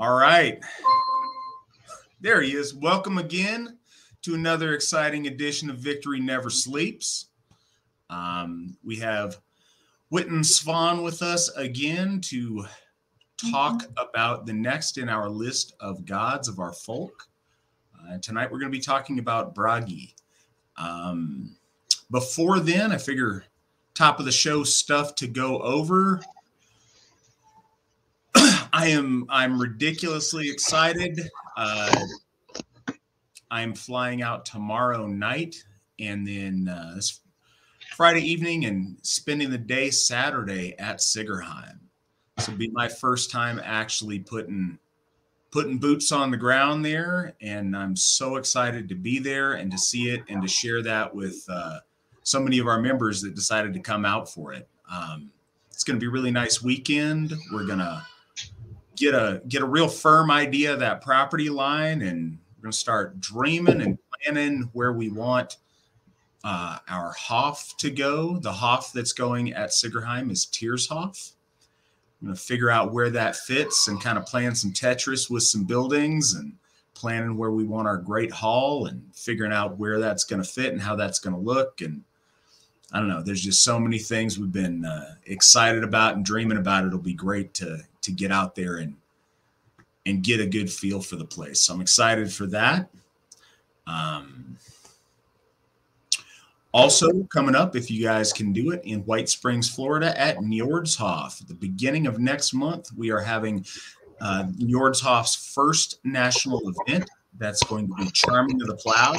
All right. There he is. Welcome again to another exciting edition of Victory Never Sleeps. We have Witan Svan with us again to talk about the next in our list of gods of our folk. Tonight we're going to be talking about Bragi. Before then, I figure top of the show stuff to go over. I'm ridiculously excited. I'm flying out tomorrow night and then this Friday evening and spending the day Saturday at Sigerheim. This will be my first time actually putting boots on the ground there, and I'm so excited to be there and to see it and to share that with so many of our members that decided to come out for it. It's going to be a really nice weekend. We're going to get a real firm idea of that property line, and we're going to start dreaming and planning where we want our Hof to go. The Hof that's going at Sigerheim is Tiershof. I'm going to figure out where that fits and kind of plan some Tetris with some buildings and planning where we want our great hall and figuring out where that's going to fit and how that's going to look. And I don't know, there's just so many things we've been excited about and dreaming about. It'll be great to get out there and get a good feel for the place. So I'm excited for that. Also coming up, if you guys can do it, in White Springs, Florida at Njordshof. At the beginning of next month, we are having Njordshof's first national event. That's going to be Charming to the Plow.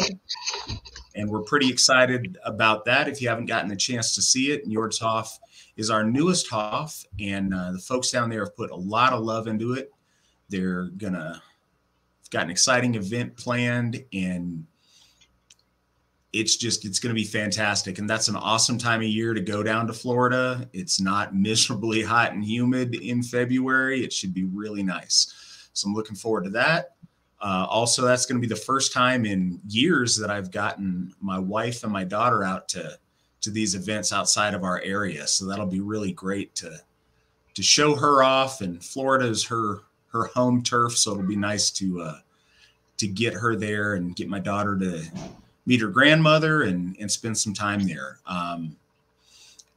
And we're pretty excited about that. If you haven't gotten a chance to see it, Njordshof is our newest Hof, and the folks down there have put a lot of love into it. They're got an exciting event planned, and it's going to be fantastic. And that's an awesome time of year to go down to Florida. It's not miserably hot and humid in February. It should be really nice. So I'm looking forward to that. Also, that's going to be the first time in years that I've gotten my wife and my daughter out to these events outside of our area. So that'll be really great to show her off. And Florida is her home turf. So it'll be nice to get her there and get my daughter to meet her grandmother and spend some time there.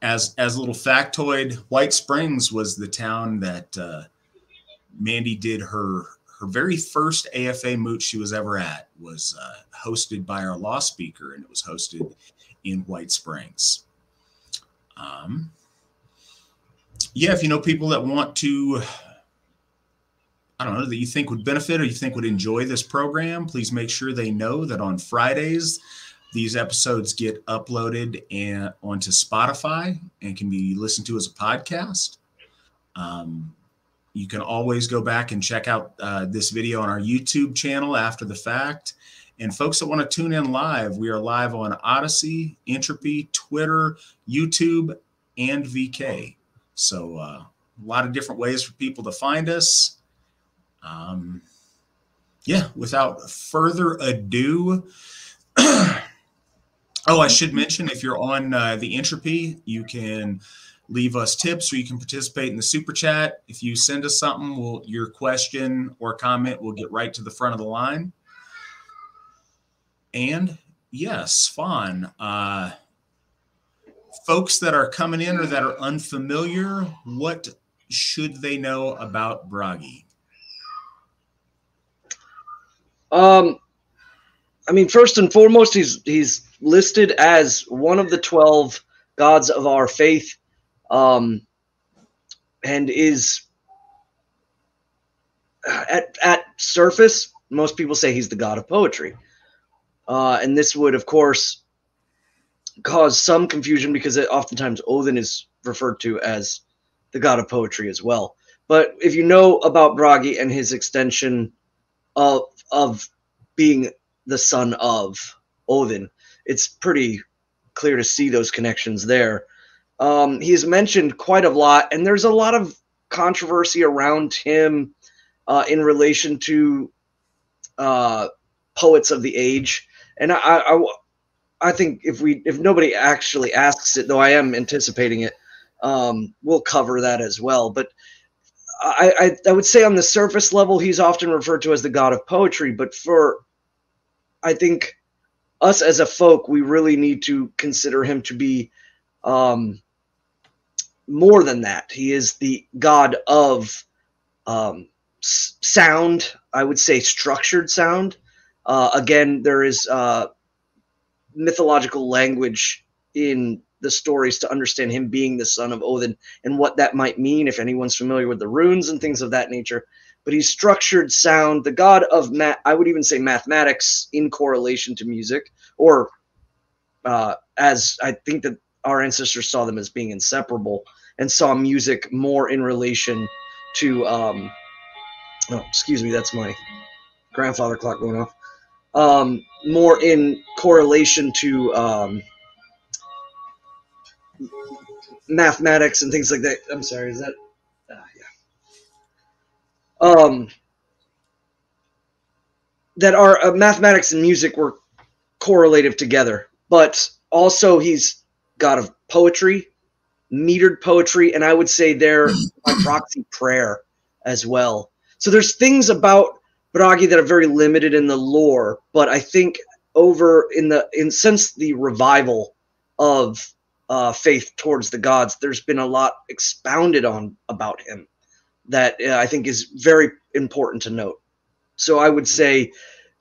As a little factoid, White Springs was the town that Mandy did her very first AFA moot she was ever at, was hosted by our law speaker, and it was hosted in White Springs. If you know people that want to, I don't know, that you think would benefit or you think would enjoy this program, please make sure they know that on Fridays, these episodes get uploaded onto Spotify and can be listened to as a podcast. You can always go back and check out this video on our YouTube channel after the fact. And folks that want to tune in live, we are live on Odyssey, Entropy, Twitter, YouTube, and VK. So a lot of different ways for people to find us. Without further ado, I should mention, if you're on the Entropy, you can leave us tips or you can participate in the super chat. If you send us something, your question or comment will get right to the front of the line. And yes, Fawn, folks that are coming in or that are unfamiliar, what should they know about Bragi? First and foremost, he's listed as one of the 12 gods of our faith, and is at surface, most people say he's the god of poetry. And this would, of course, cause some confusion because oftentimes Odin is referred to as the god of poetry as well. But if you know about Bragi and his extension of being the son of Odin, it's pretty clear to see those connections there. He's mentioned quite a lot, and there's a lot of controversy around him in relation to poets of the age. And I think if nobody actually asks it, though I am anticipating it, we'll cover that as well. But I would say on the surface level, he's often referred to as the god of poetry, but I think us as a folk, we really need to consider him to be more than that. He is the god of sound, I would say structured sound. Again, there is mythological language in the stories to understand him being the son of Odin and what that might mean if anyone's familiar with the runes and things of that nature. But he's structured sound, the god of I would even say mathematics in correlation to music, or as I think that our ancestors saw them as being inseparable and saw music more in relation to oh, excuse me, that's my grandfather clock going off. More in correlation to mathematics and things like that. I'm sorry, is that? Yeah. That are mathematics and music were correlative together, but also he's god of poetry, metered poetry, and I would say they're by proxy prayer as well. So there's things about Bragi that are very limited in the lore, but I think since the revival of faith towards the gods, there's been a lot expounded on about him that I think is very important to note. So I would say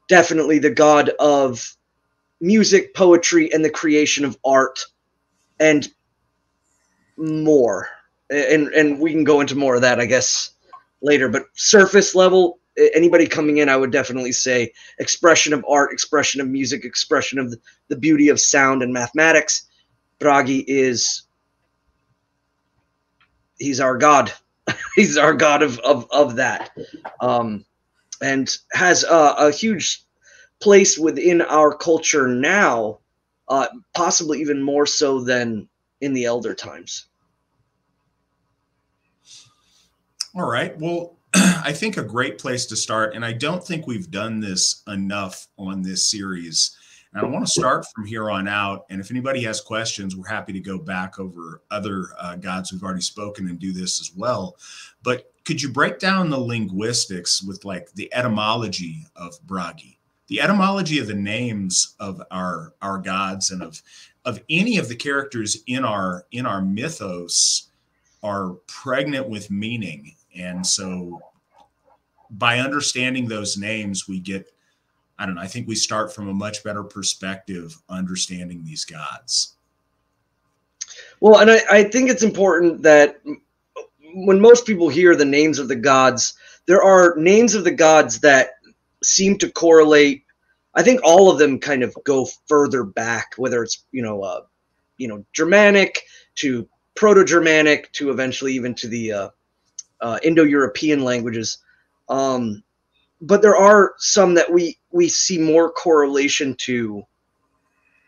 definitely the god of music, poetry, and the creation of art, and more. And we can go into more of that, I guess, later. But surface level, anybody coming in, I would definitely say expression of art, expression of music, expression of the beauty of sound and mathematics. Bragi he's our god. He's our god of that. And has a huge place within our culture now, possibly even more so than in the elder times. All right. Well, I think a great place to start, and I don't think we've done this enough on this series, and I want to start from here on out. And if anybody has questions, we're happy to go back over other gods we've already spoken and do this as well. But could you break down the linguistics with like the etymology of Bragi, the etymology of the names of our gods and of any of the characters in our mythos are pregnant with meaning. And so by understanding those names, we get, I don't know, I think we start from a much better perspective understanding these gods. Well, and I think it's important that when most people hear the names of the gods, there are names of the gods that seem to correlate. I think all of them kind of go further back, whether it's, Germanic to Proto-Germanic to eventually even to the Indo-European languages. But there are some that we see more correlation to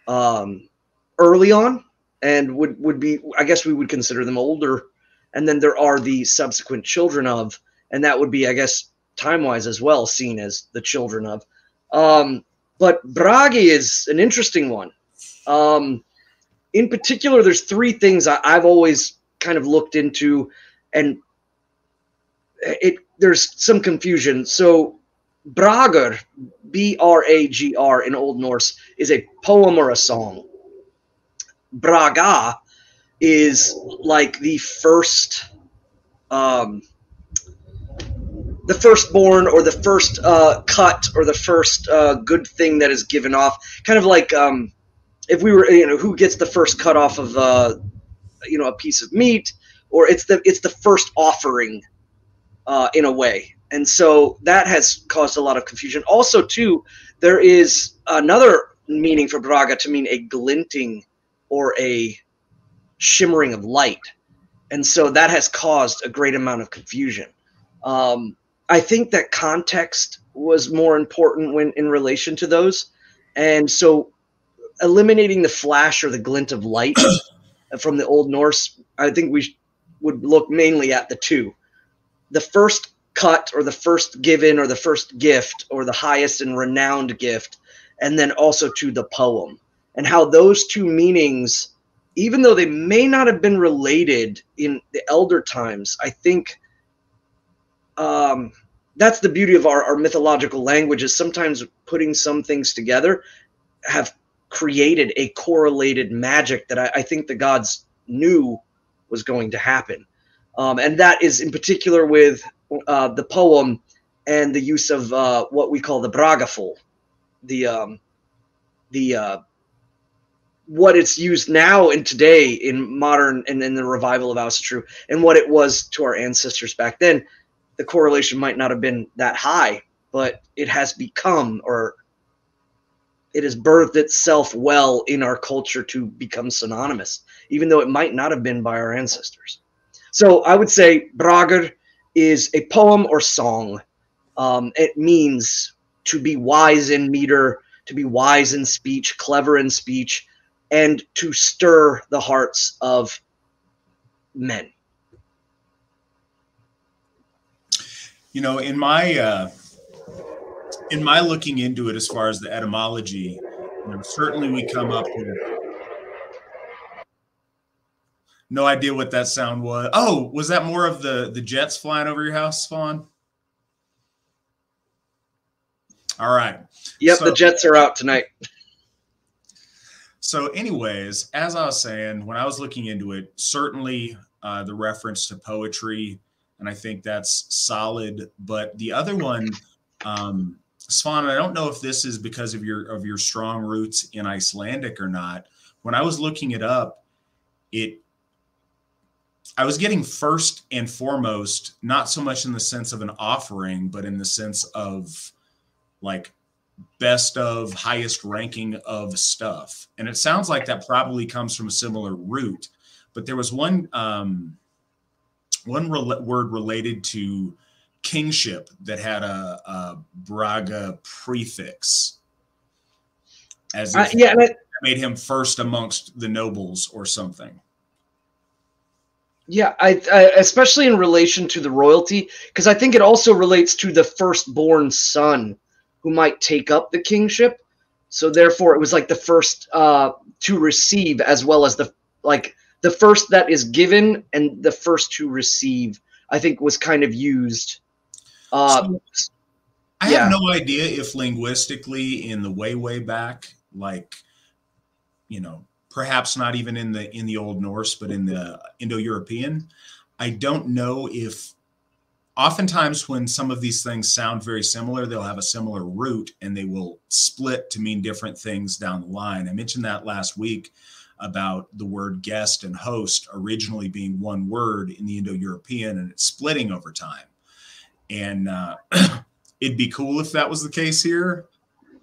early on, and would be, I guess we would consider them older. And then there are the subsequent children of, and that would be, I guess, time-wise as well, seen as the children of. But Bragi is an interesting one. In particular, there's three things I've always kind of looked into, and there's some confusion. So Bragr, B-R-A-G-R in Old Norse, is a poem or a song. Braga is like the firstborn, or the first cut, or the first good thing that is given off. Kind of like if we were, who gets the first cut off of a piece of meat, or it's the first offering in a way. And so that has caused a lot of confusion. Also, too, there is another meaning for Braga to mean a glinting or a shimmering of light. And so that has caused a great amount of confusion. I think that context was more important when in relation to those. And so eliminating the flash or the glint of light from the Old Norse, I think we would look mainly at the two. The first cut, or the first given, or the first gift, or the highest and renowned gift, and then also to the poem. And how those two meanings, even though they may not have been related in the elder times, I think that's the beauty of our mythological language, is sometimes putting some things together have created a correlated magic that I think the gods knew was going to happen. And that is in particular with the poem and the use of what we call the Bragaful, the what it's used now and today in modern and in the revival of Asatru, and what it was to our ancestors back then. The correlation might not have been that high, but it has become, or it has birthed itself well in our culture to become synonymous, even though it might not have been by our ancestors. So I would say Bragar is a poem or song. It means to be wise in meter, to be wise in speech, clever in speech, and to stir the hearts of men. You know, in my looking into it, as far as the etymology, you know, certainly we come up with no idea what that sound was. Oh, was that more of the jets flying over your house, Svan? All right. Yep, the Jets are out tonight. So anyways, as I was saying, when I was looking into it, certainly the reference to poetry, and I think that's solid. But the other one, Svan, I don't know if this is because of your strong roots in Icelandic or not. When I was looking it up, I was getting first and foremost, not so much in the sense of an offering, but in the sense of like best of, highest ranking of stuff. And it sounds like that probably comes from a similar root. But there was one word related to kingship that had a Braga prefix, as if it made him first amongst the nobles or something. Yeah, I especially in relation to the royalty, because I think it also relates to the firstborn son who might take up the kingship. So therefore, it was like the first to receive, as well as the first that is given and the first to receive. I think was kind of used. So I have no idea if linguistically, in the way back, like, you know, perhaps not even in the Old Norse, but in the Indo-European, I don't know if oftentimes when some of these things sound very similar, they'll have a similar root and they will split to mean different things down the line. I mentioned that last week about the word guest and host originally being one word in the Indo-European, and it's splitting over time. And it'd be cool if that was the case here.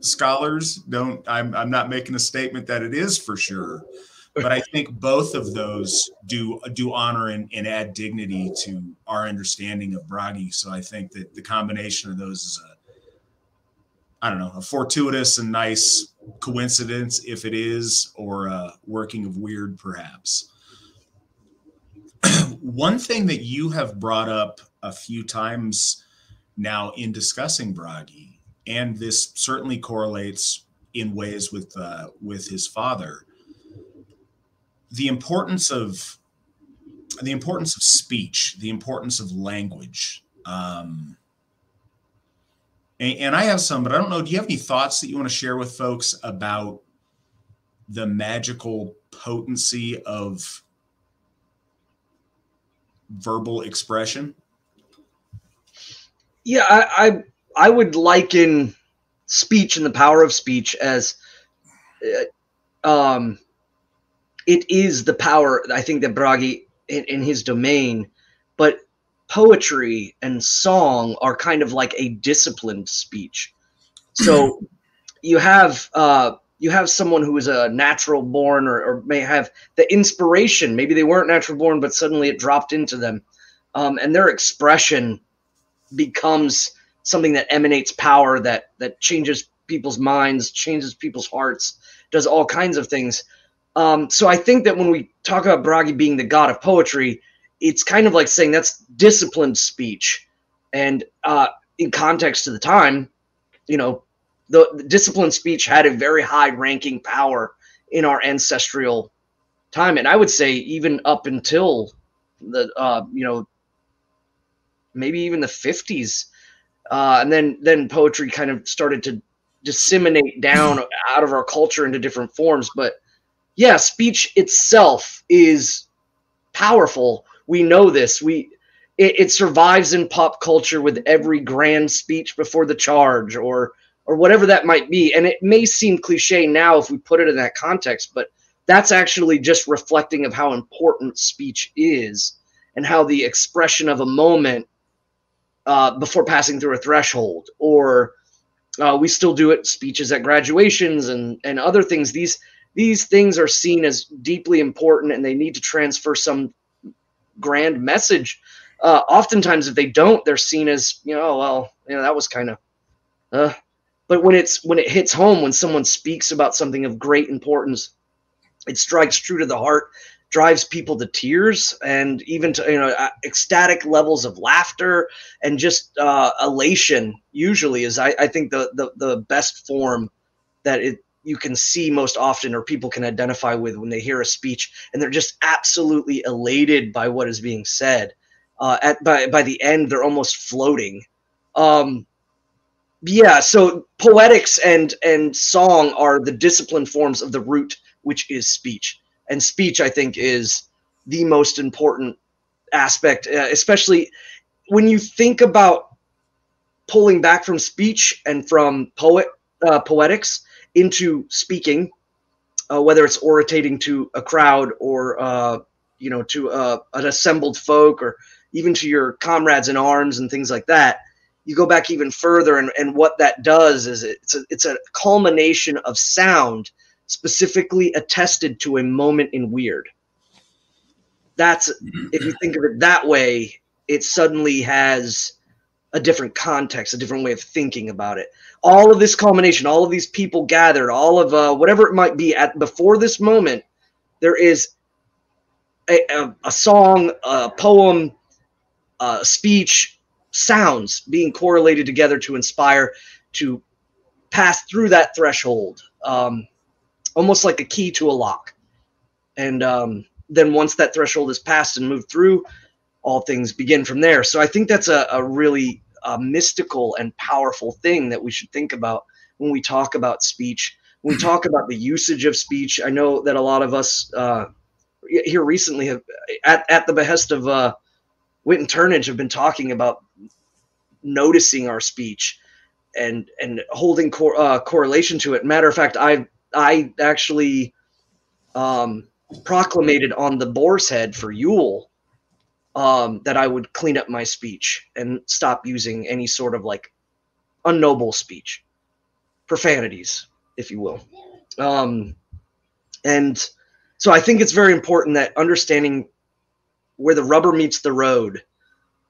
Scholars don't, I'm not making a statement that it is for sure, but I think both of those do honor and add dignity to our understanding of Bragi. So I think that the combination of those is a fortuitous and nice coincidence, if it is, or a working of weird, perhaps. One thing that you have brought up a few times now in discussing Bragi, and this certainly correlates in ways with his father, the importance of speech, the importance of language. And I have some, but I don't know. Do you have any thoughts that you want to share with folks about the magical potency of verbal expression? Yeah, I would liken speech and the power of speech as it is the power, I think, that Bragi in his domain, but poetry and song are kind of like a disciplined speech. So you have someone who is a natural born or may have the inspiration. Maybe they weren't natural born, but suddenly it dropped into them, and their expression becomes something that emanates power, that changes people's minds, changes people's hearts, does all kinds of things. So I think that when we talk about Bragi being the god of poetry, it's kind of like saying that's disciplined speech. And in context to the time, you know, the disciplined speech had a very high ranking power in our ancestral time. And I would say even up until the, maybe even the 50s. And then poetry kind of started to disseminate down out of our culture into different forms. But yeah, speech itself is powerful. We know this. It survives in pop culture with every grand speech before the charge or whatever that might be. And it may seem cliche now if we put it in that context, but that's actually just reflecting of how important speech is and how the expression of a moment before passing through a threshold, or we still do it speeches at graduations and other things. These things are seen as deeply important, and they need to transfer some grand message. Oftentimes, if they don't, they're seen as, that was kind of. But when it hits home, when someone speaks about something of great importance, it strikes true to the heart, drives people to tears, and even to ecstatic levels of laughter and just elation. Usually, is I think the best form that you can see most often, or people can identify with when they hear a speech, and they're just absolutely elated by what is being said. By the end, they're almost floating. Yeah, so poetics and song are the disciplined forms of the root, which is speech. And speech, I think, is the most important aspect, especially when you think about pulling back from speech and from poetics into speaking, whether it's orating to a crowd or to an assembled folk, or even to your comrades in arms and things like that. You go back even further, and what that does is it's a culmination of sound specifically attested to a moment in weird. That's, if you think of it that way, it suddenly has a different context, a different way of thinking about it. All of this culmination, all of these people gathered, all of whatever it might be before this moment, there is a song, a poem, a speech, sounds being correlated together to inspire, to pass through that threshold, almost like a key to a lock. And then once that threshold is passed and moved through, all things begin from there. So I think that's a really mystical and powerful thing that we should think about when we talk about speech, when we talk about the usage of speech. I know that a lot of us here recently have, at the behest of Witan Turnage, have been talking about noticing our speech and holding correlation to it. Matter of fact, I actually proclamated on the Boar's Head for Yule that I would clean up my speech and stop using any sort of like unnoble speech, profanities, if you will. And so I think it's very important that understanding where the rubber meets the road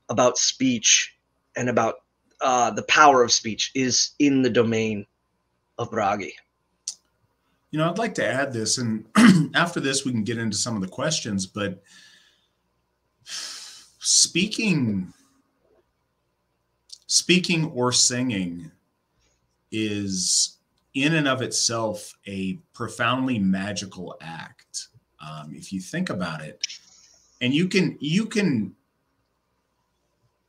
about speech and about the power of speech is in the domain of Bragi. I'd like to add this, and after this we can get into some of the questions, but speaking or singing is in and of itself a profoundly magical act. If you think about it, and you can,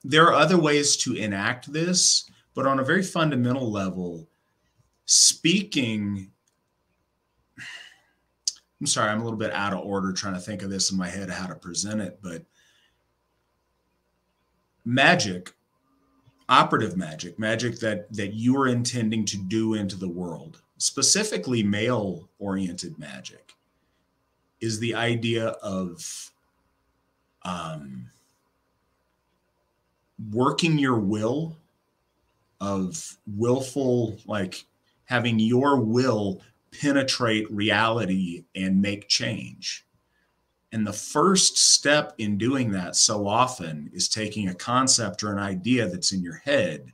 there are other ways to enact this, but on a very fundamental level, speaking, I'm sorry, I'm a little bit out of order trying to think of this in my head, how to present it, but magic, operative magic that you are intending to do into the world, specifically male-oriented magic, is the idea of working your will, of willful, like having your will penetrate reality and make change. And the first step in doing that so often is taking a concept or an idea that's in your head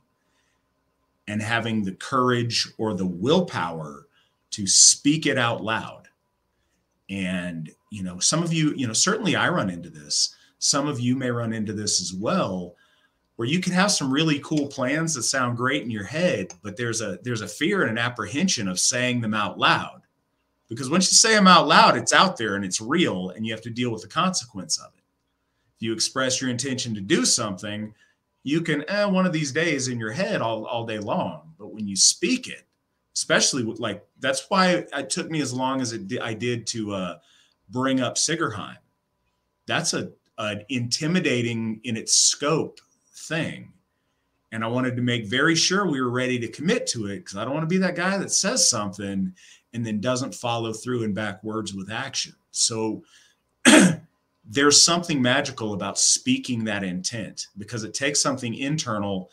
and having the courage or the willpower to speak it out loud. And, some of you, certainly I run into this. Some of you may run into this as well, where you can have some really cool plans that sound great in your head, but there's a fear and an apprehension of saying them out loud. Because once you say them out loud, it's out there and it's real, and you have to deal with the consequence of it. If you express your intention to do something, you can one of these days in your head all day long, but when you speak it, especially with, like, that's why it took me as long as I did to bring up Sigerheim. That's an intimidating in its scope thing. And I wanted to make very sure we were ready to commit to it, because I don't want to be that guy that says something and then doesn't follow through and back words with action. So there's something magical about speaking that intent, because it takes something internal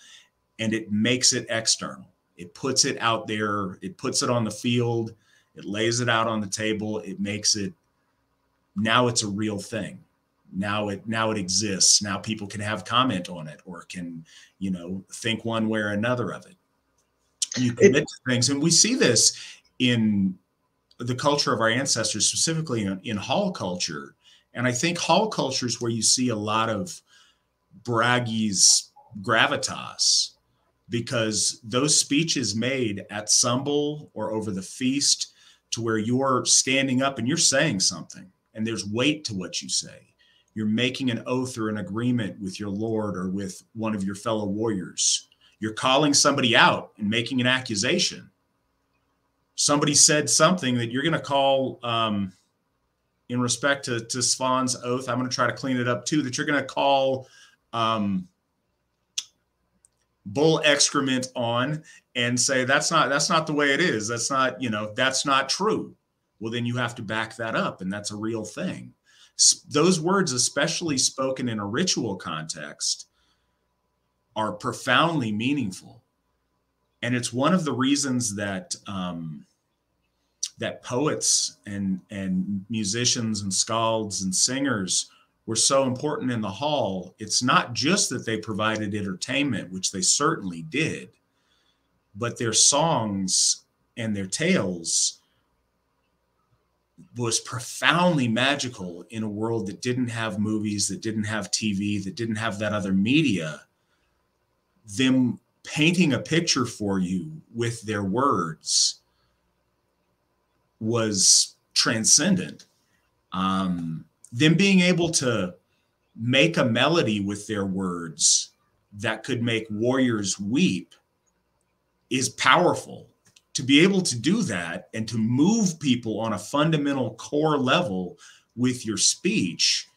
and it makes it external. It puts it out there. It puts it on the field. It lays it out on the table. It makes it, now it's a real thing. Now it exists. Now people can have comment on it, or can, think one way or another of it. You commit to things. And we see this in the culture of our ancestors, specifically in hall culture. And I think hall culture is where you see a lot of Bragi's gravitas, because those speeches made at Sumble or over the feast, to where you're standing up and you're saying something and there's weight to what you say. You're making an oath or an agreement with your lord or with one of your fellow warriors. You're calling somebody out and making an accusation. Somebody said something that you're going to call, in respect to Svan's oath, I'm going to try to clean it up too, that you're going to call bull excrement on and say, that's not the way it is. That's not, that's not true. Well, then you have to back that up. And that's a real thing. Those words, especially spoken in a ritual context, are profoundly meaningful. And it's one of the reasons that that poets and musicians and skalds and singers were so important in the hall. It's not just that they provided entertainment, which they certainly did, but their songs and their tales was profoundly magical in a world that didn't have movies, that didn't have TV, that didn't have that other media. Them painting a picture for you with their words was transcendent. Them being able to make a melody with their words that could make warriors weep is powerful. To be able to do that and to move people on a fundamental core level with your speech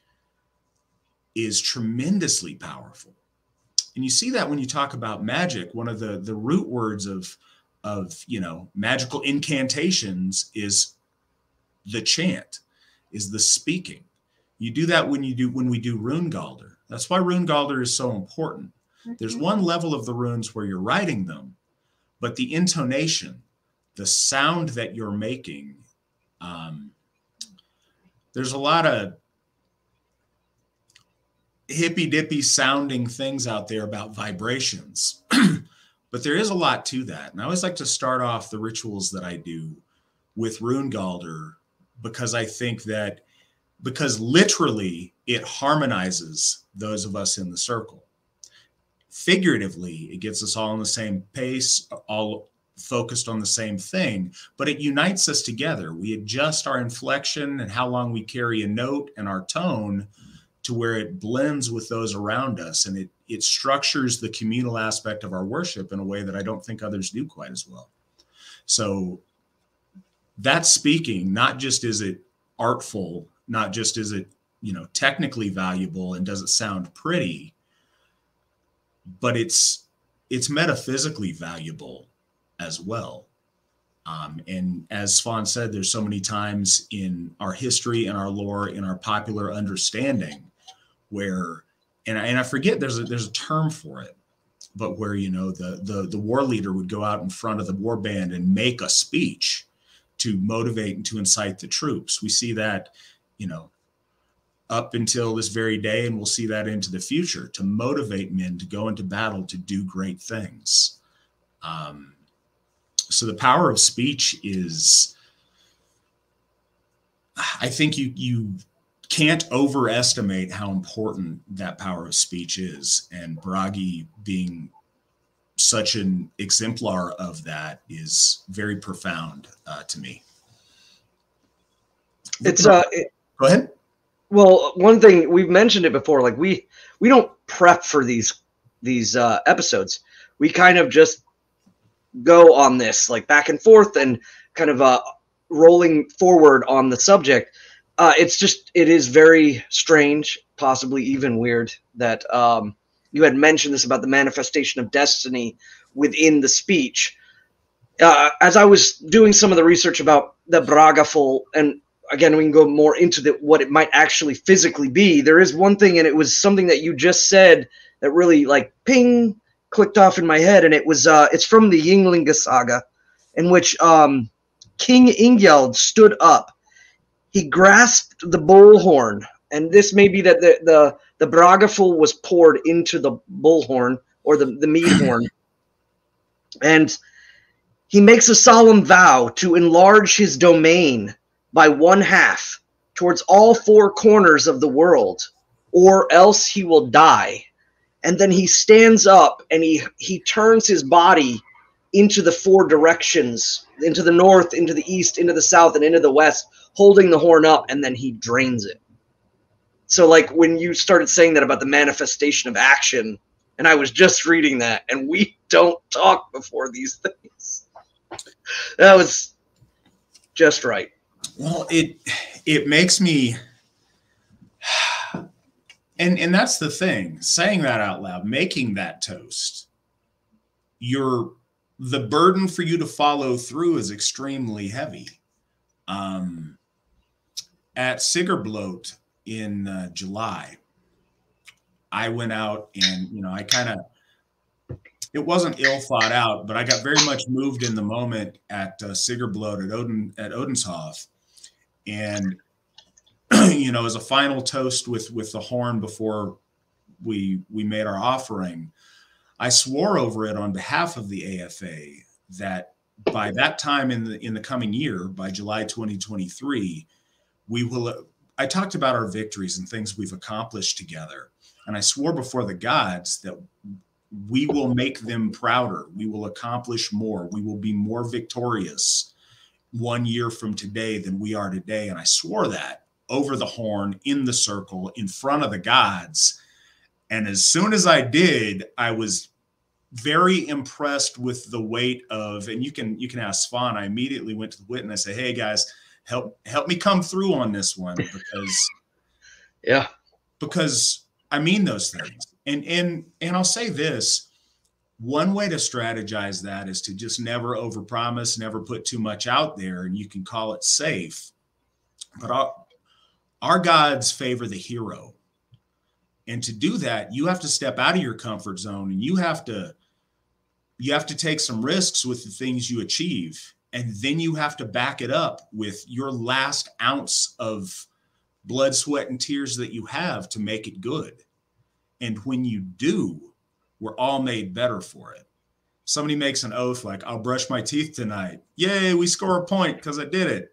is tremendously powerful. And you see that when you talk about magic. One of the root words of magical incantations is the chant, is the speaking. You do that when we do Runegalder. That's why Runegalder is so important. There's one level of the runes where you're writing them, but the intonation, the sound that you're making, there's a lot of hippy-dippy sounding things out there about vibrations, but there is a lot to that. And I always like to start off the rituals that I do with Runegalder, because I think that, because literally it harmonizes those of us in the circle. Figuratively, it gets us all on the same pace, all focused on the same thing, but it unites us together. We adjust our inflection and how long we carry a note and our tone to where it blends with those around us, and it structures the communal aspect of our worship in a way that I don't think others do quite as well. So that speaking, not just is it artful, not just is it, technically valuable and does it sound pretty, but it's metaphysically valuable as well. And as Svan said, there's so many times in our history and our lore, in our popular understanding, where, and I forget, there's a term for it, but where, the war leader would go out in front of the war band and make a speech to motivate and to incite the troops. We see that, up until this very day, and we'll see that into the future, to motivate men to go into battle, to do great things. So the power of speech is, I think you can't overestimate how important that power of speech is. And Bragi being such an exemplar of that is very profound to me. Go ahead. Well, one thing, we've mentioned it before, like we don't prep for these these episodes. We kind of just go on this like back and forth and kind of rolling forward on the subject. It is very strange, possibly even weird, that you had mentioned this about the manifestation of destiny within the speech. As I was doing some of the research about the Braga Fall, and again, we can go more into what it might actually physically be. There is one thing, and it was something that you just said that really like ping clicked off in my head, and it's from the Ynglinga saga, in which King Ingjald stood up. He grasped the bullhorn, and this may be that the Bragaful was poured into the bullhorn or the mead horn, and he makes a solemn vow to enlarge his domain by 1/2 towards all 4 corners of the world, or else he will die. And then he stands up and he turns his body into the 4 directions, into the north, into the east, into the south, and into the west, holding the horn up, and then he drains it. So like when you started saying that about the manifestation of action, and I was just reading that, and we don't talk before these things. That was just right. Well, it makes me, and that's the thing, saying that out loud, making that toast, the burden for you to follow through is extremely heavy. At Sigerblot in July, I went out and, I kind of, it wasn't ill thought out, but I got very much moved in the moment at Sigerblot at Odenshof. And, as a final toast with the horn before we made our offering, I swore over it on behalf of the AFA that by that time in the coming year, by July 2023, I talked about our victories and things we've accomplished together. And I swore before the gods that we will make them prouder. We will accomplish more. We will be more victorious 1 year from today than we are today. And I swore that over the horn, in the circle, in front of the gods. And as soon as I did, I was very impressed with the weight of, and you can ask Svan, I immediately went to the wit and I said, hey guys, help me come through on this one, because I mean those things. And I'll say this, one way to strategize that is to just never overpromise, never put too much out there, and you can call it safe. But our gods favor the hero. And to do that, you have to step out of your comfort zone, and you have to take some risks with the things you achieve. And then you have to back it up with your last ounce of blood, sweat, and tears that you have to make it good. And when you do, we're all made better for it. Somebody makes an oath like, I'll brush my teeth tonight. Yay, we score a point because I did it.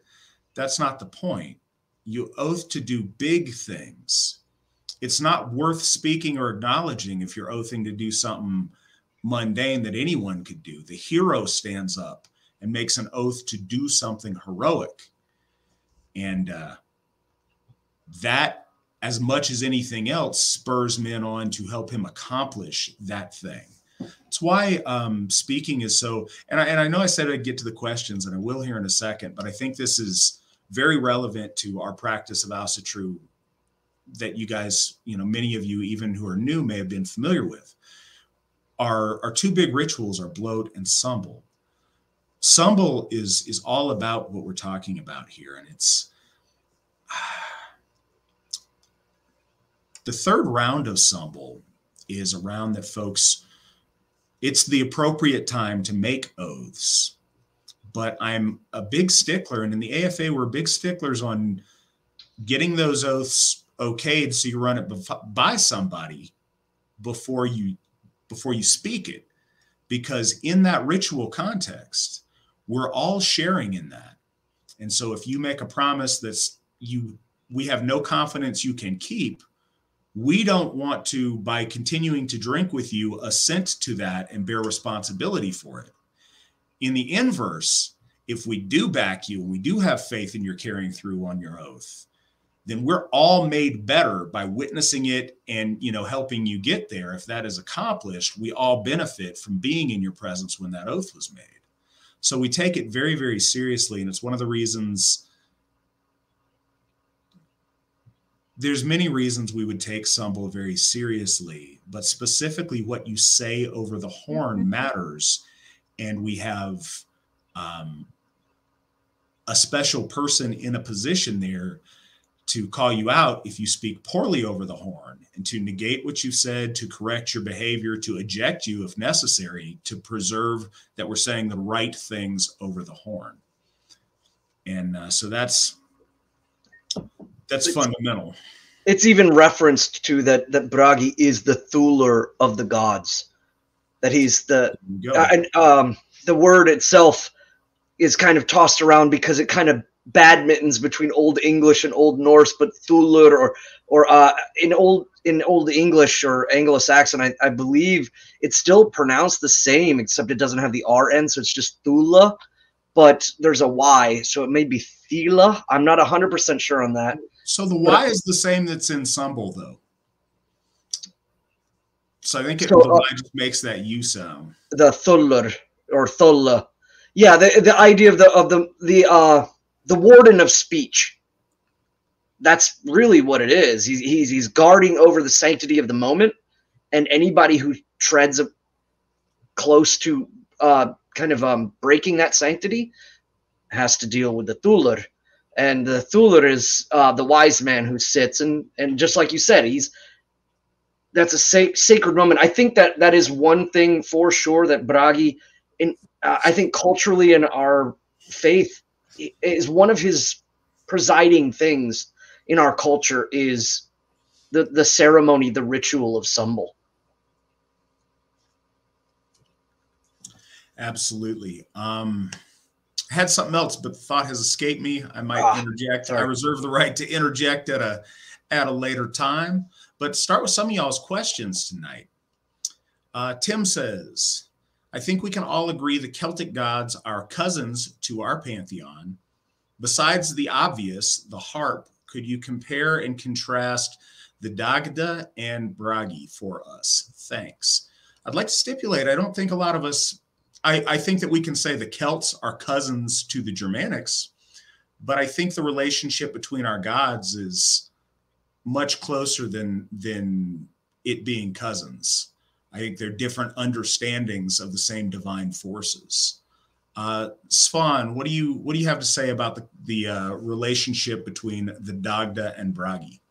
That's not the point. You oath to do big things. It's not worth speaking or acknowledging if you're oathing to do something mundane that anyone could do. The hero stands up and makes an oath to do something heroic. And that, as much as anything else, spurs men on to help him accomplish that thing. It's why speaking is so, and I know I said I'd get to the questions, and I will here in a second, but I think this is very relevant to our practice of Asatru that you guys, many of you, even who are new, may have been familiar with. Our 2 big rituals are bloat and sumble. Sumble is all about what we're talking about here, and it's the third round of sumble is a round that folks, it's the appropriate time to make oaths, but I'm a big stickler, and in the AFA we're big sticklers on getting those oaths okayed so you run it by somebody before you speak it, because in that ritual context we're all sharing in that. And so if you make a promise we have no confidence you can keep, we don't want to, by continuing to drink with you, assent to that and bear responsibility for it. In the inverse, if we do back you and we do have faith in your carrying through on your oath, then we're all made better by witnessing it and, you know, helping you get there. If that is accomplished, we all benefit from being in your presence when that oath was made. So we take it very, very seriously. And it's one of the reasons, there's many reasons we would take Sambal very seriously, but specifically what you say over the horn matters. And we have a special person in a position there to call you out if you speak poorly over the horn, and to negate what you said, to correct your behavior, to eject you if necessary, to preserve that we're saying the right things over the horn. And so that's fundamental. It's even referenced to that Bragi is the Thuler of the gods. That he's the word itself is kind of tossed around because it kind of badmintons between Old English and Old Norse, but Thulur or in Old English or Anglo-Saxon, I believe it's still pronounced the same, except it doesn't have the R end, so it's just Thula, but there's a Y, so it may be Thila. I'm not 100% sure on that. So the Y is the same that's in Sambal, though. So I think the Y just makes that U sound. The Thulur or Thulla. Yeah, the idea of the warden of speech. That's really what it is. He's guarding over the sanctity of the moment, and anybody who treads close to breaking that sanctity has to deal with the Thulur. And the Thulur is the wise man who sits, and just like you said, that's a sacred moment. I think that is one thing for sure that Bragi, I think culturally in our faith, is one of his presiding things in our culture is the ceremony, the ritual of Sambal. Absolutely. Had something else, but the thought has escaped me. I might interject. Sorry. I reserve the right to interject at a later time. But start with some of y'all's questions tonight. Tim says, I think we can all agree the Celtic gods are cousins to our pantheon. Besides the obvious, the harp, could you compare and contrast the Dagda and Bragi for us? Thanks. I'd like to stipulate, I don't think a lot of us, I think that we can say the Celts are cousins to the Germanics, but I think the relationship between our gods is much closer than it being cousins. I think they're different understandings of the same divine forces. Svan, what do you have to say about the relationship between the Dagda and Bragi?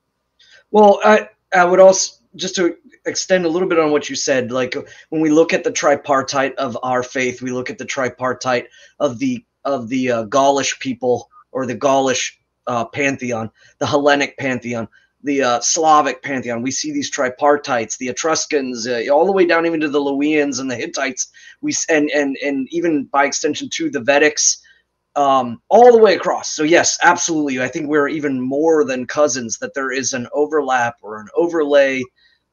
Well, I would also, just to extend a little bit on what you said, like when we look at the tripartite of our faith, we look at the tripartite of the Gaulish people, or the Gaulish pantheon, the Hellenic pantheon, the Slavic pantheon. We see these tripartites, the Etruscans, all the way down even to the Luwians and the Hittites. And even by extension to the Vedics, all the way across. So yes, absolutely. I think we're even more than cousins, that there is an overlap or an overlay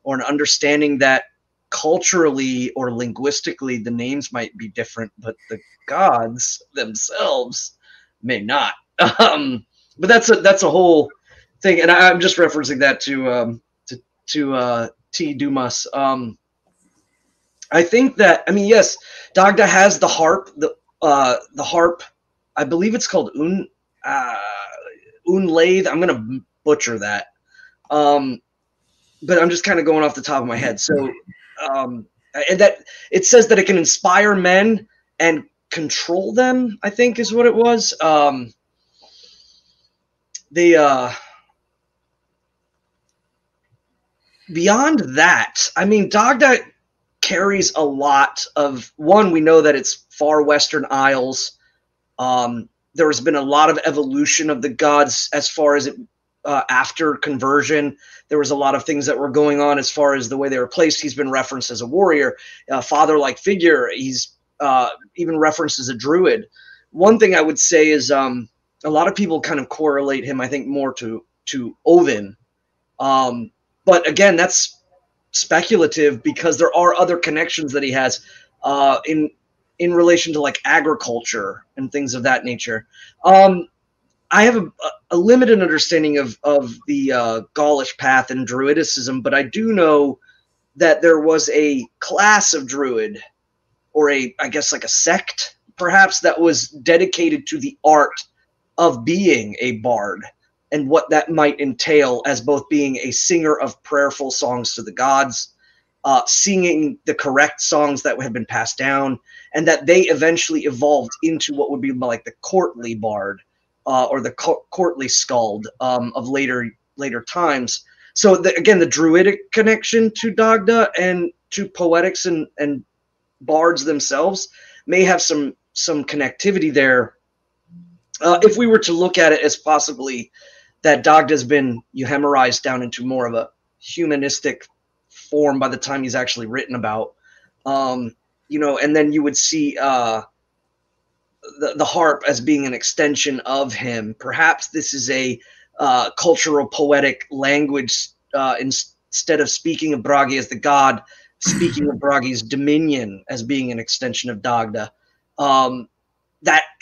or an understanding that culturally or linguistically the names might be different, but the gods themselves may not. But that's a whole thing, and I'm just referencing that to T. Dumas. I think that, I mean, yes, Dagda has the harp. The harp, I believe it's called Unlaid. I'm gonna butcher that, but I'm just kind of going off the top of my head. So, and that it says that it can inspire men and control them, I think is what it was. Beyond that, I mean, Dagda carries a lot of, one, we know that it's far Western Isles. There has been a lot of evolution of the gods as far as it, after conversion. There was a lot of things that were going on as far as the way they were placed. He's been referenced as a warrior, a father-like figure. He's even referenced as a druid. One thing I would say is a lot of people kind of correlate him, I think, more to Odin. But again, that's speculative because there are other connections that he has in relation to like agriculture and things of that nature. I have a limited understanding of the Gaulish path and Druidicism, but I do know that there was a class of Druid, or I guess like a sect, perhaps, that was dedicated to the art of being a bard and what that might entail as both being a singer of prayerful songs to the gods, singing the correct songs that have been passed down, and that they eventually evolved into what would be like the courtly bard, or the courtly skald of later times. So again, the druidic connection to Dagda and to poetics and bards themselves may have some connectivity there. If we were to look at it as possibly that Dagda's been euhemerized down into more of a humanistic form by the time he's actually written about, you know, and then you would see the harp as being an extension of him. Perhaps this is a cultural poetic language, instead of speaking of Bragi as the god, speaking of Bragi's dominion as being an extension of Dagda.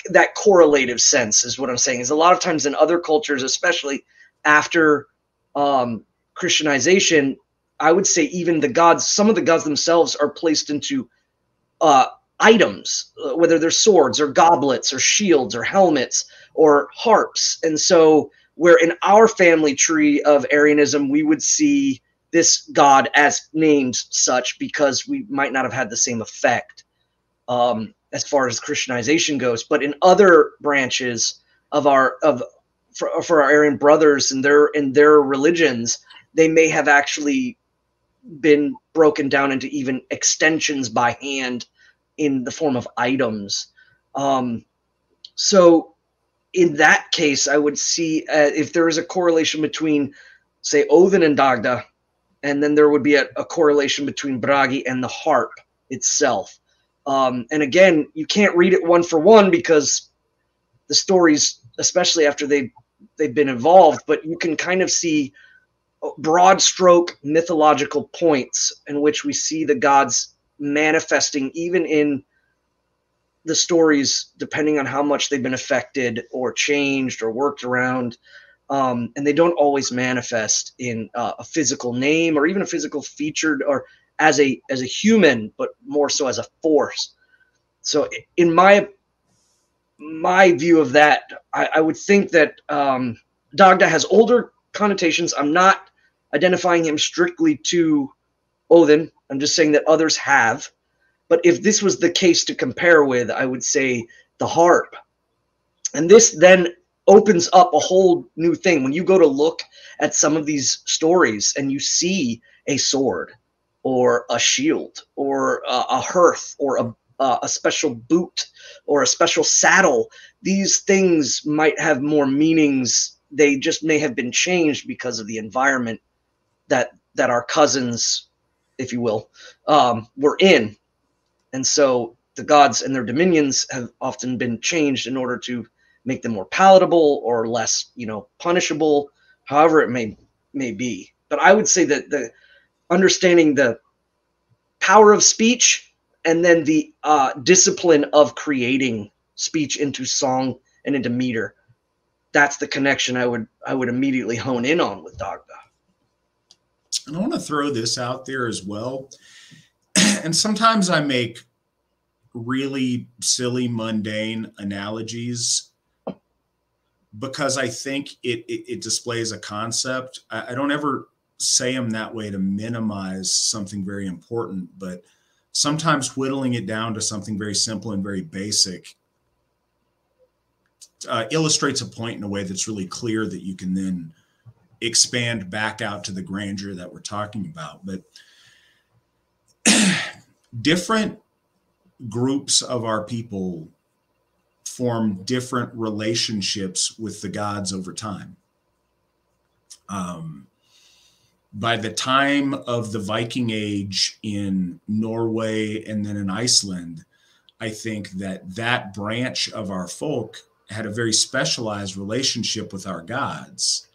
That correlative sense is what I'm saying. Is a lot of times in other cultures, especially after Christianization, I would say even the gods, some of the gods themselves are placed into items, whether they're swords or goblets or shields or helmets or harps. And so where in our family tree of Arianism, we would see this god as named such because we might not have had the same effect as far as Christianization goes. But in other branches of for our Aryan brothers and their religions, they may have actually been broken down into even extensions by hand in the form of items. So in that case, I would see if there is a correlation between, say, Odin and Dagda, and then there would be a correlation between Bragi and the harp itself. And again, you can't read it one for one because the stories, especially after they've been evolved, but you can kind of see broad stroke mythological points in which we see the gods manifesting even in the stories, depending on how much they've been affected or changed or worked around. And they don't always manifest in a physical name or even a physical featured or as a human, but more so as a force. So in my view of that, I would think that Dagda has older connotations. I'm not identifying him strictly to Odin. I'm just saying that others have. But if this was the case to compare with, I would say the harp. And this then opens up a whole new thing. When you go to look at some of these stories and you see a sword or a shield or a hearth or a special boot or a special saddle, these things might have more meanings. They just may have been changed because of the environment that our cousins, if you will, were in. And so the gods and their dominions have often been changed in order to make them more palatable or less, punishable, however it may be. But I would say that the understanding the power of speech and then the discipline of creating speech into song and into meter, that's the connection I would immediately hone in on with Dagda. And I want to throw this out there as well. And sometimes I make really silly, mundane analogies because I think it displays a concept. I don't ever say them that way to minimize something very important, but sometimes whittling it down to something very simple and very basic illustrates a point in a way that's really clear that you can then expand back out to the grandeur that we're talking about. But different groups of our people form different relationships with the gods over time. By the time of the Viking Age in Norway and then in Iceland, I think that branch of our folk had a very specialized relationship with our gods.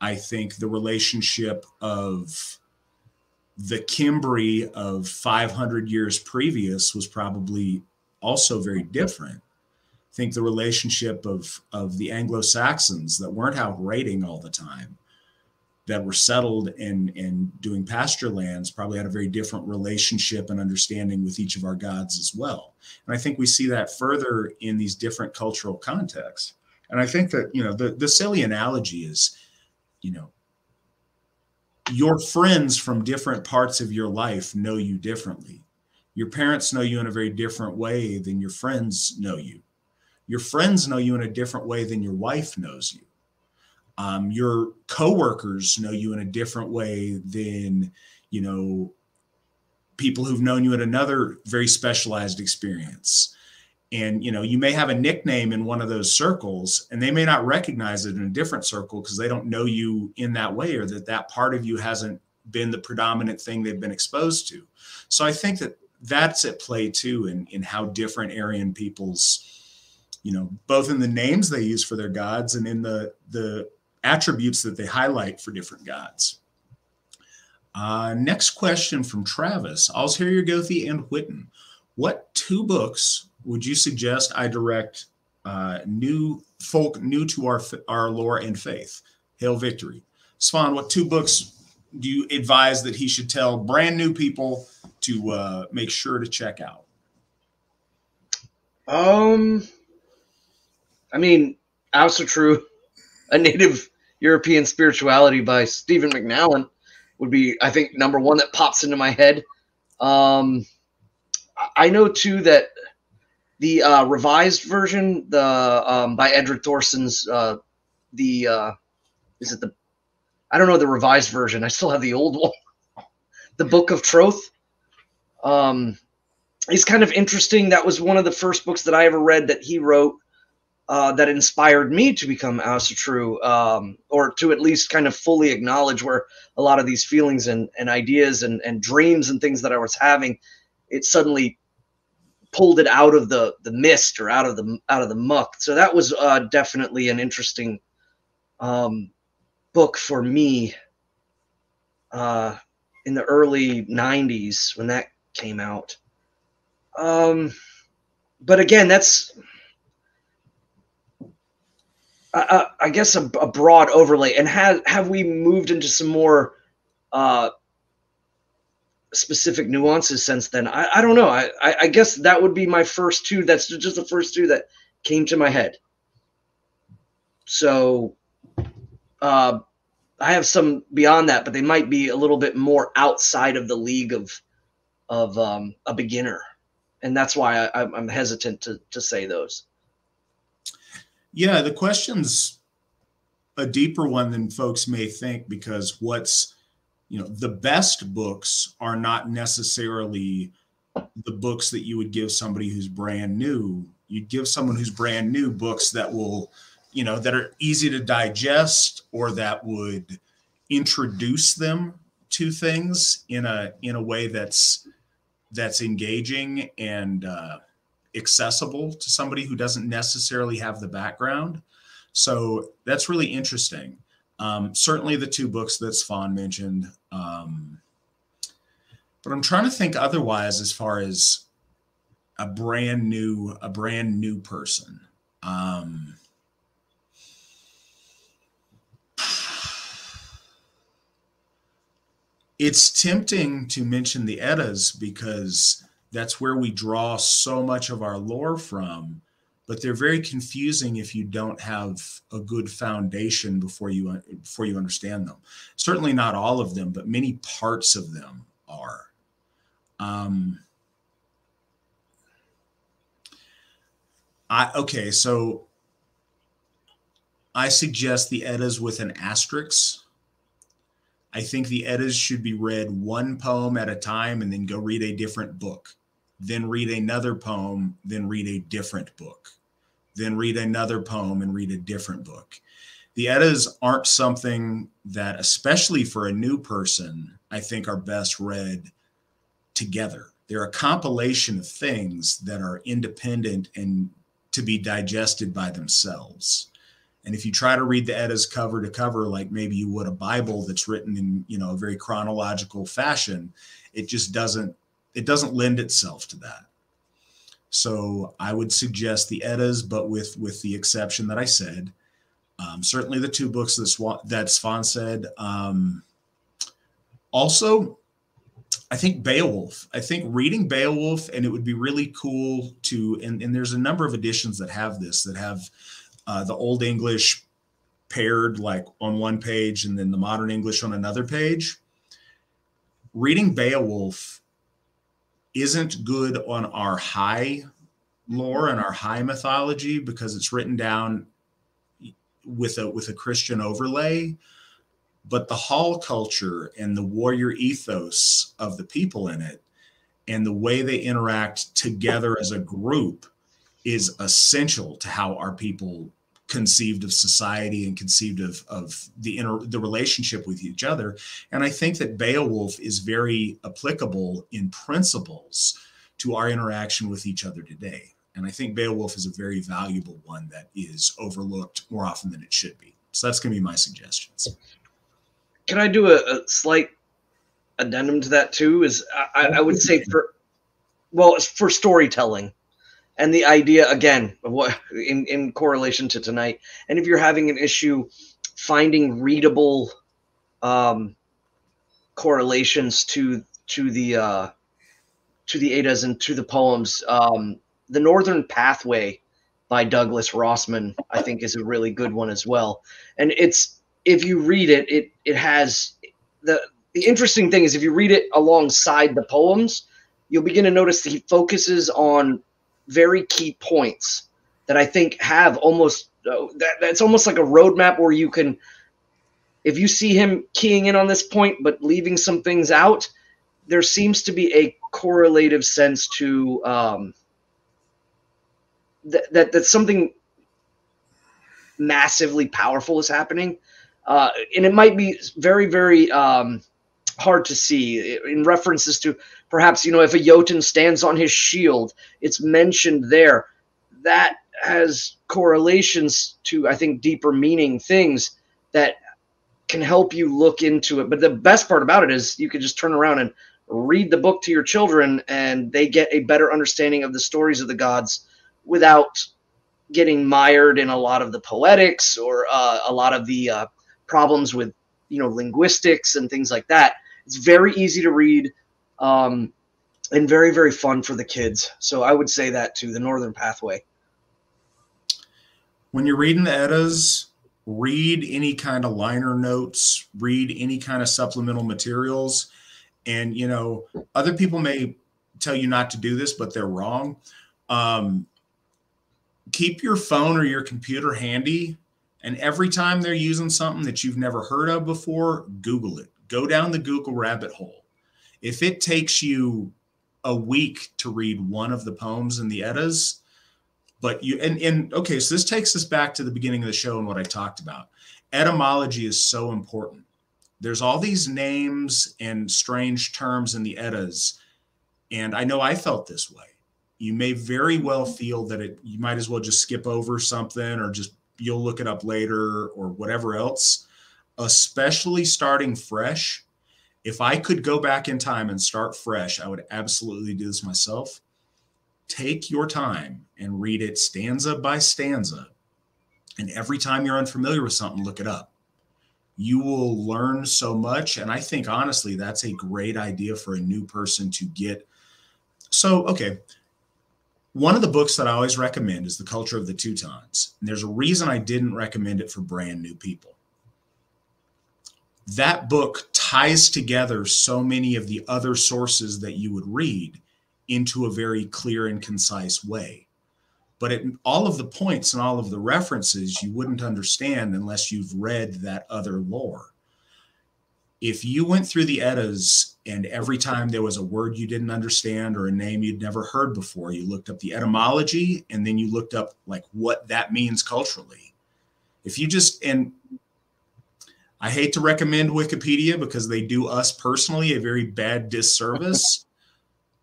I think the relationship of the Cimbri of 500 years previous was probably also very different. I think the relationship of the Anglo-Saxons that weren't out raiding all the time, that were settled and doing pasture lands, probably had a very different relationship and understanding with each of our gods as well. And I think we see that further in these different cultural contexts. And I think that, the silly analogy is, your friends from different parts of your life know you differently. Your parents know you in a very different way than your friends know you. Your friends know you in a different way than your wife knows you. Your coworkers know you in a different way than, people who've known you in another very specialized experience. And, you may have a nickname in one of those circles and they may not recognize it in a different circle because they don't know you in that way, or that part of you hasn't been the predominant thing they've been exposed to. So I think that that's at play too, in how different Aryan peoples, both in the names they use for their gods and in the attributes that they highlight for different gods. Next question from Travis. All's here, your Gothi and Witan. What 2 books would you suggest I direct new folk new to our lore and faith? Hail Victory. Svan, what 2 books do you advise that he should tell brand new people to make sure to check out? Asatru, A Native European Spirituality by Stephen McNallen would be, I think, number 1 that pops into my head. I know too that the revised version, by Edred Thorson's, I don't know the revised version. I still have the old one. The Book of Troth. Is kind of interesting. That was one of the first books that I ever read that he wrote that inspired me to become Asatru, or to at least kind of fully acknowledge where a lot of these feelings and ideas and dreams and things that I was having, it suddenly pulled it out of the mist or out of the muck. So that was definitely an interesting book for me in the early 90s when that came out. But again, that's I guess a broad overlay. And have we moved into some more specific nuances since then? I don't know. I guess that would be my first 2. That's just the first 2 that came to my head. So I have some beyond that, but they might be a little bit more outside of the league of a beginner. And that's why I'm hesitant to say those. Yeah, the question's a deeper one than folks may think, because the best books are not necessarily the books that you would give somebody who's brand new. You'd give someone who's brand new books that will, that are easy to digest, or that would introduce them to things in a way that's engaging and accessible to somebody who doesn't necessarily have the background. So that's really interesting. Certainly the 2 books that Svan mentioned. But I'm trying to think otherwise as far as a brand new person. It's tempting to mention the Eddas because that's where we draw so much of our lore from, but they're very confusing if you don't have a good foundation before you understand them. Certainly not all of them, but many parts of them are. So I suggest the Eddas with an asterisk. I think the Eddas should be read 1 poem at a time and then go read a different book. Then read another poem, then read a different book. Then read another poem and read a different book. The Eddas aren't something that, especially for a new person, I think are best read together. They're a compilation of things that are independent and to be digested by themselves. And if you try to read the Eddas cover to cover, like maybe you would a Bible that's written in, a very chronological fashion, it just doesn't lend itself to that. So I would suggest the Eddas, but with the exception that I said. Certainly the two books that Svan said. Also, I think Beowulf. I think reading Beowulf, and it would be really cool to, and there's a number of editions that have this, that have the Old English paired like on one page and then the modern English on another page. Reading Beowulf isn't good on our high lore and our high mythology because it's written down with a Christian overlay, but the hall culture and the warrior ethos of the people in it and the way they interact together as a group is essential to how our people conceived of society and conceived of the relationship with each other. And I think that Beowulf is very applicable in principles to our interaction with each other today. And I think Beowulf is a very valuable one that is overlooked more often than it should be. So that's going to be my suggestions. Can I do a slight addendum to that too? Is I would say for storytelling and the idea, again, of what in correlation to tonight. And if you're having an issue finding readable correlations to the Eddas and to the poems, The Northern Pathway by Douglas Rossman, I think, is a really good one as well. And if you read it, it has the interesting thing is if you read it alongside the poems, you'll begin to notice that he focuses on very key points that I think have almost that's almost like a roadmap where you can, if you see him keying in on this point but leaving some things out, there seems to be a correlative sense to that something massively powerful is happening. And it might be very, very hard to see in references to perhaps, if a Jotun stands on his shield, it's mentioned there. That has correlations to, I think, deeper meaning things that can help you look into it. But the best part about it is you could just turn around and read the book to your children and they get a better understanding of the stories of the gods without getting mired in a lot of the poetics or a lot of the problems with, linguistics and things like that. It's very easy to read and very, very fun for the kids. So I would say that too, The Northern Pathway. When you're reading the Eddas, read any kind of liner notes, read any kind of supplemental materials. And, other people may tell you not to do this, but they're wrong. Keep your phone or your computer handy. And every time they're using something that you've never heard of before, Google it. Go down the Google rabbit hole. If it takes you a week to read one of the poems in the Eddas, but okay, so this takes us back to the beginning of the show and what I talked about. Etymology is so important. There's all these names and strange terms in the Eddas, and I know I felt this way. You may very well feel that you might as well just skip over something or just you'll look it up later or whatever else, especially starting fresh. If I could go back in time and start fresh, I would absolutely do this myself. Take your time and read it stanza by stanza. And every time you're unfamiliar with something, look it up. You will learn so much. And I think, honestly, that's a great idea for a new person to get. So, okay. One of the books that I always recommend is The Culture of the Teutons. And there's a reason I didn't recommend it for brand new people. That book ties together so many of the other sources that you would read into a very clear and concise way. But all of the points and all of the references you wouldn't understand unless you've read that other lore. If you went through the Eddas and every time there was a word you didn't understand or a name you'd never heard before, you looked up the etymology and then you looked up like what that means culturally. And I hate to recommend Wikipedia because they do us personally a very bad disservice.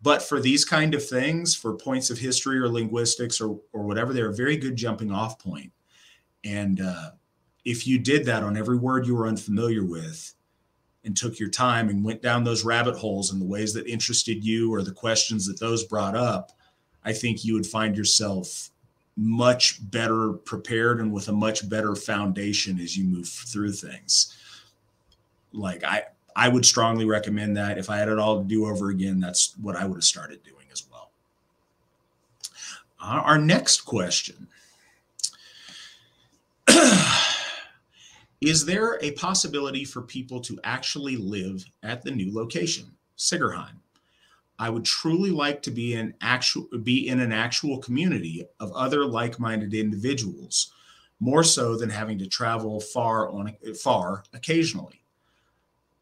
But for these kind of things, for points of history or linguistics or whatever, they're a very good jumping off point. And if you did that on every word you were unfamiliar with and took your time and went down those rabbit holes in the ways that interested you or the questions that those brought up, I think you would find yourself much better prepared and with a much better foundation as you move through things. Like I would strongly recommend that. If I had it all to do over again, that's what I would have started doing as well. Our next question. Is there a possibility for people to actually live at the new location, Sigerheim? I would truly like to be in an actual community of other like-minded individuals, more so than having to travel far occasionally.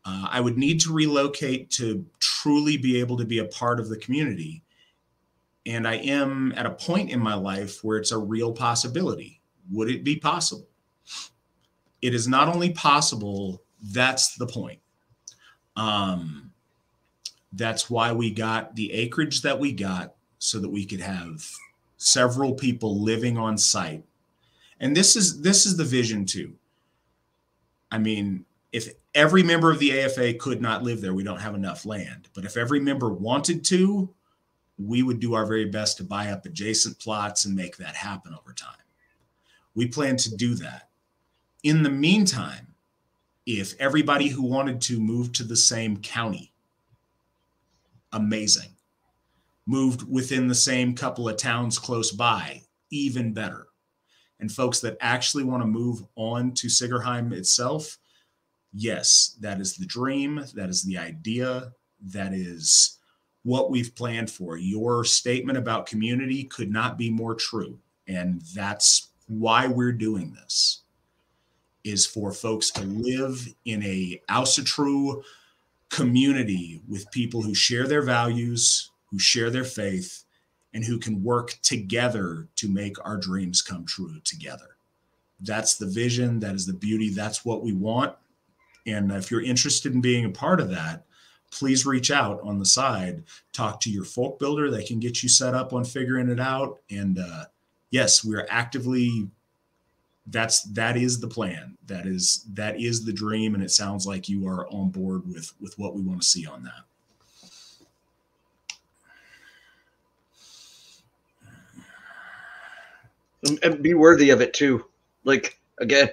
I would need to relocate to truly be able to be a part of the community. And I am at a point in my life where it's a real possibility. Would it be possible? It is not only possible, that's the point. That's why we got the acreage that we got, so that we could have several people living on site. And this is the vision too. I mean, if every member of the AFA could not live there, we don't have enough land. But if every member wanted to, we would do our very best to buy up adjacent plots and make that happen over time. We plan to do that. In the meantime, if everybody who wanted to move to the same county, amazing. Moved within the same couple of towns close by, even better. And folks that actually want to move on to Sigerheim itself, yes, that is the dream. That is the idea. That is what we've planned for. Your statement about community could not be more true. And that's why we're doing this, is for folks to live in a Asatru community with people who share their values, who share their faith, and who can work together to make our dreams come true together. That's the vision. That is the beauty. That's what we want. And if you're interested in being a part of that, please reach out on the side, talk to your folk builder. They can get you set up on figuring it out. And yes, we're actively, that is the plan. That is the dream. And it sounds like you are on board with what we want to see on that. And be worthy of it too. Like, again,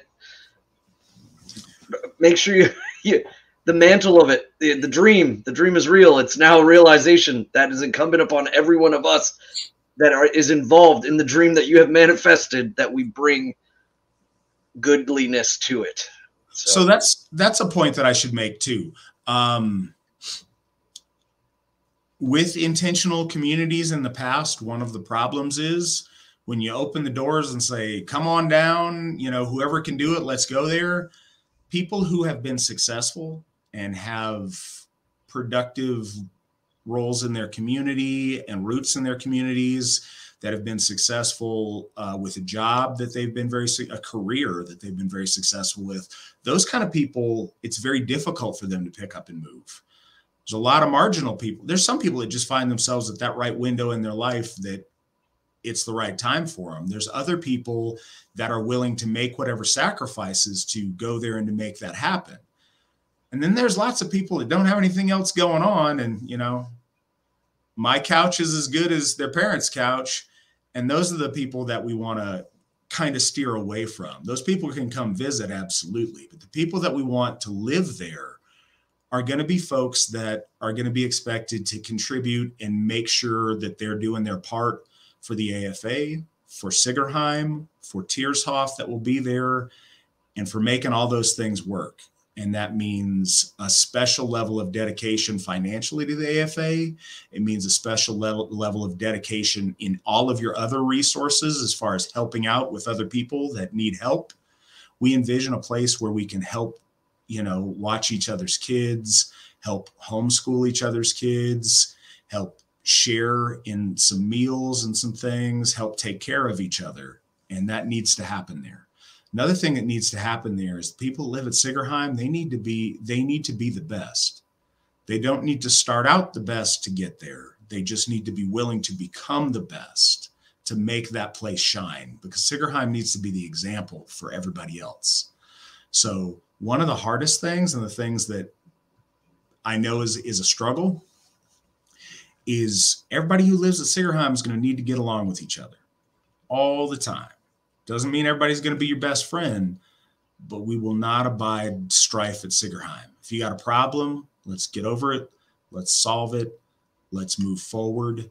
make sure you the mantle of it, the dream is real. It's now a realization that is incumbent upon every one of us that is involved in the dream that you have manifested, that we bring goodliness to it. So that's a point that I should make too. With intentional communities in the past, one of the problems is when you open the doors and say, come on down, whoever can do it, let's go there. People who have been successful and have productive roles in their community and roots in their communities, that have been successful with a job that they've been a career that they've been very successful with, those kind of people, it's very difficult for them to pick up and move. There's a lot of marginal people. There's some people that just find themselves at that right window in their life that it's the right time for them. There's other people that are willing to make whatever sacrifices to go there and to make that happen. And then there's lots of people that don't have anything else going on. And, my couch is as good as their parents' couch. And those are the people that we want to kind of steer away from. Those people can come visit, absolutely. But the people that we want to live there are going to be folks that are going to be expected to contribute and make sure that they're doing their part for the AFA, for Sigerheim, for Tiershoff that will be there, and for making all those things work. And that means a special level of dedication financially to the AFA. It means a special level of dedication in all of your other resources as far as helping out with other people that need help. We envision a place where we can help, watch each other's kids, help homeschool each other's kids, help share in some meals and some things, help take care of each other. And that needs to happen there. Another thing that needs to happen there is people who live at Sigerheim, they need to be the best. They don't need to start out the best to get there. They just need to be willing to become the best to make that place shine, because Sigerheim needs to be the example for everybody else. So one of the hardest things, and the things that I know is a struggle, is everybody who lives at Sigerheim is going to need to get along with each other all the time. Doesn't mean everybody's going to be your best friend, but we will not abide strife at Sigerheim. If you got a problem, let's get over it. Let's solve it. Let's move forward,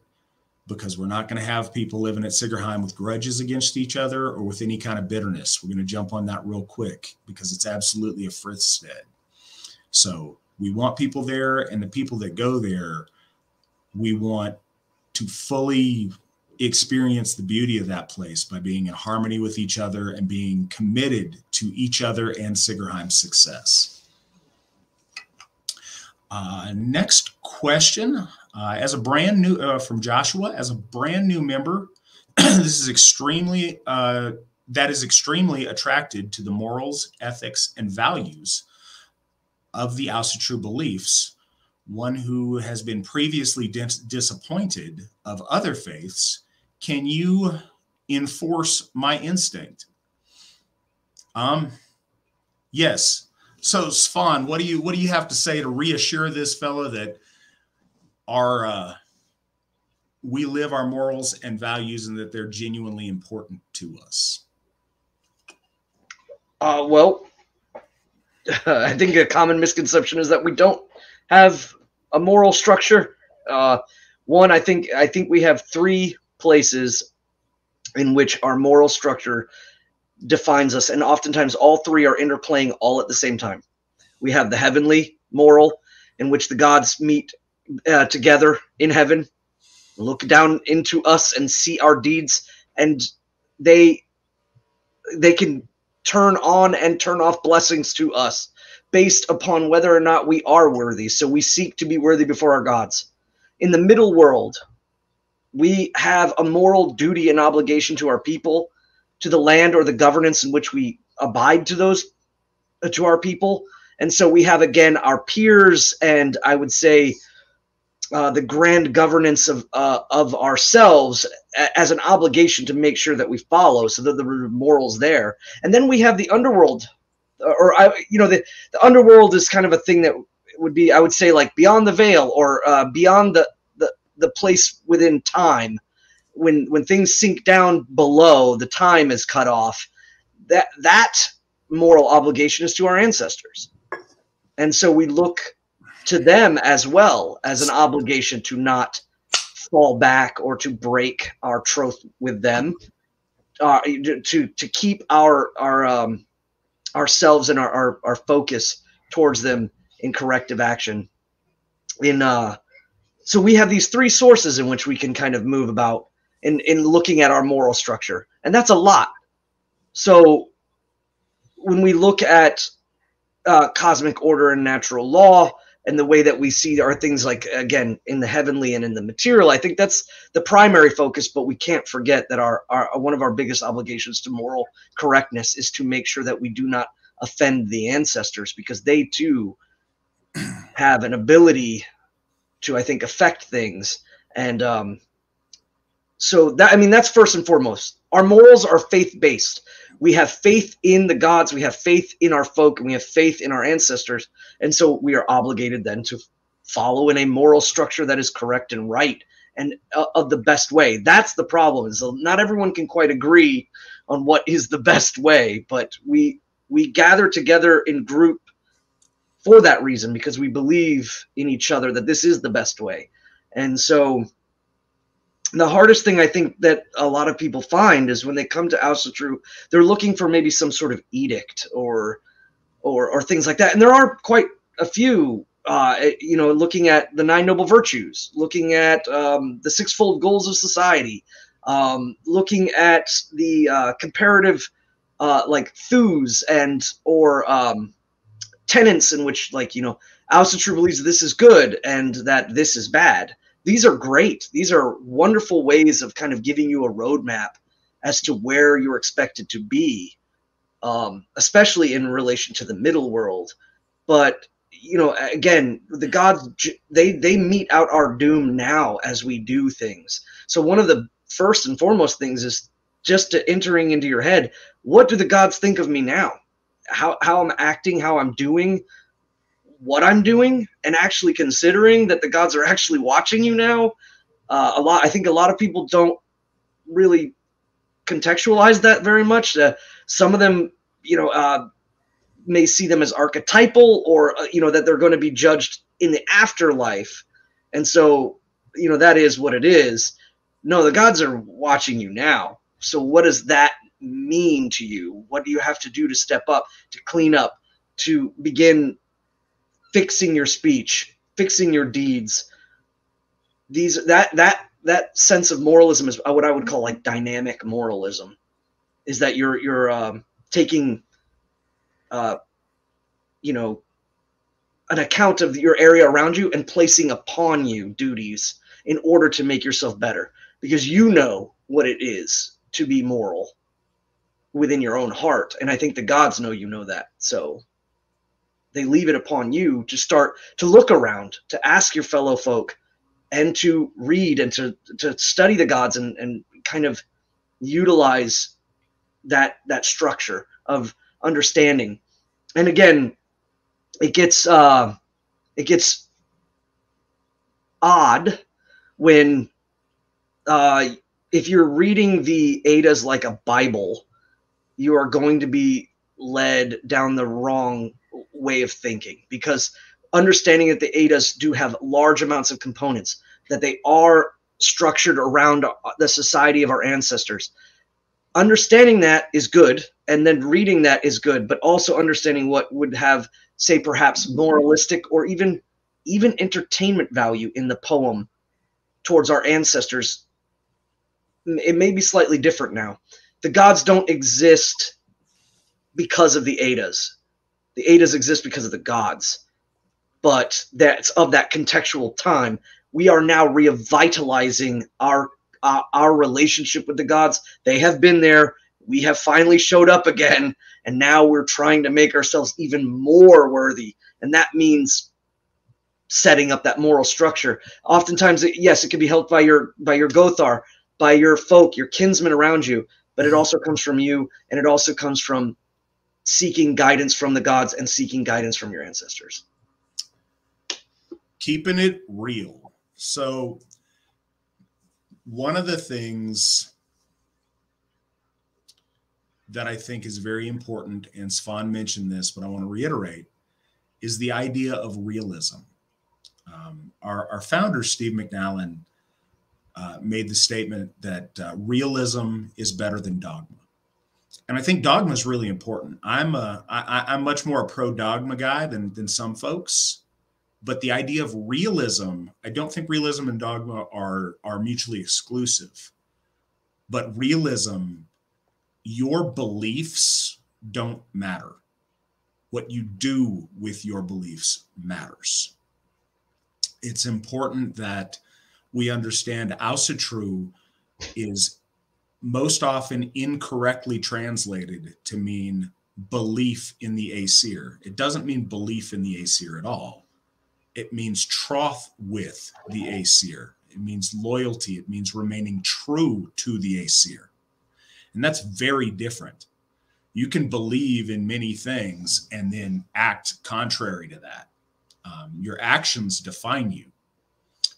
because we're not going to have people living at Sigerheim with grudges against each other or with any kind of bitterness. We're going to jump on that real quick because it's absolutely a frithstead. So we want people there, and the people that go there, we want to fully experience the beauty of that place by being in harmony with each other and being committed to each other and Sigerheim's success. Next question, as a brand new from Joshua, as a brand new member, this is extremely attracted to the morals, ethics, and values of the Asatru beliefs. One who has been previously disappointed of other faiths, can you enforce my instinct? Yes. So Svan, what do you have to say to reassure this fellow that we live our morals and values and that they're genuinely important to us? Well, I think a common misconception is that we don't have a moral structure. One, I think we have three places in which our moral structure defines us, and oftentimes all three are interplaying all at the same time. We have the heavenly moral, in which the gods meet together in heaven, look down into us and see our deeds, and they can turn on and turn off blessings to us based upon whether or not we are worthy. So we seek to be worthy before our gods. In the middle world, we have a moral duty and obligation to our people, to the land or the governance in which we abide to those, to our people. And so we have, again, our peers, and I would say the grand governance of ourselves as an obligation to make sure that we follow, so that the morals there. And then we have the underworld, the underworld is kind of a thing that would be, I would say, like beyond the veil, or beyond the place within time, when things sink down below, the time is cut off. That moral obligation is to our ancestors, and so we look to them as well as an obligation to not fall back or to break our troth with them, to keep our ourselves and our focus towards them in corrective action. So we have these three sources in which we can kind of move about in looking at our moral structure, and that's a lot. So when we look at cosmic order and natural law, and the way that we see our things, like, again, in the heavenly and in the material, I think that's the primary focus. But we can't forget that our one of our biggest obligations to moral correctness is to make sure that we do not offend the ancestors, because they too have an ability to, I think, affect things. And so that, I mean, that's first and foremost. Our morals are faith-based. We have faith in the gods, we have faith in our folk, and we have faith in our ancestors. And so we are obligated then to follow in a moral structure that is correct and right, and of the best way. That's the problem, is not everyone can quite agree on what is the best way, but we gather together in group for that reason, because we believe in each other that this is the best way. And so the hardest thing I think that a lot of people find is when they come to Asatru, they're looking for maybe some sort of edict or things like that. And there are quite a few, looking at the 9 noble virtues, looking at the 6-fold goals of society, looking at the comparative like thews or tenets in which, like, Asatru believes that this is good and that this is bad. These are great. These are wonderful ways of kind of giving you a roadmap as to where you're expected to be, especially in relation to the middle world. But, again, the gods, they mete out our doom now as we do things. So one of the first and foremost things is just entering into your head, what do the gods think of me now? How I'm acting, how I'm doing, what I'm doing and actually considering that the gods are actually watching you now. I think a lot of people don't really contextualize that very much. Some of them, may see them as archetypal, or that they're going to be judged in the afterlife, and so that is what it is. No, the gods are watching you now. So what does that mean to you? What do you have to do to step up, to clean up, to begin fixing your speech, fixing your deeds? That sense of moralism is what I would call like dynamic moralism. Is that you're taking an account of your area around you and placing upon you duties in order to make yourself better, because you know what it is to be moral within your own heart. And I think the gods know you know that. So they leave it upon you to start to look around, to ask your fellow folk, and to read and to study the gods and kind of utilize that structure of understanding. And again, it gets odd when if you're reading the Eddas like a Bible, you are going to be led down the wrong way of thinking, because understanding that the Eddas do have large amounts of components, that they are structured around the society of our ancestors. Understanding that is good, and then reading that is good, but also understanding what would have, say, perhaps moralistic or even entertainment value in the poem towards our ancestors, it may be slightly different now. The gods don't exist because of the Eddas. The Eddas exist because of the gods, but that's of that contextual time. We are now revitalizing our relationship with the gods. They have been there. We have finally showed up again, and now we're trying to make ourselves even more worthy. And that means setting up that moral structure. Oftentimes, yes, it can be helped by your Gothar, by your folk, your kinsmen around you, but it also comes from you, and it also comes from seeking guidance from the gods and seeking guidance from your ancestors. Keeping it real. So one of the things that I think is very important, and Svan mentioned this, but I want to reiterate, is the idea of realism. Our founder, Steve McNallen, made the statement that realism is better than dogma. And I think dogma is really important. I'm much more a pro-dogma guy than some folks. But the idea of realism, I don't think realism and dogma are mutually exclusive. But realism, your beliefs don't matter. What you do with your beliefs matters. It's important that we understand Asatru is most often incorrectly translated to mean belief in the Aesir. It doesn't mean belief in the Aesir at all. It means troth with the Aesir. It means loyalty. It means remaining true to the Aesir. And that's very different. You can believe in many things and then act contrary to that. Your actions define you.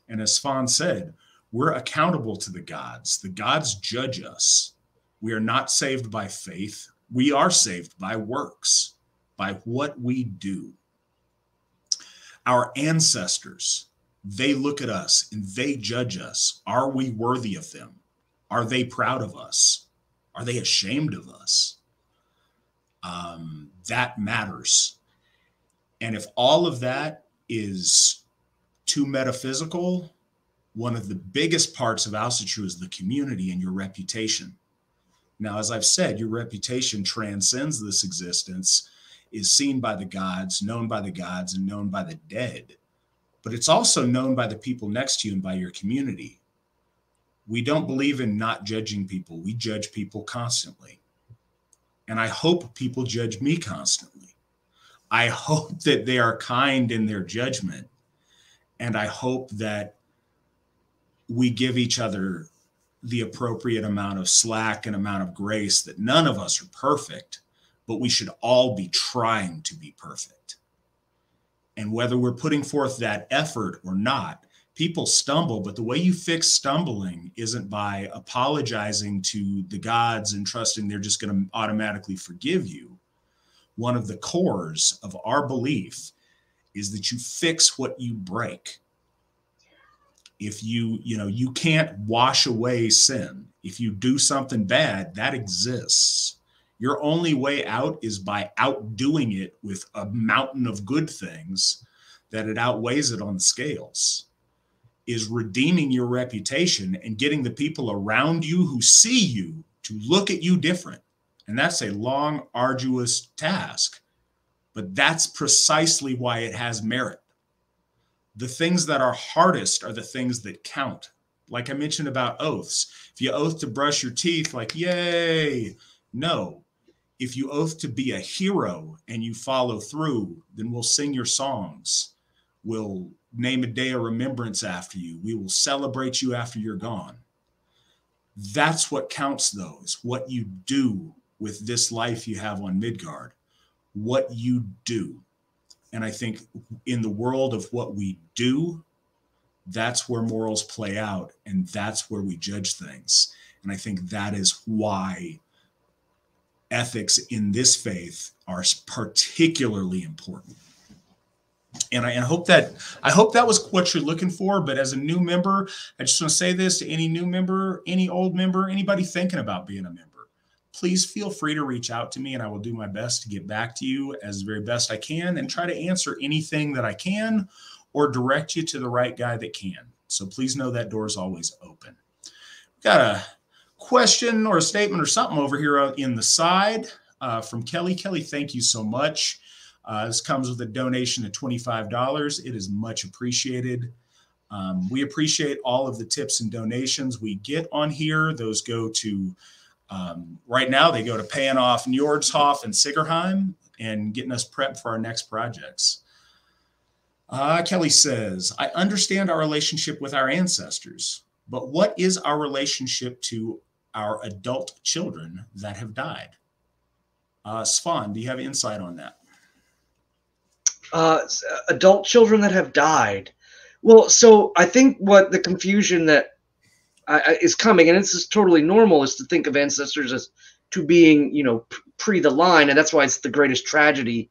And as Svan said, we're accountable to the gods. The gods judge us. We are not saved by faith. We are saved by works, by what we do. Our ancestors, they look at us and they judge us. Are we worthy of them? Are they proud of us? Are they ashamed of us? That matters. And if all of that is too metaphysical, one of the biggest parts of Asatru is the community and your reputation. Now, as I've said, your reputation transcends this existence, is seen by the gods, known by the gods, and known by the dead. But it's also known by the people next to you and by your community. We don't believe in not judging people. We judge people constantly. And I hope people judge me constantly. I hope that they are kind in their judgment. And I hope that we give each other the appropriate amount of slack and amount of grace, that none of us are perfect, but we should all be trying to be perfect. And whether we're putting forth that effort or not, people stumble, but the way you fix stumbling isn't by apologizing to the gods and trusting they're just going to automatically forgive you. One of the cores of our belief is that you fix what you break. If you can't wash away sin. If you do something bad, that exists. Your only way out is by outdoing it with a mountain of good things that it outweighs it on the scales, is redeeming your reputation and getting the people around you who see you to look at you different. And that's a long, arduous task, but that's precisely why it has merit. The things that are hardest are the things that count. Like I mentioned about oaths. If you oath to brush your teeth, like, yay. No. If you oath to be a hero and you follow through, then we'll sing your songs. We'll name a day of remembrance after you. We will celebrate you after you're gone. That's what counts, though, is what you do with this life you have on Midgard. What you do. And I think in the world of what we do, that's where morals play out, and that's where we judge things. And I think that is why ethics in this faith are particularly important. And I hope that was what you're looking for. But as a new member, I just want to say this to any new member, any old member, anybody thinking about being a member. Please feel free to reach out to me, and I will do my best to get back to you as very best I can and try to answer anything that I can or direct you to the right guy that can. So please know that door is always open. Got a question or a statement or something over here in the side from Kelly. Kelly, thank you so much. This comes with a donation of $25. It is much appreciated. We appreciate all of the tips and donations we get on here. Those go to right now, they go to paying off Njordshof and Sigerheim and getting us prepped for our next projects. Kelly says, I understand our relationship with our ancestors, but what is our relationship to our adult children that have died? Svan, do you have insight on that? Adult children that have died. Well, so I think what the confusion that is coming, and this is totally normal, is to think of ancestors as to being, pre the line, and that's why it's the greatest tragedy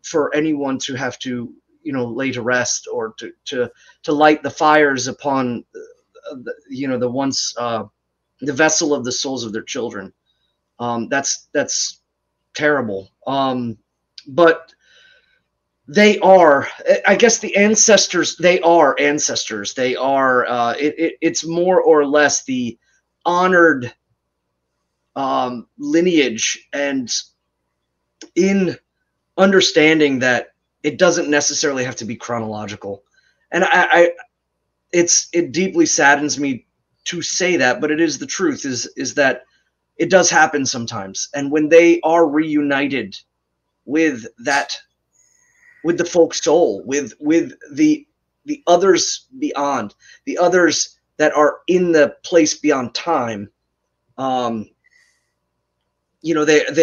for anyone to have to, lay to rest or to light the fires upon, the once the vessel of the souls of their children. That's terrible. But they are, I guess, the ancestors. They are ancestors. They are. It's more or less the honored lineage, and in understanding that it doesn't necessarily have to be chronological. And it deeply saddens me to say that, but it is the truth. Is that it does happen sometimes, and when they are reunited with that. With the folk soul, with the others beyond, the others that are in the place beyond time, they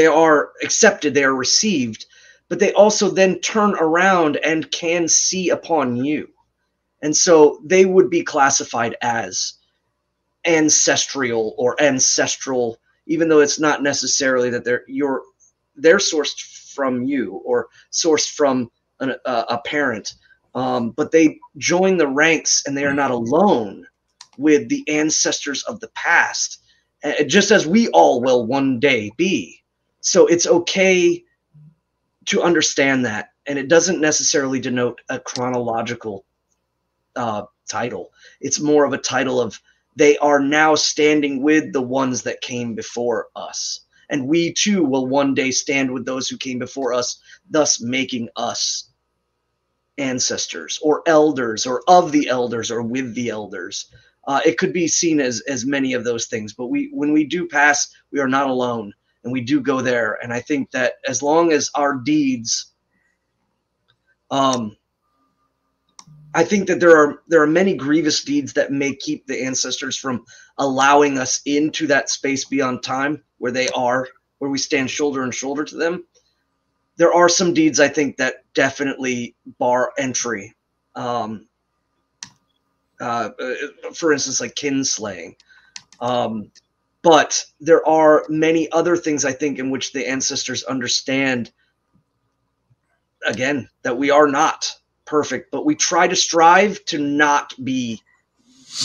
are accepted, they are received, but they also then turn around and can see upon you, and so they would be classified as ancestral or ancestral, even though it's not necessarily that they're sourced from you or sourced from a parent, but they join the ranks, and they are not alone with the ancestors of the past, just as we all will one day be. So it's okay to understand that, and it doesn't necessarily denote a chronological title. It's more of a title of they are now standing with the ones that came before us, and we too will one day stand with those who came before us, thus making us ancestors or elders or of the elders or with the elders. It could be seen as many of those things, but when we do pass, we are not alone, and we do go there. And I think that as long as our deeds, I think that there are many grievous deeds that may keep the ancestors from allowing us into that space beyond time where they are, where we stand shoulder to shoulder to them. there are some deeds I think that definitely bar entry. For instance, like kinslaying. But there are many other things I think in which the ancestors understand, again, that we are not perfect, but we try to strive to not be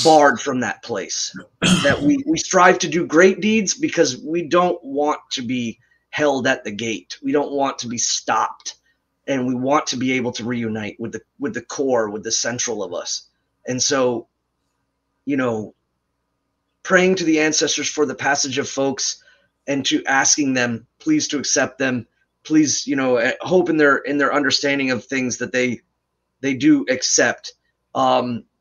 barred from that place. That we strive to do great deeds because we don't want to be held at the gate. We don't want to be stopped, and we want to be able to reunite with the core, with the central of us. And so, you know, praying to the ancestors for the passage of folks, and to asking them please to accept them, please, you know, hope in their understanding of things that they do accept.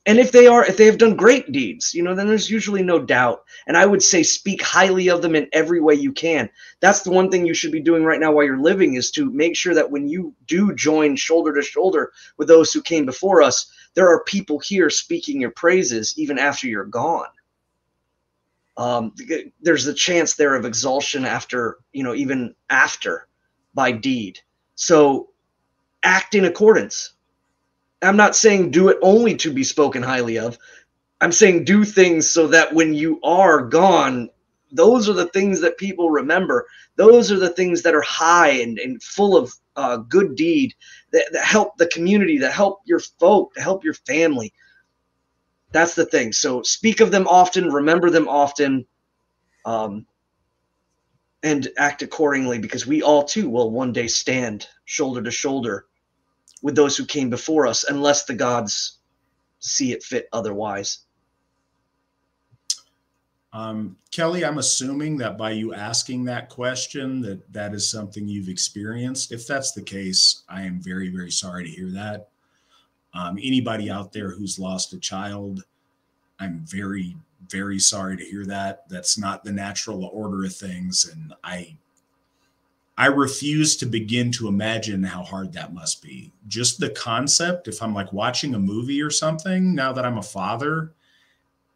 And if they have done great deeds, you know, then there's usually no doubt. And I would say speak highly of them in every way you can. That's the one thing you should be doing right now while you're living, is to make sure that when you do join shoulder to shoulder with those who came before us, there are people here speaking your praises even after you're gone. There's the chance there of exaltation after, you know, even after, by deed. So act in accordance. I'm not saying do it only to be spoken highly of. I'm saying do things so that when you are gone, those are the things that people remember. Those are the things that are high and full of good deed, that help the community, that help your folk, that help your family. That's the thing. So speak of them often, remember them often, and act accordingly, because we all too will one day stand shoulder to shoulder with those who came before us, unless the gods see it fit otherwise. Kelly, I'm assuming that by you asking that question, that is something you've experienced. If that's the case, I am very, very sorry to hear that. Anybody out there who's lost a child, I'm very, very sorry to hear that. That's not the natural order of things. And I refuse to begin to imagine how hard that must be. Just the concept, if I'm like watching a movie or something, now that I'm a father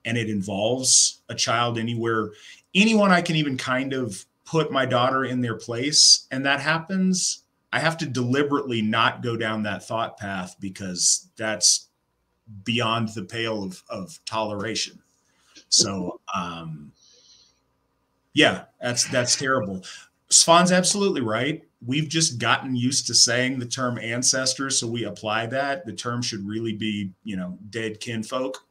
and it involves a child anywhere, anyone I can even kind of put my daughter in their place, and that happens, I have to deliberately not go down that thought path, because that's beyond the pale of toleration. So, yeah, that's terrible. Svan's absolutely right. We've just gotten used to saying the term ancestors, so we apply that. The term should really be, you know, dead kinfolk.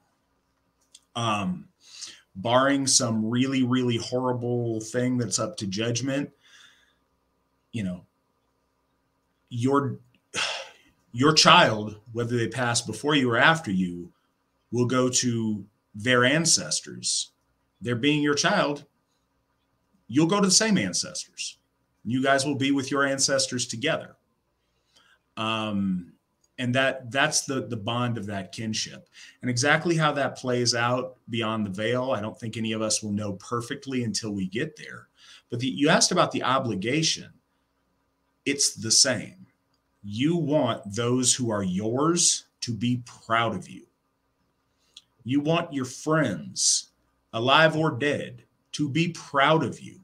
Barring some really, really horrible thing that's up to judgment, you know, your child, whether they pass before you or after you, will go to their ancestors. They're being your child. You'll go to the same ancestors. You guys will be with your ancestors together. And that's the bond of that kinship. And exactly how that plays out beyond the veil, I don't think any of us will know perfectly until we get there. But you asked about the obligation. It's the same. You want those who are yours to be proud of you. You want your friends, alive or dead, to be proud of you.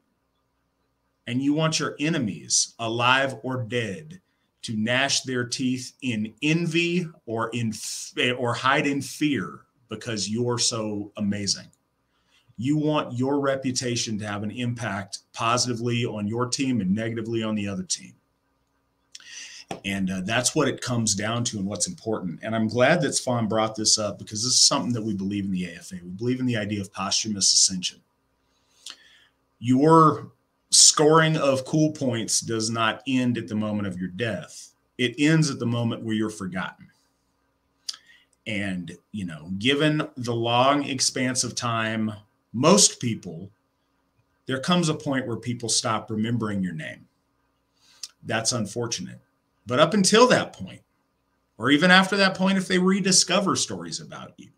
And you want your enemies, alive or dead, to gnash their teeth in envy or hide in fear because you're so amazing. You want your reputation to have an impact positively on your team and negatively on the other team. And that's what it comes down to and what's important. And I'm glad that Svan brought this up, because this is something that we believe in the AFA. We believe in the idea of posthumous ascension. Your scoring of cool points does not end at the moment of your death. It ends at the moment where you're forgotten. And, you know, given the long expanse of time, most people, there comes a point where people stop remembering your name. That's unfortunate. But up until that point, or even after that point, if they rediscover stories about you,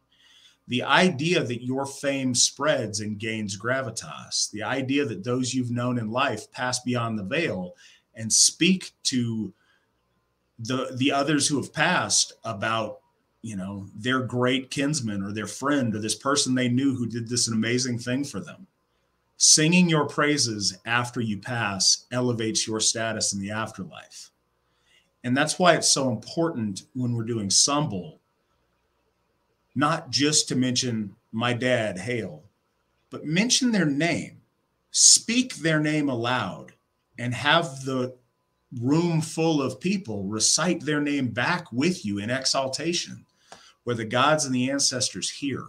the idea that your fame spreads and gains gravitas, the idea that those you've known in life pass beyond the veil and speak to the others who have passed about, you know, their great kinsman or their friend or this person they knew who did this amazing thing for them. Singing your praises after you pass elevates your status in the afterlife. And that's why it's so important when we're doing Sumbul, not just to mention my dad, Hale, but mention their name, speak their name aloud, and have the room full of people recite their name back with you in exaltation, where the gods and the ancestors hear.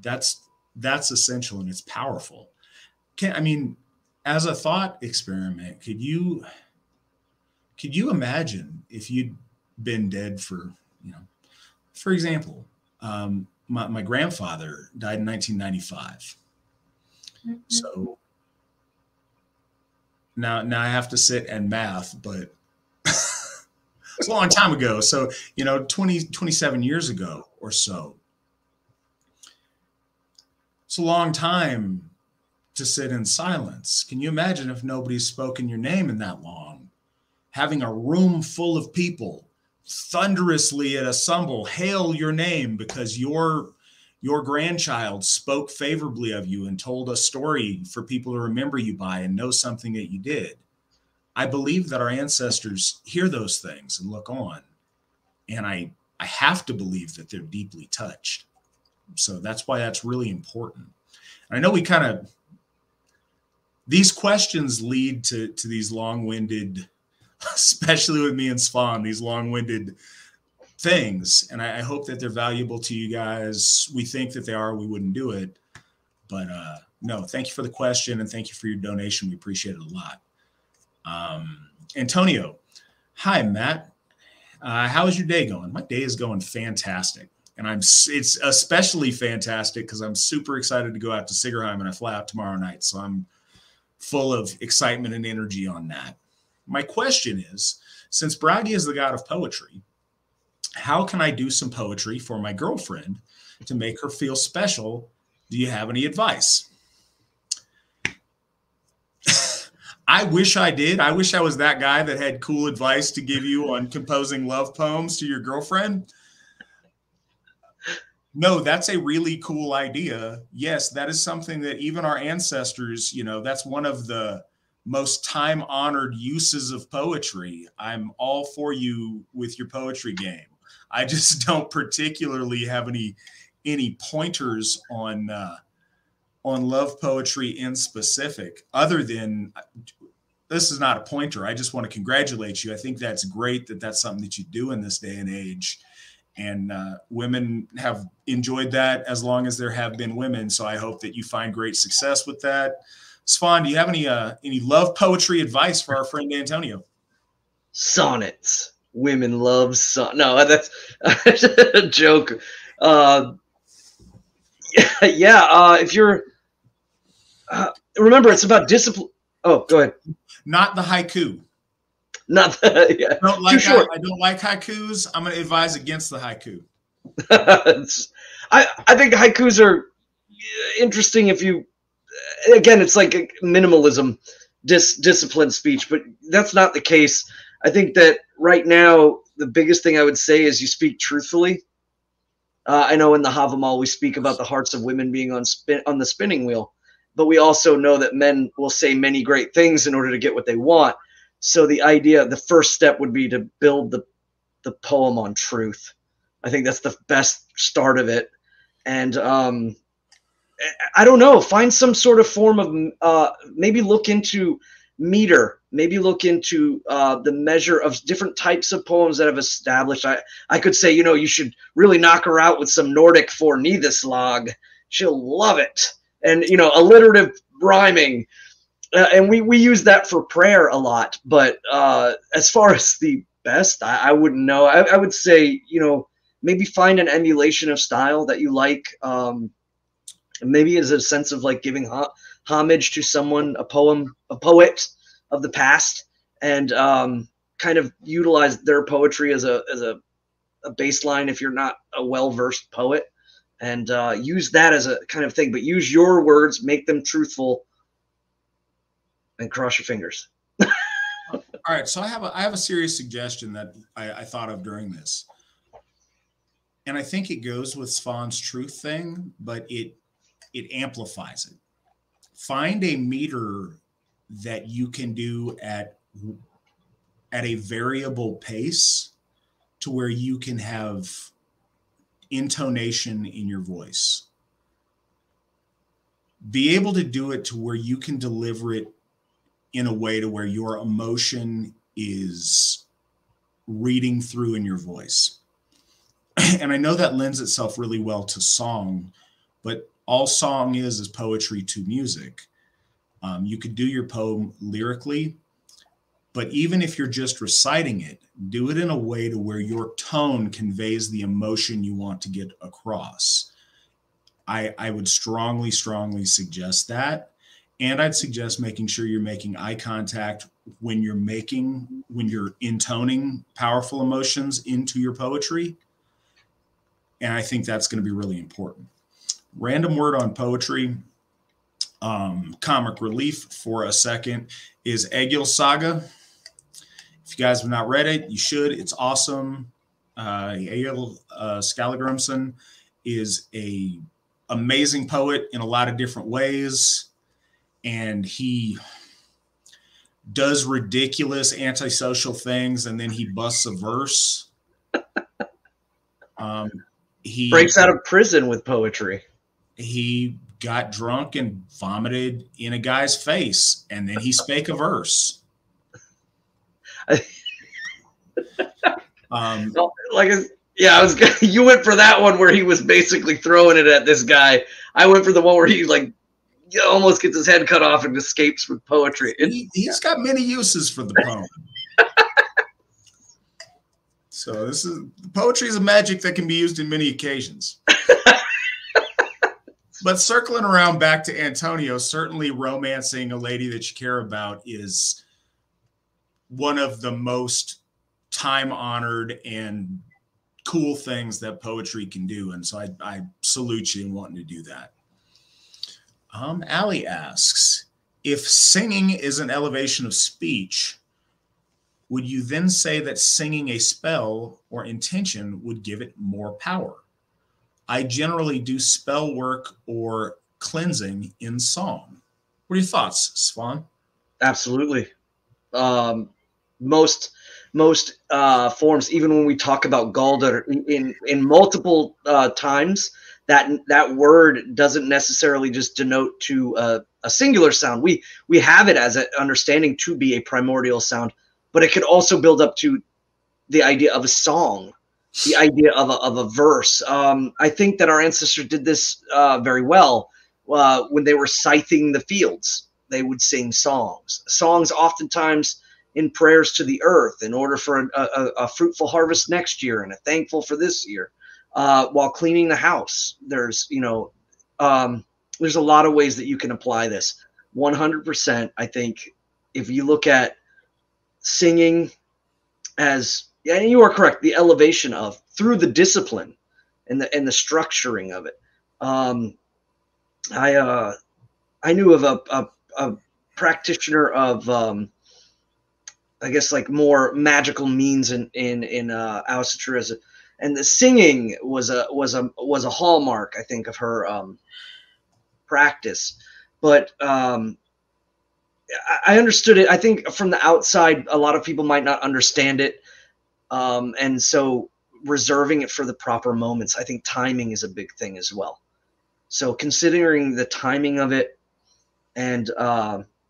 That's essential, and it's powerful. As a thought experiment, could you imagine if you'd been dead for, for example, my grandfather died in 1995. Mm-hmm. So now I have to sit and math, but it's a long time ago. So, 27 years ago or so. It's a long time to sit in silence. Can you imagine if nobody's spoken your name in that long? Having a room full of people thunderously at a Sumbul hail your name because your grandchild spoke favorably of you and told a story for people to remember you by and know something that you did. I believe that our ancestors hear those things and look on. And I have to believe that they're deeply touched. So that's why that's really important. And I know these questions lead to these long-winded, especially with me and Svan, these long-winded things. And I hope that they're valuable to you guys. We think that they are, we wouldn't do it. But no, thank you for the question and thank you for your donation. We appreciate it a lot. Antonio, hi, Matt. How is your day going? My day is going fantastic. And it's especially fantastic because I'm super excited to go out to Sigerheim and I fly out tomorrow night. So I'm full of excitement and energy on that. My question is, since Bragi is the god of poetry, how can I do some poetry for my girlfriend to make her feel special? Do you have any advice? I wish I did. I wish I was that guy that had cool advice to give you on composing love poems to your girlfriend. No, that's a really cool idea. Yes, that is something that even our ancestors, that's one of the most time-honored uses of poetry. I'm all for you with your poetry game. I just don't particularly have any pointers on love poetry in specific, other than this is not a pointer. I just want to congratulate you. I think that's great that that's something that you do in this day and age. And women have enjoyed that as long as there have been women. So I hope that you find great success with that. Svan, do you have any love poetry advice for our friend Antonio? Sonnets. Women love No, that's a joke. If you're remember, it's about discipline. Oh, go ahead. Not the haiku. Not the, yeah. I don't like haikus. I'm going to advise against the haiku. I think haikus are interesting if you, again, it's like a minimalism, disciplined speech, but that's not the case. I think that right now, the biggest thing I would say is you speak truthfully. I know in the Havamal we speak about the hearts of women being on the spinning wheel, but we also know that men will say many great things in order to get what they want. So the first step would be to build the poem on truth. I think that's the best start of it. And I don't know, find some sort of form of maybe look into meter, maybe look into the measure of different types of poems that have established. I could say, you should really knock her out with some Nordic fornithislag. She'll love it. And, alliterative rhyming. And we use that for prayer a lot. But as far as the best, I wouldn't know. I would say, maybe find an emulation of style that you like. Maybe as a sense of like giving homage to someone, a poet of the past, and kind of utilize their poetry as a baseline if you're not a well-versed poet, and use that as a kind of thing. But use your words, make them truthful, and cross your fingers. All right, so I have a serious suggestion that I thought of during this, and I think it goes with Svan's truth thing, but it amplifies it. Find a meter that you can do at at a variable pace to where you can have intonation in your voice. Be able to do it to where you can deliver it in a way to where your emotion is reading through in your voice. And I know that lends itself really well to song, but all song is poetry to music. You could do your poem lyrically, but even if you're just reciting it, do it in a way to where your tone conveys the emotion you want to get across. I would strongly, strongly suggest that. And I'd suggest making sure you're making eye contact when you're intoning powerful emotions into your poetry. And I think that's going to be really important. Random word on poetry, comic relief for a second, is Egil Saga. If you guys have not read it, you should. It's awesome. Egil Skallagrimsson is a amazing poet in a lot of different ways, and he does ridiculous antisocial things, and then he busts a verse. He breaks out of prison with poetry. He got drunk and vomited in a guy's face, and then he spake a verse. You went for that one where he was basically throwing it at this guy. I went for the one where he almost gets his head cut off and escapes with poetry. He's got many uses for the poem. So poetry is a magic that can be used in many occasions. But circling around back to Antonio, certainly romancing a lady that you care about is one of the most time-honored and cool things that poetry can do. And so I salute you in wanting to do that. Allie asks, if singing is an elevation of speech, would you then say that singing a spell or intention would give it more power? I generally do spell work or cleansing in song. What are your thoughts, Svan? Absolutely. Most forms, even when we talk about Galder in multiple times, that word doesn't necessarily just denote to a singular sound. We have it as an understanding to be a primordial sound, but it could also build up to the idea of a song, the idea of a verse. I think that our ancestors did this very well when they were scything the fields. They would sing songs. Songs oftentimes in prayers to the earth in order for a fruitful harvest next year and a thankful for this year. While cleaning the house, there's a lot of ways that you can apply this. 100%, I think, if you look at singing as, and you are correct, the elevation of through the discipline and the structuring of it. I knew of a practitioner of I guess like more magical means in Asatru, and the singing was a hallmark, I think, of her practice. But I understood it. I think from the outside, a lot of people might not understand it, and so reserving it for the proper moments. I think timing is a big thing as well. So considering the timing of it, and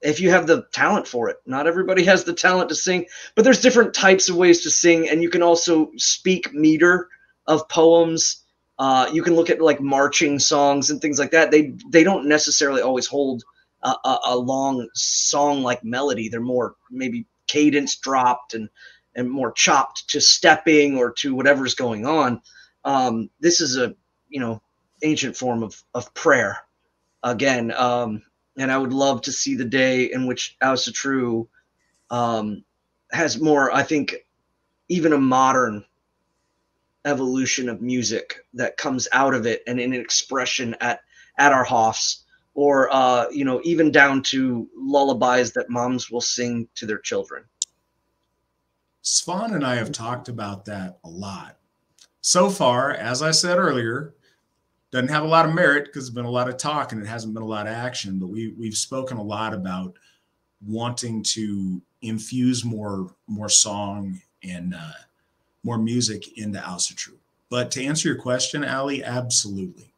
if you have the talent for it. Not everybody has the talent to sing, but there's different types of ways to sing, and you can also speak meter of poems. You can look at like marching songs and things like that. They don't necessarily always hold a long song-like melody. They're more maybe cadence dropped and more chopped to stepping or to whatever's going on. This is a ancient form of prayer. Again, and I would love to see the day in which Asatru has more, I think, even a modern evolution of music that comes out of it and in an expression at our hofs, or even down to lullabies that moms will sing to their children. Svan and I have talked about that a lot. So far, as I said earlier, doesn't have a lot of merit because there's been a lot of talk and it hasn't been a lot of action, but we've spoken a lot about wanting to infuse more song and more music into Asatru. But to answer your question, Ali, absolutely.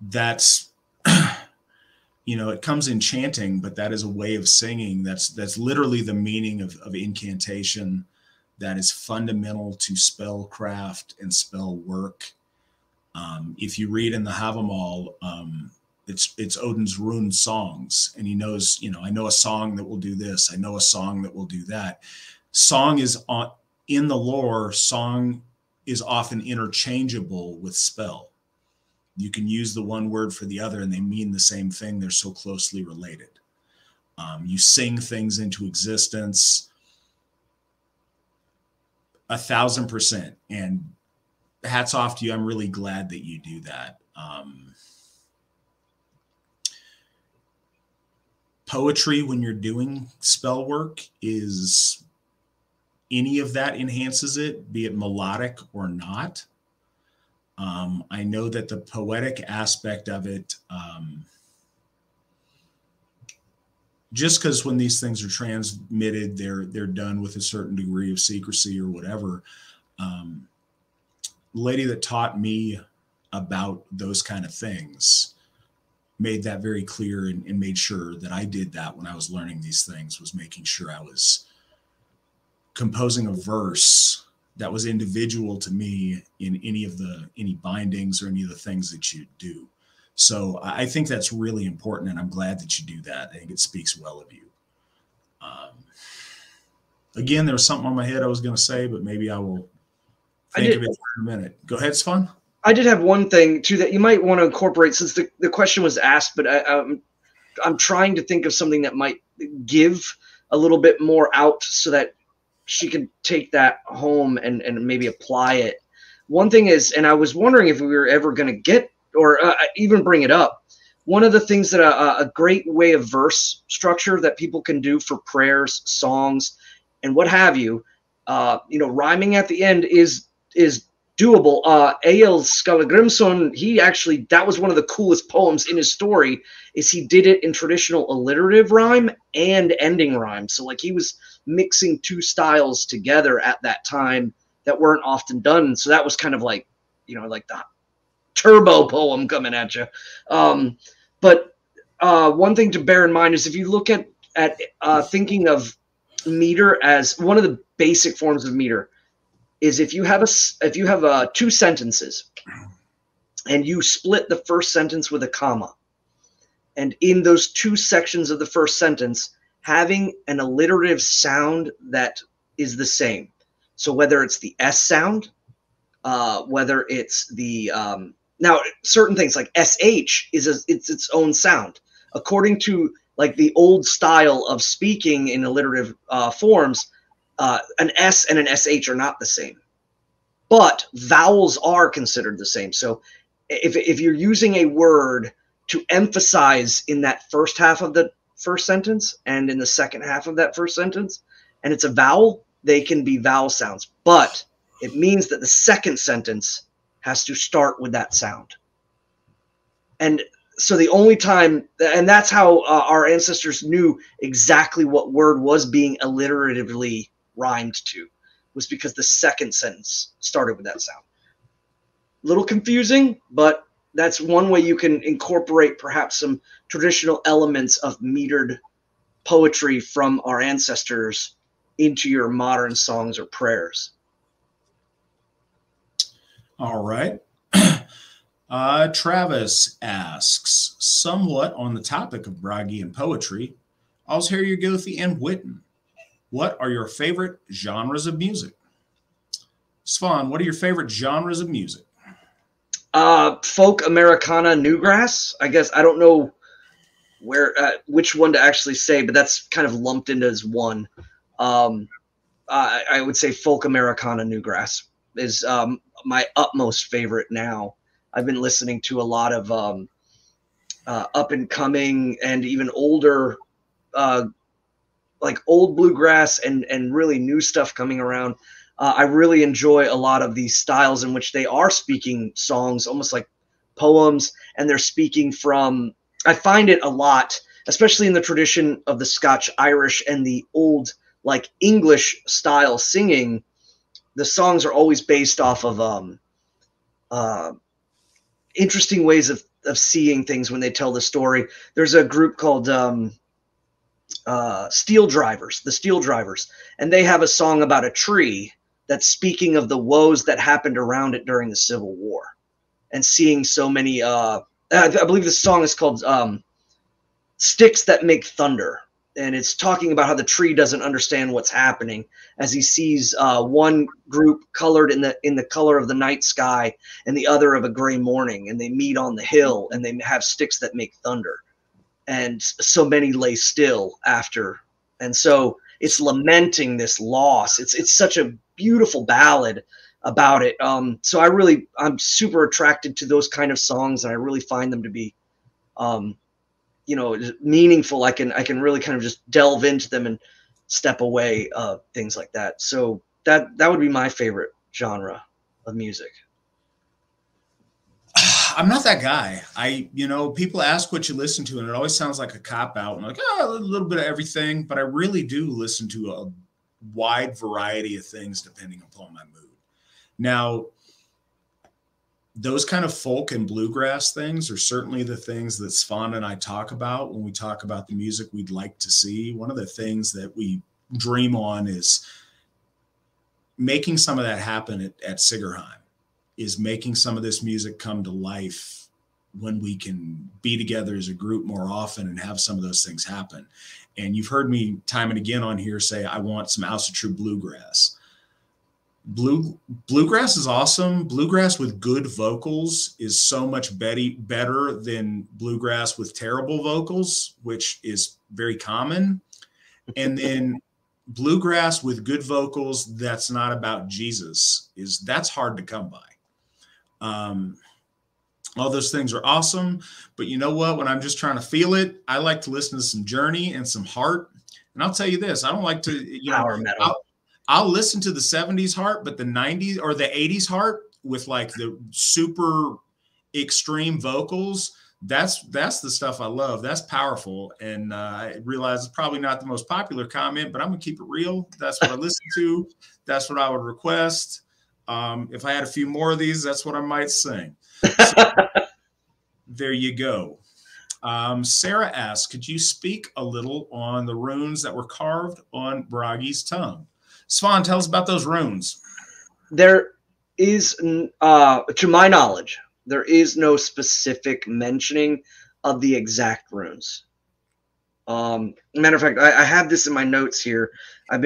That's it comes in chanting, but that is a way of singing. That's literally the meaning of incantation. That is fundamental to spellcraft and spell work. If you read in the Havamal, it's Odin's rune songs, and he knows, I know a song that will do this. I know a song that will do that. Song is in the lore. Song is often interchangeable with spell. You can use the one word for the other, and they mean the same thing. They're so closely related. You sing things into existence 1,000%, and hats off to you. I'm really glad that you do that. Poetry, when you're doing spell work, is any of that enhances it, be it melodic or not. I know that the poetic aspect of it, just because when these things are transmitted, they're done with a certain degree of secrecy or whatever. The lady that taught me about those kind of things made that very clear, and made sure that I did that when I was learning these things, was making sure I was composing a verse that was individual to me in any bindings or any of the things that you do. So I think that's really important, and I'm glad that you do that. I think it speaks well of you. Again, there was something on my head I was going to say, but maybe I will think of it for a minute. Go ahead, Svan. I did have one thing too that you might want to incorporate, since the question was asked, but I'm trying to think of something that might give a little bit more out so that she can take that home and maybe apply it. One thing is, and I was wondering if we were ever going to get or even bring it up, one of the things that a great way of verse structure that people can do for prayers, songs, and what have you, rhyming at the end is doable. A.L. Skallagrimson, that was one of the coolest poems in his story, is he did it in traditional alliterative rhyme and ending rhyme. So like he was mixing two styles together at that time that weren't often done. So that was kind of like, like the turbo poem coming at you. But one thing to bear in mind is if you look at thinking of meter as one of the basic forms of meter, is if you have two sentences and you split the first sentence with a comma, and in those two sections of the first sentence, having an alliterative sound that is the same. So whether it's the S sound, whether it's the now certain things like SH it's its own sound. According to like the old style of speaking in alliterative forms, an S and an SH are not the same, but vowels are considered the same. So if you're using a word to emphasize in that first half of the first sentence and in the second half of that first sentence, and it's a vowel, they can be vowel sounds, but it means that the second sentence has to start with that sound. And so the only time, and that's how our ancestors knew exactly what word was being alliteratively rhymed to, was because the second sentence started with that sound. A little confusing, but that's one way you can incorporate perhaps some traditional elements of metered poetry from our ancestors into your modern songs or prayers. All right. Travis asks, somewhat on the topic of Bragi and poetry, Osherjugothy and Witan, what are your favorite genres of music? Svan, what are your favorite genres of music? Folk, Americana, Newgrass. I guess I don't know which one to actually say, but that's kind of lumped into as one. I would say folk, Americana, Newgrass is my utmost favorite now. I've been listening to a lot of up and coming and even older, like old bluegrass and really new stuff coming around. I really enjoy a lot of these styles in which they are speaking songs, almost like poems, and they're speaking from, I find it a lot especially in the tradition of the Scotch Irish and the old like English style singing, the songs are always based off of interesting ways of seeing things when they tell the story. There's a group called Steel Drivers, the Steel Drivers, and they have a song about a tree that's speaking of the woes that happened around it during the Civil War, and seeing so many. I believe the song is called "Sticks That Make Thunder," and it's talking about how the tree doesn't understand what's happening as he sees one group colored in the color of the night sky and the other of a gray morning, and they meet on the hill and they have sticks that make thunder, and so many lay still after, and so it's lamenting this loss. It's such a beautiful ballad about it. So I'm super attracted to those kind of songs, and I really find them to be meaningful. I can really kind of just delve into them and step away, things like that. So that would be my favorite genre of music. I'm not that guy. People ask what you listen to, and it always sounds like a cop out. I'm like, a little bit of everything, but I really do listen to a wide variety of things depending upon my mood. Now, those kind of folk and bluegrass things are certainly the things that Svan and I talk about when we talk about the music we'd like to see. One of the things that we dream on is making some of that happen at Sigerheim, is making some of this music come to life when we can be together as a group more often and have some of those things happen. And you've heard me time and again on here say, I want some Asatru bluegrass. Bluegrass is awesome. Bluegrass with good vocals is so much better than bluegrass with terrible vocals, which is very common. And then bluegrass with good vocals that's not about Jesus that's hard to come by. All those things are awesome, but you know what? When I'm just trying to feel it, I like to listen to some Journey and some Heart. And I'll tell you this, I don't like to, Power metal. I'll listen to the 70s Heart, but the 90s or the 80s Heart with like the super extreme vocals, that's the stuff I love. That's powerful. And I realize it's probably not the most popular comment, but I'm gonna keep it real. That's what I listen to. That's what I would request. If I had a few more of these, that's what I might sing. So, there you go. Sarah asks, could you speak a little on the runes that were carved on Bragi's tongue? Svan, tell us about those runes. There is, to my knowledge, there is no specific mentioning of the exact runes. Matter of fact, I have this in my notes here. I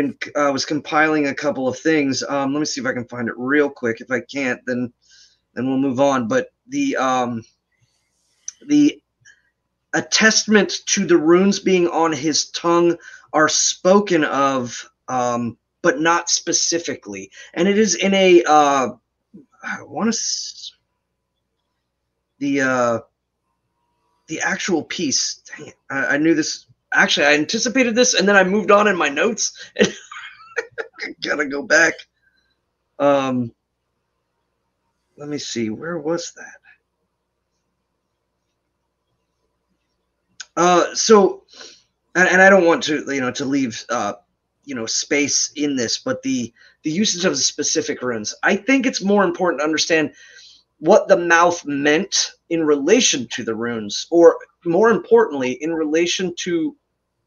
was compiling a couple of things. Let me see if I can find it real quick. If I can't, then we'll move on. But the attestment to the runes being on his tongue are spoken of, but not specifically. And it is in a, I want to, the actual piece. Dang it, I knew this. Actually, I anticipated this, and then I moved on in my notes. I gotta go back. Let me see. Where was that? So, and I don't want to, to leave, space in this, but the usage of the specific runes. I think it's more important to understand what the mouth meant in relation to the runes, or more importantly, in relation to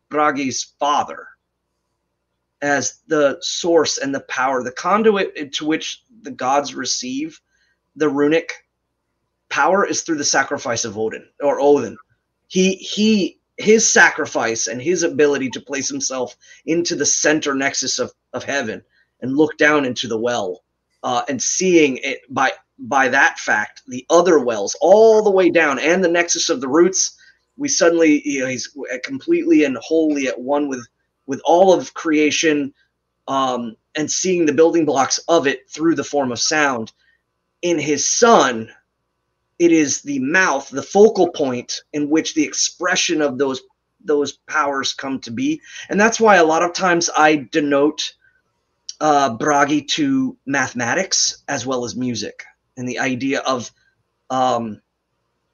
Bragi's father as the source and the power, the conduit to which the gods receive the runic power is through the sacrifice of Odin. His sacrifice and his ability to place himself into the center nexus of heaven and look down into the well, and seeing it by that fact, the other wells all the way down and the nexus of the roots, we suddenly, he's completely and wholly at one with all of creation, and seeing the building blocks of it through the form of sound. In his son, it is the mouth, the focal point in which the expression of those powers come to be. And that's why a lot of times I denote Bragi to mathematics as well as music, and the idea of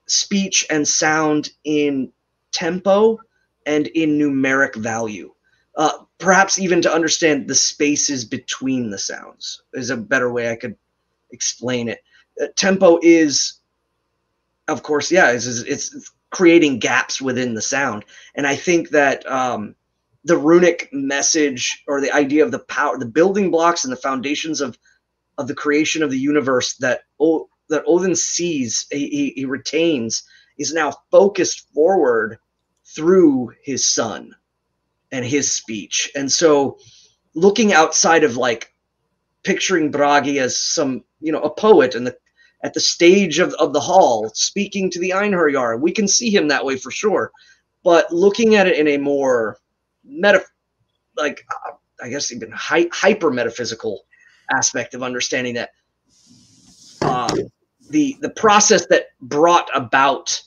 speech and sound in tempo and in numeric value. Perhaps even to understand the spaces between the sounds is a better way I could explain it. Tempo is, of course, yeah, it's creating gaps within the sound. And I think that the runic message, or the idea of the power, the building blocks and the foundations of the creation of the universe that Odin sees, he retains, is now focused forward through his son and his speech. And so looking outside of like picturing Bragi as some, a poet and at the stage of the hall speaking to the Einherjar, we can see him that way for sure. But looking at it in a more I guess even hyper metaphysical aspect of understanding that the process that brought about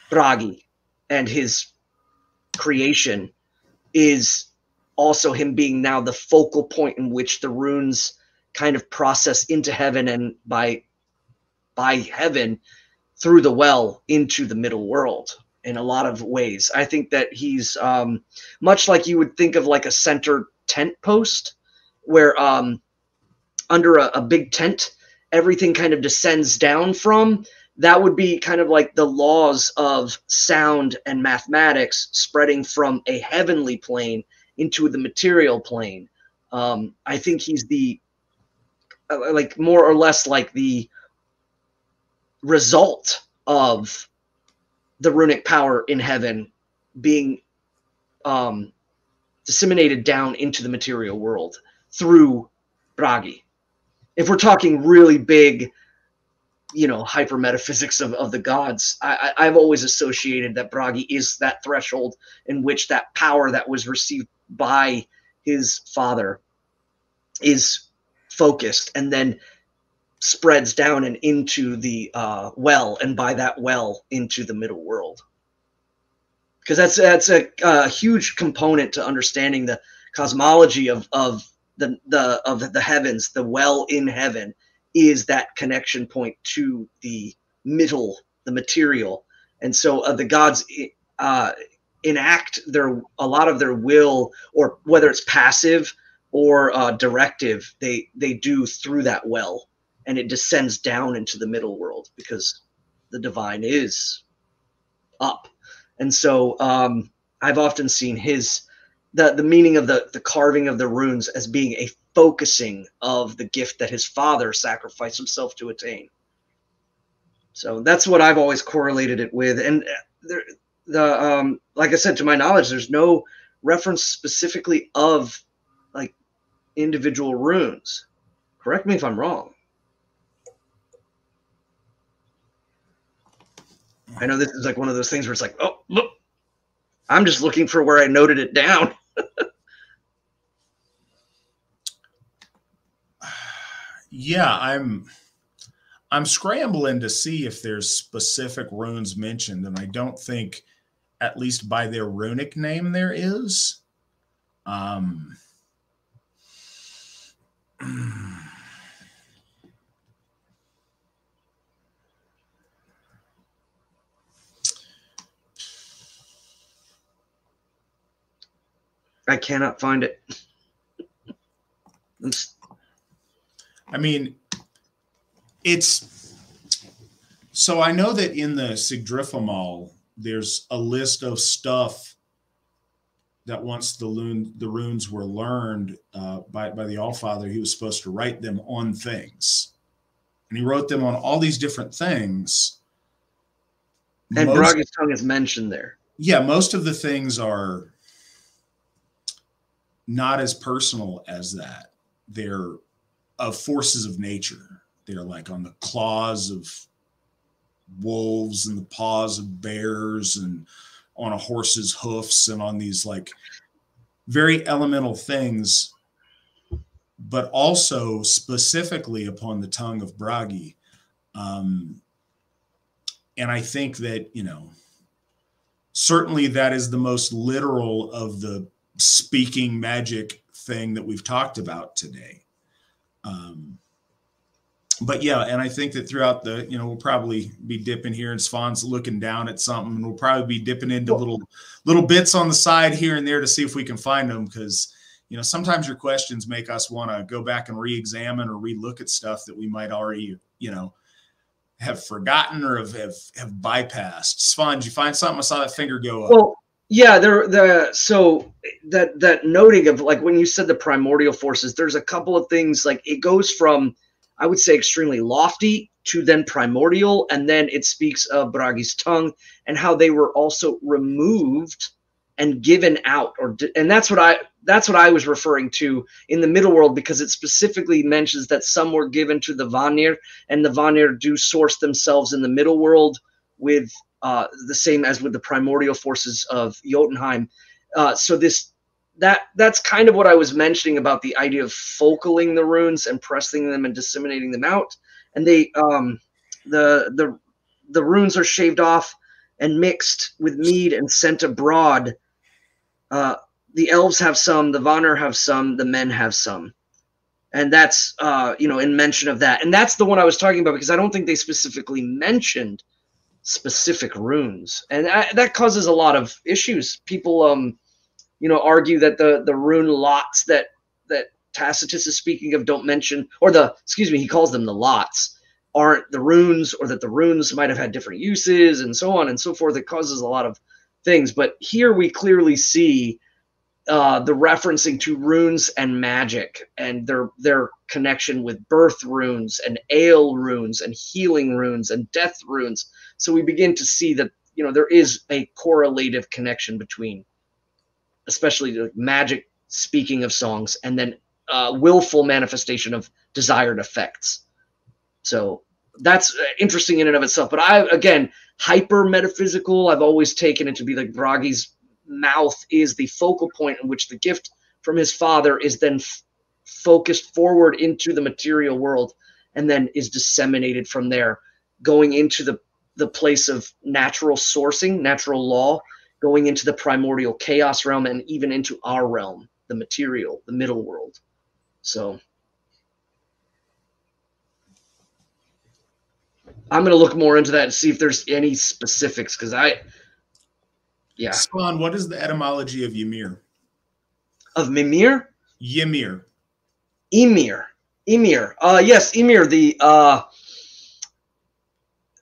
Bragi and his creation is also him being now the focal point in which the runes kind of process into heaven, and by heaven through the well into the middle world in a lot of ways. I think that he's much like you would think of like a center tent post, where under a big tent everything kind of descends down from. That would be kind of like the laws of sound and mathematics spreading from a heavenly plane into the material plane. I think he's the like more or less like the result of the runic power in heaven being disseminated down into the material world through Bragi. If we're talking really big, hyper metaphysics of the gods, I've always associated that Bragi is that threshold in which that power that was received by his father is focused and then spreads down and into the well, and by that well into the middle world. Because that's a huge component to understanding the cosmology of the heavens. The well in heaven is that connection point to the middle, the material. And so the gods enact a lot of their will, or whether it's passive or directive, they do through that well, and it descends down into the middle world because the divine is up. And so I've often seen the meaning of the carving of the runes as being a focusing of the gift that his father sacrificed himself to attain. So that's what I've always correlated it with. And like I said, to my knowledge, there's no reference specifically of like individual runes. Correct me if I'm wrong. I know this is like one of those things where it's like, oh, look, I'm just looking for where I noted it down. Yeah, I'm scrambling to see if there's specific runes mentioned, and I don't think, at least by their runic name, there is. I cannot find it. I mean, so I know that in the Sigdrifamal, there's a list of stuff that once the runes were learned by the Allfather, he was supposed to write them on things. And he wrote them on all these different things. And Bragi's tongue is mentioned there. Yeah, most of the things are not as personal as that. They're of forces of nature. They're like on the claws of wolves and the paws of bears and on a horse's hoofs and on these like very elemental things, but also specifically upon the tongue of Bragi. And I think that, certainly that is the most literal of the speaking magic thing that we've talked about today. But yeah, and I think that throughout the, we'll probably be dipping here, and Svan's looking down at something, and we'll probably be dipping into little bits on the side here and there to see if we can find them, because sometimes your questions make us want to go back and re-examine or re-look at stuff that we might already have forgotten or have bypassed. Svan, did you find something? I saw that finger go up. Well, yeah, so that noting of, like, when you said the primordial forces, there's a couple of things, like it goes from, I would say, extremely lofty to then primordial, and then it speaks of Bragi's tongue and how they were also removed and given out, and that's what I was referring to in the middle world, because it specifically mentions that some were given to the Vanir, and the Vanir do source themselves in the middle world with the same as with the primordial forces of Jotunheim. So that's kind of what I was mentioning about the idea of focaling the runes and pressing them and disseminating them out. And they the runes are shaved off and mixed with mead and sent abroad. The elves have some, the Vanir have some, the men have some. And that's, in mention of that. And that's the one I was talking about, because I don't think they specifically mentioned specific runes. And that causes a lot of issues. People, argue that the rune lots that Tacitus is speaking of don't mention, or he calls them the lots, aren't the runes, or that the runes might have had different uses and so on and so forth. It causes a lot of things. But here we clearly see the referencing to runes and magic, and their connection with birth runes and ale runes and healing runes and death runes. So we begin to see that there is a correlative connection between, especially the magic speaking of songs, and then willful manifestation of desired effects. So that's interesting in and of itself. But again, hyper metaphysical, I've always taken it to be like Bragi's mouth is the focal point in which the gift from his father is then focused forward into the material world, and then is disseminated from there, going into the place of natural sourcing, natural law, going into the primordial chaos realm, and even into our realm, the material, the middle world. So I'm going to look more into that and see if there's any specifics, because yeah. Svan, what is the etymology of Ymir? Of Mimir? Ymir. Emir. Yes, Emir.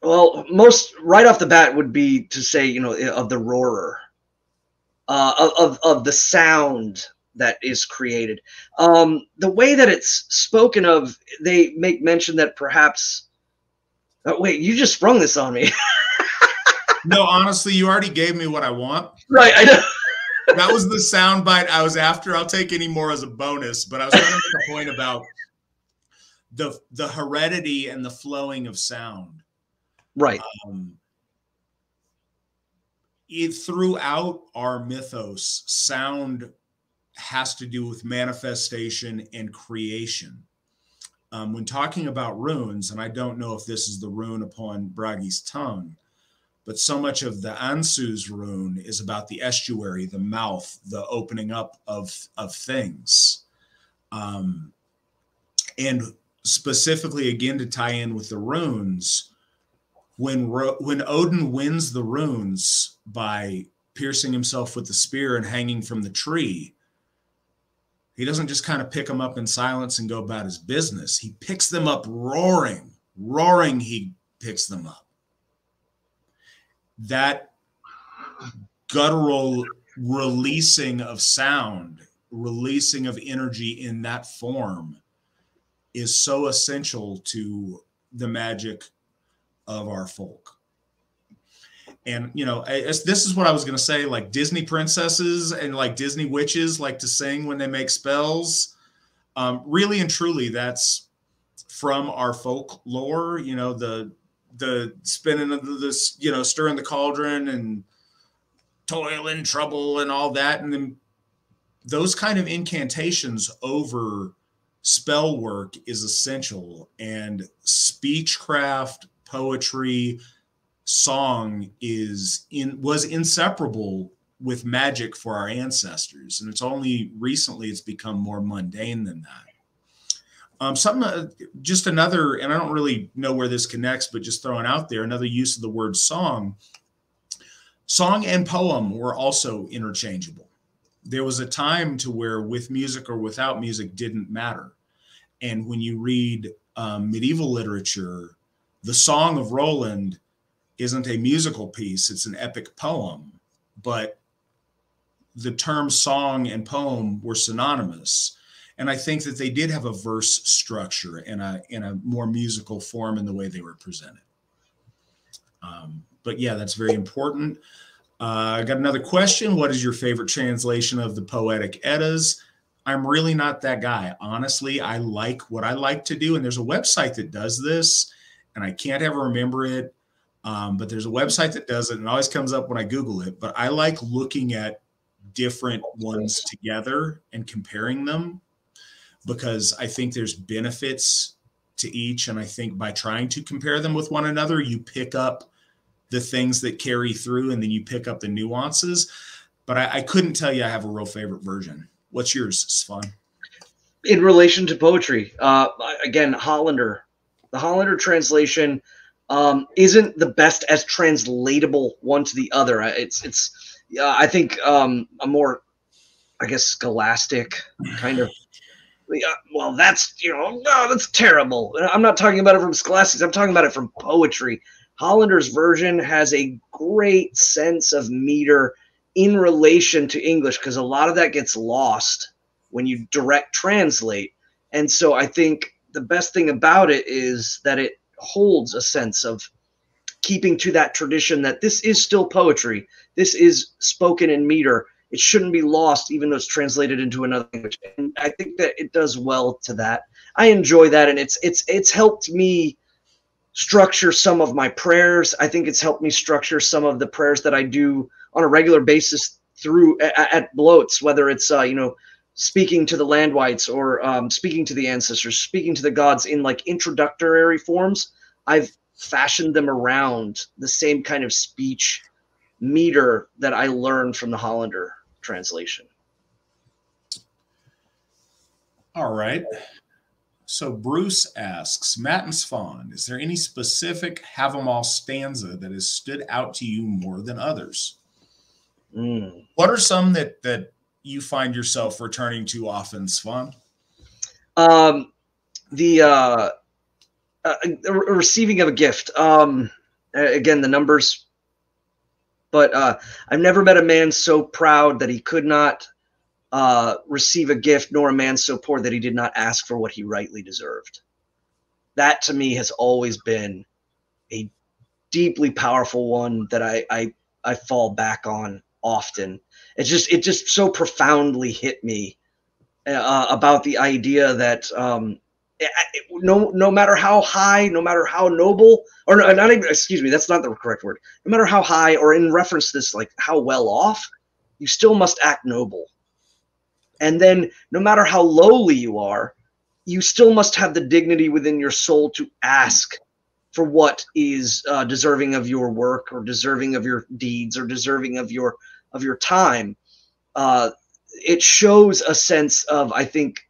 Well, most right off the bat would be to say, of the roarer, of the sound that is created. The way that it's spoken of, they make mention that perhaps. Wait, you just sprung this on me. No, honestly, you already gave me what I want. Right, I know. That was the soundbite I was after. I'll take any more as a bonus, but I was going to make a point about the heredity and the flowing of sound. Right. Throughout our mythos, sound has to do with manifestation and creation. When talking about runes, and I don't know if this is the rune upon Bragi's tongue, but so much of the Ansu's rune is about the estuary, the mouth, the opening up of things. And specifically, again, to tie in with the runes, when Odin wins the runes by piercing himself with the spear and hanging from the tree, he doesn't just kind of pick them up in silence and go about his business. He picks them up roaring. Roaring, he picks them up. That guttural releasing of sound, releasing of energy in that form is so essential to the magic of our folk. And, this is what I was going to say, like Disney princesses and like Disney witches like to sing when they make spells. Really and truly, that's from our folklore, the spinning of this, stirring the cauldron and toil and trouble and all that. And then those kind of incantations over spell work is essential. And speechcraft, poetry, song was inseparable with magic for our ancestors. And it's only recently it's become more mundane than that. Something, just another, and I don't really know where this connects, but just throwing out there, another use of the word song. Song and poem were also interchangeable. There was a time to where with music or without music didn't matter. And when you read medieval literature, the Song of Roland isn't a musical piece, it's an epic poem. But the terms song and poem were synonymous. And I think that they did have a verse structure in a more musical form in the way they were presented. But yeah, that's very important. I got another question. What is your favorite translation of the Poetic Eddas? I'm really not that guy. Honestly, I like what I like to do. And there's a website that does this, and I can't ever remember it. But there's a website that does it, and it always comes up when I Google it. But I like looking at different ones together and comparing them, because I think there's benefits to each. And I think by trying to compare them with one another, you pick up the things that carry through, and then you pick up the nuances. But I couldn't tell you I have a real favorite version. What's yours, Svan? In relation to poetry, again, Hollander. The Hollander translation isn't the best as translatable one to the other. It's I think a more, I guess, scholastic kind of. Well, that's no, that's terrible. I'm not talking about it from scholastics. I'm talking about it from poetry. Hollander's version has a great sense of meter in relation to English, because a lot of that gets lost when you direct translate. And so I think the best thing about it is that it holds a sense of keeping to that tradition, that this is still poetry. This is spoken in meter. It shouldn't be lost, even though it's translated into another language. And I think that it does well to that. I enjoy that, and it's helped me structure some of my prayers. I think it's helped me structure some of the prayers that I do on a regular basis through at bloats, whether it's speaking to the land whites, or speaking to the ancestors, speaking to the gods in like introductory forms. I've fashioned them around the same kind of speech meter that I learned from the Hollander translation. All right. So Bruce asks, Matt and Svan, is there any specific Have 'em All stanza that has stood out to you more than others? What are some that you find yourself returning to often, Svan? The receiving of a gift. Again, the numbers. But I've never met a man so proud that he could not receive a gift, nor a man so poor that he did not ask for what he rightly deserved. That to me has always been a deeply powerful one that I fall back on often. It just so profoundly hit me about the idea that no matter how high, no matter how noble, or not even, excuse me, that's not the correct word. No matter how high, or in reference to this, like how well off, you still must act noble. And then no matter how lowly you are, you still must have the dignity within your soul to ask for what is deserving of your work, or deserving of your deeds, or deserving of your time. It shows a sense of, I think,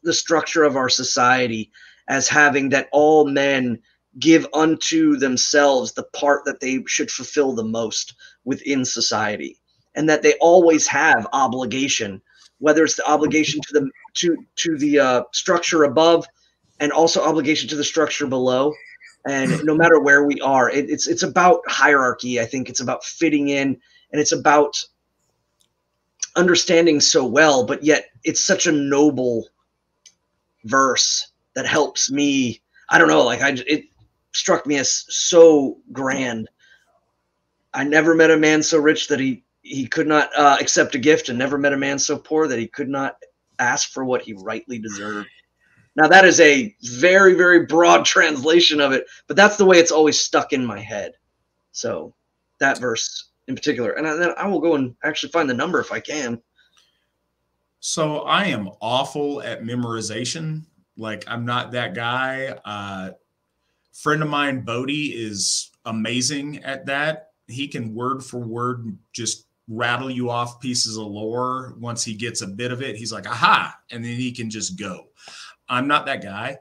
the structure of our society as having that all men give unto themselves the part that they should fulfill the most within society, and that they always have obligation, whether it's the obligation to the structure above, and also obligation to the structure below. And no matter where we are, it's about hierarchy. I think it's about fitting in, and it's about understanding so well, but yet it's such a noble verse that helps me. I don't know, like it struck me as so grand. I never met a man so rich that he could not accept a gift, and never met a man so poor that he could not ask for what he rightly deserved. Now that is a very, very broad translation of it, but that's the way it's always stuck in my head. So that verse in particular, and then I will go and actually find the number if I can. So I am awful at memorization. Like, I'm not that guy. Friend of mine, Bodie, is amazing at that. He can word for word just rattle you off pieces of lore. Once he gets a bit of it, he's like, aha, and then he can just go. I'm not that guy.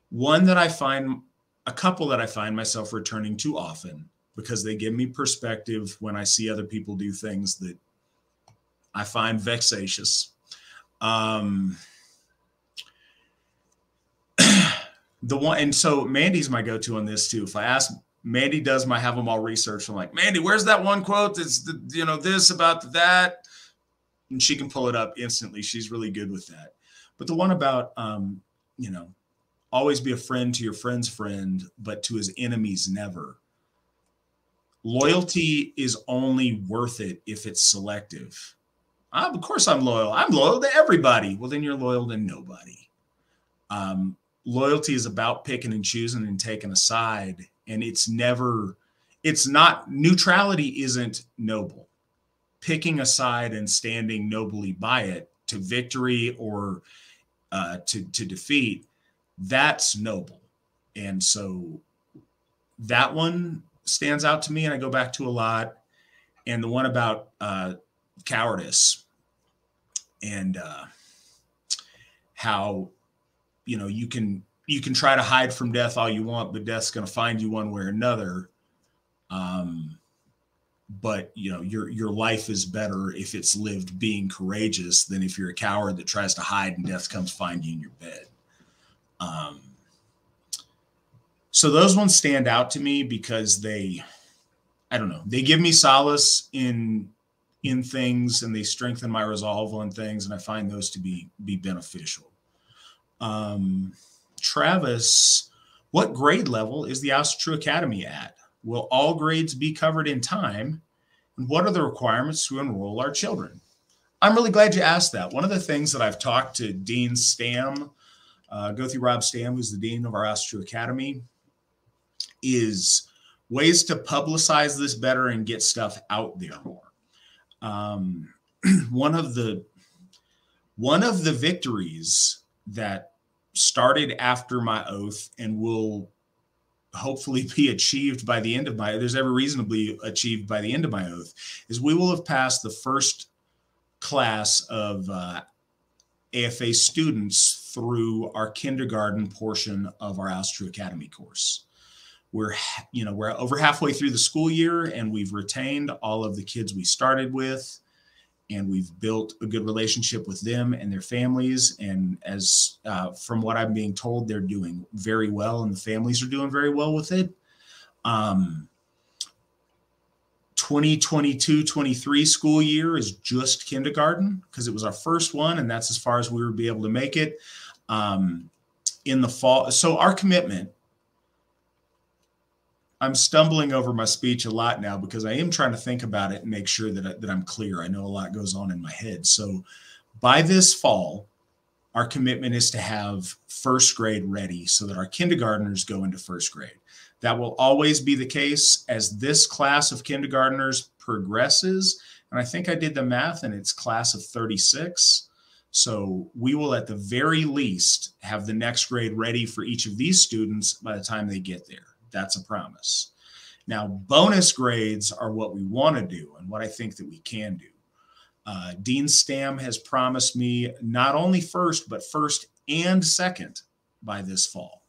One that I find, a couple that I find myself returning to often because they give me perspective when I see other people do things that I find vexatious. The one, and so Mandy's my go-to on this too. If I ask, Mandy does my have them all research. I'm like, Mandy, where's that one quote that's the, this about that, and she can pull it up instantly. She's really good with that. But the one about always be a friend to your friend's friend, but to his enemies never. Loyalty is only worth it if it's selective. Of course I'm loyal. I'm loyal to everybody. Well, then you're loyal to nobody. Loyalty is about picking and choosing and taking a side. And neutrality isn't noble. Picking a side and standing nobly by it to victory or to defeat, that's noble. And so that one stands out to me and I go back to a lot. And the one about cowardice and how you can try to hide from death all you want, but death's going to find you one way or another. But your life is better if it's lived being courageous than if you're a coward that tries to hide and death comes find you in your bed. So those ones stand out to me because they give me solace in things and they strengthen my resolve on things. And I find those to be beneficial. Travis, what grade level is the Asatru Academy at? Will all grades be covered in time? And what are the requirements to enroll our children? I'm really glad you asked that. One of the things that I've talked to Dean Stam, Rob Stam, who's the dean of our Asatru Academy, is ways to publicize this better and get stuff out there more. One of the victories that started after my oath and will hopefully be achieved by the end of there's every reason to be achieved by the end of my oath, is we will have passed the first class of AFA students through our kindergarten portion of our Asatru Academy course. We're over halfway through the school year and we've retained all of the kids we started with. And we've built a good relationship with them and their families. And as from what I'm being told, they're doing very well and the families are doing very well with it. 2022-23 school year is just kindergarten because it was our first one. And that's as far as we would be able to make it in the fall. So our commitment, I'm stumbling over my speech a lot now because I am trying to think about it and make sure that I'm clear. I know a lot goes on in my head. So by this fall, our commitment is to have first grade ready so that our kindergartners go into first grade. That will always be the case as this class of kindergartners progresses. And I think I did the math and it's class of 36. So we will at the very least have the next grade ready for each of these students by the time they get there. That's a promise. Now, bonus grades are what we want to do and what I think that we can do. Dean Stam has promised me not only first, but first and second by this fall.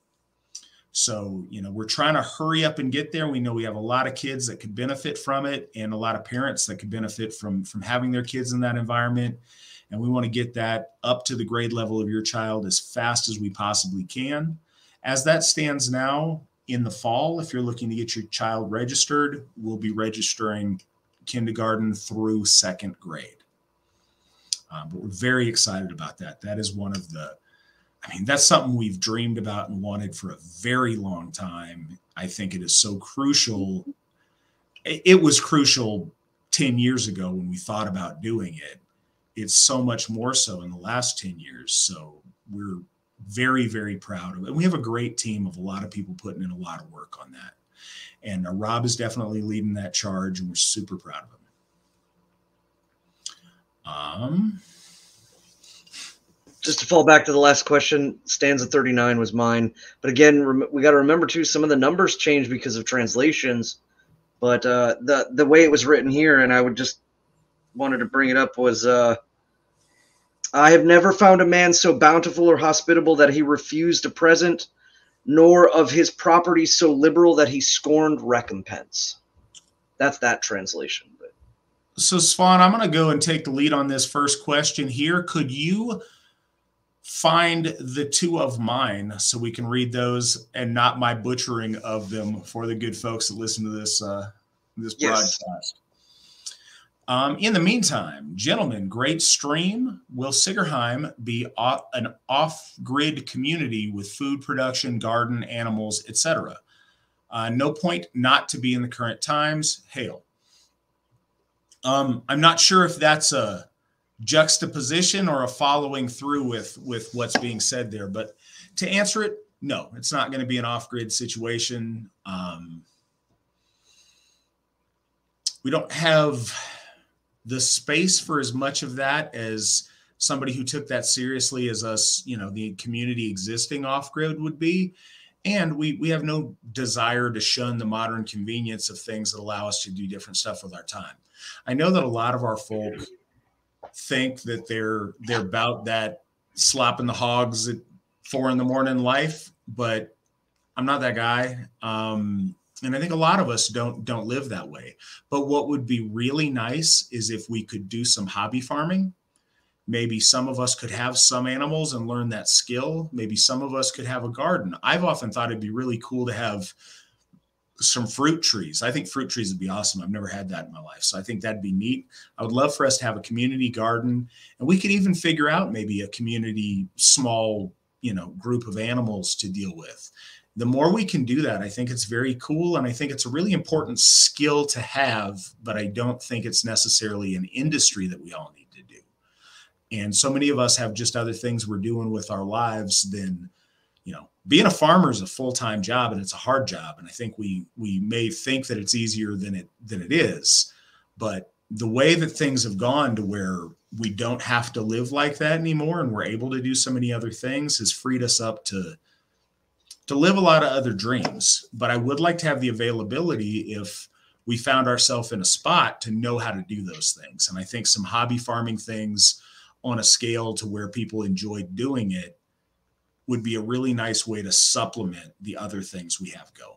So, we're trying to hurry up and get there. We know we have a lot of kids that could benefit from it and a lot of parents that could benefit from having their kids in that environment. And we want to get that up to the grade level of your child as fast as we possibly can. As that stands now, in the fall, if you're looking to get your child registered, we'll be registering kindergarten through second grade. But we're very excited about that. That is one of that's something we've dreamed about and wanted for a very long time. I think it is so crucial. It was crucial 10 years ago when we thought about doing it. It's so much more so in the last 10 years. So we're very, very proud of it. And we have a great team of a lot of people putting in a lot of work on that. And Rob is definitely leading that charge, and we're super proud of him. Just to fall back to the last question, stanza 39 was mine. But again, we got to remember, too, some of the numbers change because of translations. But the way it was written here, and I would just wanted to bring it up, was I have never found a man so bountiful or hospitable that he refused a present, nor of his property so liberal that he scorned recompense. That's that translation. But So, Svan, I'm going to go and take the lead on this first question here. Could you find the two of mine so we can read those and not my butchering of them for the good folks that listen to this this yes. broadcast? In the meantime, gentlemen, great stream. Will Sigerheim be an off-grid community with food production, garden, animals, etc.? No point not to be in the current times. Hail. I'm not sure if that's a juxtaposition or a following through with what's being said there, but to answer it, no, it's not going to be an off-grid situation. We don't have the space for as much of that as somebody who took that seriously as us, the community existing off-grid would be. And we have no desire to shun the modern convenience of things that allow us to do different stuff with our time. I know that a lot of our folk think that they're about that slopping the hogs at 4 a.m. life, but I'm not that guy. And I think a lot of us don't live that way. But what would be really nice is if we could do some hobby farming. Maybe some of us could have some animals and learn that skill. Maybe some of us could have a garden. I've often thought it'd be really cool to have some fruit trees. I think fruit trees would be awesome. I've never had that in my life. So I think that'd be neat. I would love for us to have a community garden, and we could even figure out maybe a community small, group of animals to deal with. The more we can do that, I think it's very cool. And I think it's a really important skill to have, but I don't think it's necessarily an industry that we all need to do. And so many of us have just other things we're doing with our lives than, being a farmer is a full-time job and it's a hard job. And I think we may think that it's easier than it is, but the way that things have gone to where we don't have to live like that anymore and we're able to do so many other things has freed us up to live a lot of other dreams. But I would like to have the availability if we found ourselves in a spot to know how to do those things. And I think some hobby farming things on a scale to where people enjoy doing it would be a really nice way to supplement the other things we have going.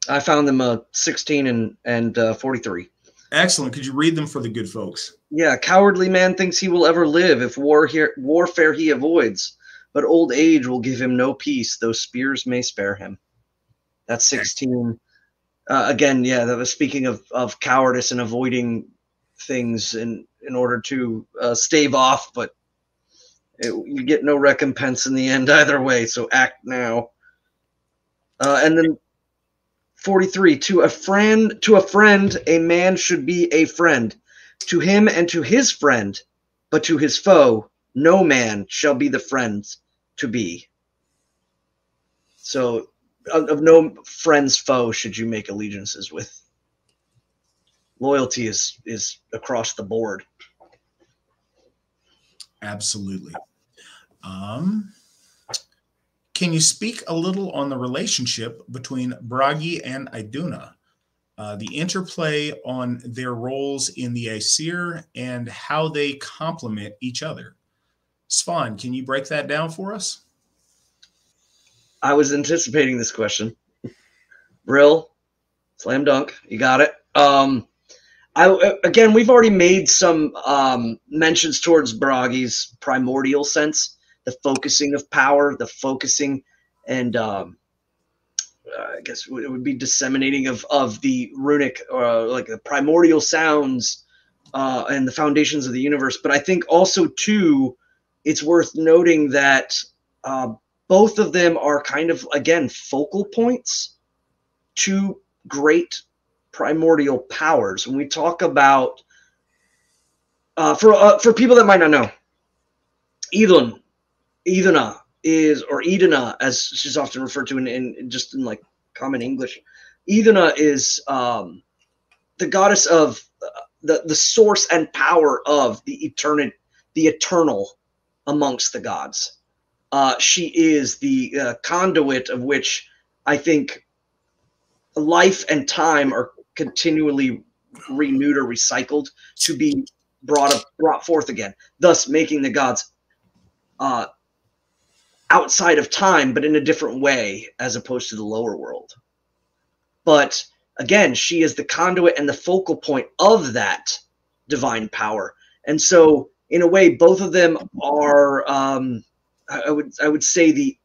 I found them 16 and 43. Excellent. Could you read them for the good folks? Yeah, cowardly man thinks he will ever live if warfare he avoids, but old age will give him no peace, though spears may spare him. That's 16. Again, yeah, that was speaking of cowardice and avoiding things in order to stave off, but you get no recompense in the end either way, so act now. And then 43, to a friend, a man should be a friend, to him and to his friend, but to his foe, no man shall be the friend to be. So, of no friend's foe should you make allegiances with. Loyalty is across the board. Absolutely. Can you speak a little on the relationship between Bragi and Iduna, the interplay on their roles in the Aesir and how they complement each other? Svan, can you break that down for us? I was anticipating this question. Brill, slam dunk, you got it. Again, we've already made some mentions towards Bragi's primordial sense, the focusing of power, the focusing, and I guess it would be disseminating of the runic, like the primordial sounds and the foundations of the universe. But I think also, too, it's worth noting that both of them are kind of, again, focal points to great primordial powers. When we talk about, for people that might not know, Iduna is, or Iduna, as she's often referred to in just in like common English, Iduna is the goddess of the source and power of the eternal amongst the gods. She is the conduit of which I think life and time are continually renewed or recycled to be brought forth again, thus making the gods outside of time, but in a different way as opposed to the lower world. But again, she is the conduit and the focal point of that divine power. And so in a way, both of them are, I would say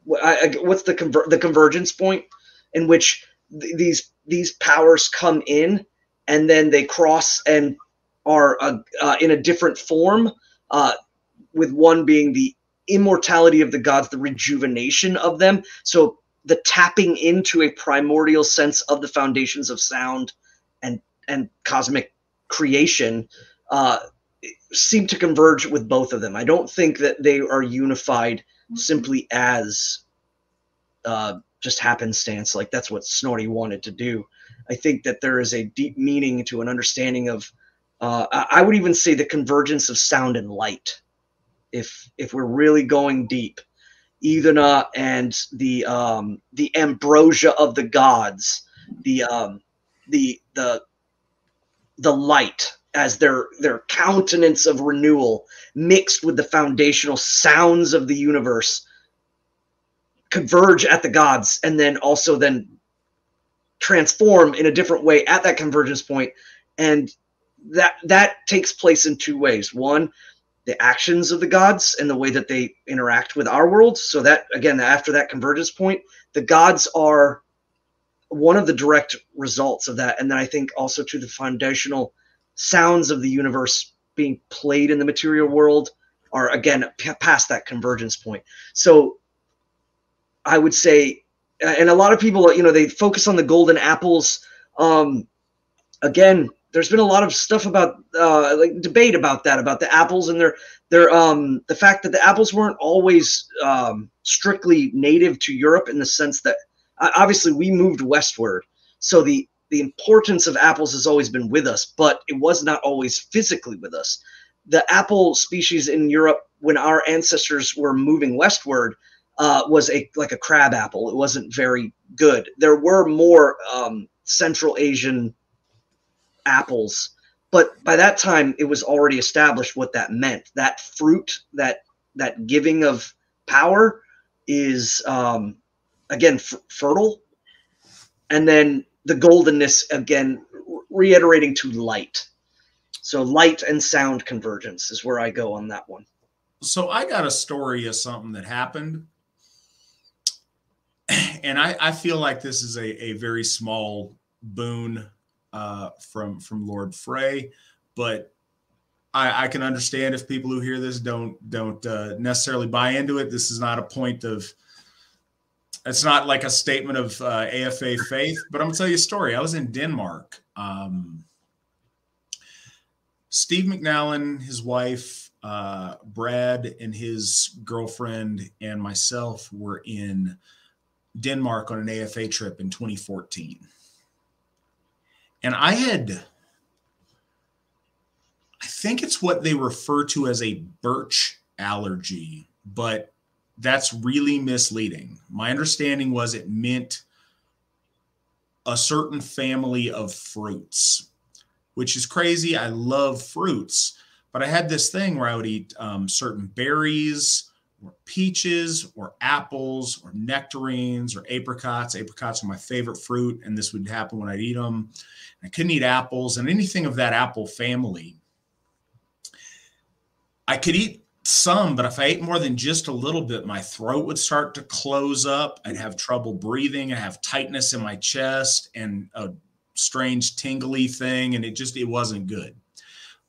what's the convergence point in which these powers come in and then they cross and are in a different form, with one being the immortality of the gods, the rejuvenation of them. So the tapping into a primordial sense of the foundations of sound and cosmic creation seem to converge with both of them. I don't think that they are unified simply as just happenstance, like that's what Snorri wanted to do. I think that there is a deep meaning to an understanding of, I would even say, the convergence of sound and light. If we're really going deep, Iduna and the ambrosia of the gods, the light as their countenance of renewal mixed with the foundational sounds of the universe converge at the gods, and then also then transform in a different way at that convergence point. And that takes place in two ways. One, the actions of the gods and the way that they interact with our world. So that, again, after that convergence point, the gods are one of the direct results of that. And then I think also to the foundational sounds of the universe being played in the material world are, again, past that convergence point. So I would say, and a lot of people, they focus on the golden apples. Again, there's been a lot of stuff about like debate about that, about the apples and their the fact that the apples weren't always strictly native to Europe, in the sense that obviously we moved westward, so the importance of apples has always been with us, but it was not always physically with us. The apple species in Europe, when our ancestors were moving westward, was like a crab apple. It wasn't very good. There were more Central Asian apples, but by that time it was already established what that meant. That fruit, that giving of power is again fertile, and then the goldenness, again reiterating to light. So light and sound convergence is where I go on that one. So I got a story of something that happened, and I feel like this is a very small boon from Lord Frey, but I can understand if people who hear this don't necessarily buy into it. This is not a point of, it's not like a statement of AFA faith, but I'm gonna tell you a story. I was in Denmark. Steve McNallen, his wife, Brad and his girlfriend, and myself were in Denmark on an AFA trip in 2014. And I think it's what they refer to as a birch allergy, but that's really misleading. My understanding was it meant a certain family of fruits, which is crazy. I love fruits, but I had this thing where I would eat certain berries or peaches or apples or nectarines or apricots. Apricots are my favorite fruit, and this would happen when I'd eat them. I couldn't eat apples and anything of that apple family. I could eat some, but if I ate more than just a little bit, my throat would start to close up. I'd have trouble breathing. I'd have tightness in my chest and a strange tingly thing, and it wasn't good.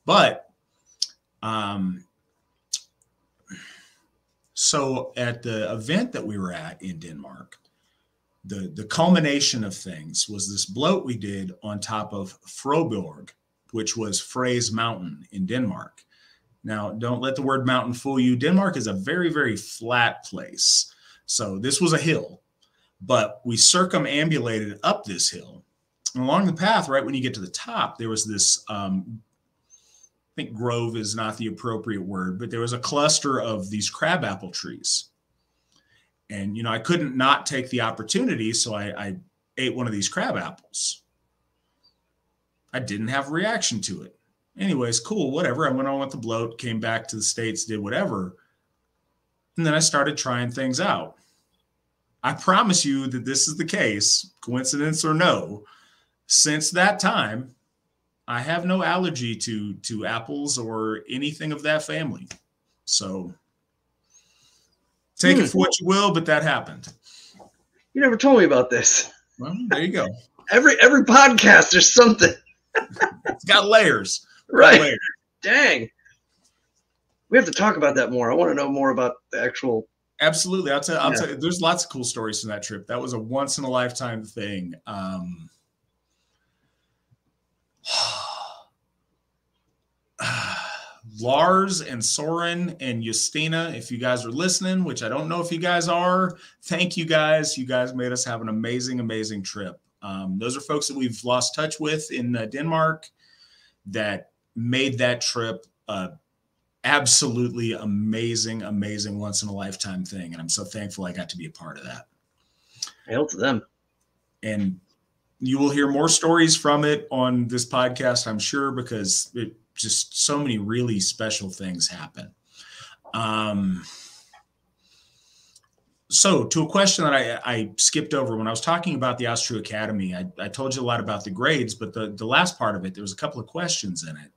But so at the event that we were at in Denmark, the culmination of things was this bloat we did on top of Froborg, which was Frey's mountain in Denmark. Now, don't let the word mountain fool you. Denmark is a very, very flat place. So this was a hill, but we circumambulated up this hill. And along the path, right when you get to the top, there was this, I think grove is not the appropriate word, but there was a cluster of these crabapple trees. And, I couldn't not take the opportunity, so I ate one of these crab apples. I didn't have a reaction to it. Anyways, cool, whatever. I went on with the bloat, came back to the States, did whatever. And then I started trying things out. I promise you that this is the case, coincidence or no. Since that time, I have no allergy to apples or anything of that family. So take it for what you will, but that happened. You never told me about this. Well, there you go. Every podcast, there's something. It's got layers. Right. Layers. Dang. We have to talk about that more. I want to know more about the actual. Absolutely. I'll tell you, there's lots of cool stories from that trip. That was a once in a lifetime thing. Lars and Soren and Justina, if you guys are listening, which I don't know if you guys are, thank you guys. You guys made us have an amazing, amazing trip. Those are folks that we've lost touch with in Denmark that made that trip absolutely amazing, amazing once in a lifetime thing. And I'm so thankful I got to be a part of that. Hail to them. And you will hear more stories from it on this podcast, I'm sure, because it just so many really special things happen. So to a question that I skipped over when I was talking about the Asatru Academy, I told you a lot about the grades, but the last part of it, there was a couple of questions in it.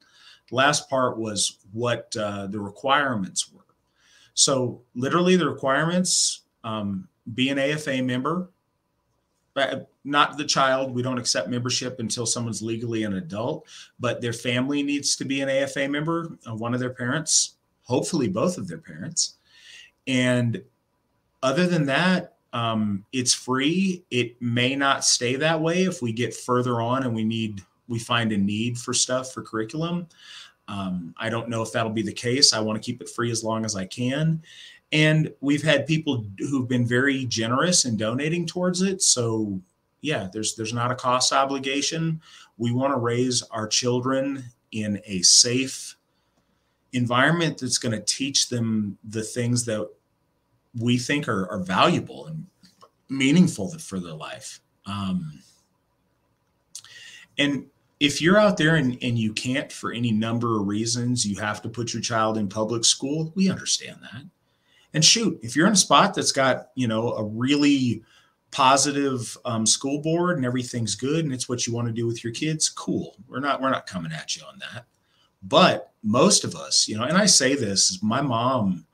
The last part was what the requirements were. So literally the requirements, be an AFA member, not the child. We don't accept membership until someone's legally an adult, but their family needs to be an AFA member, one of their parents, hopefully both of their parents. And other than that, it's free. It may not stay that way if we get further on and we find a need for stuff for curriculum. I don't know if that'll be the case. I want to keep it free as long as I can. And we've had people who've been very generous in donating towards it. So yeah, there's not a cost obligation. We want to raise our children in a safe environment that's going to teach them the things that we think are valuable and meaningful for their life. And if you're out there and you can't, for any number of reasons, you have to put your child in public school, we understand that. And shoot, if you're in a spot that's got, a really positive school board and everything's good and it's what you want to do with your kids, cool. We're not coming at you on that. But most of us, and I say this, my mom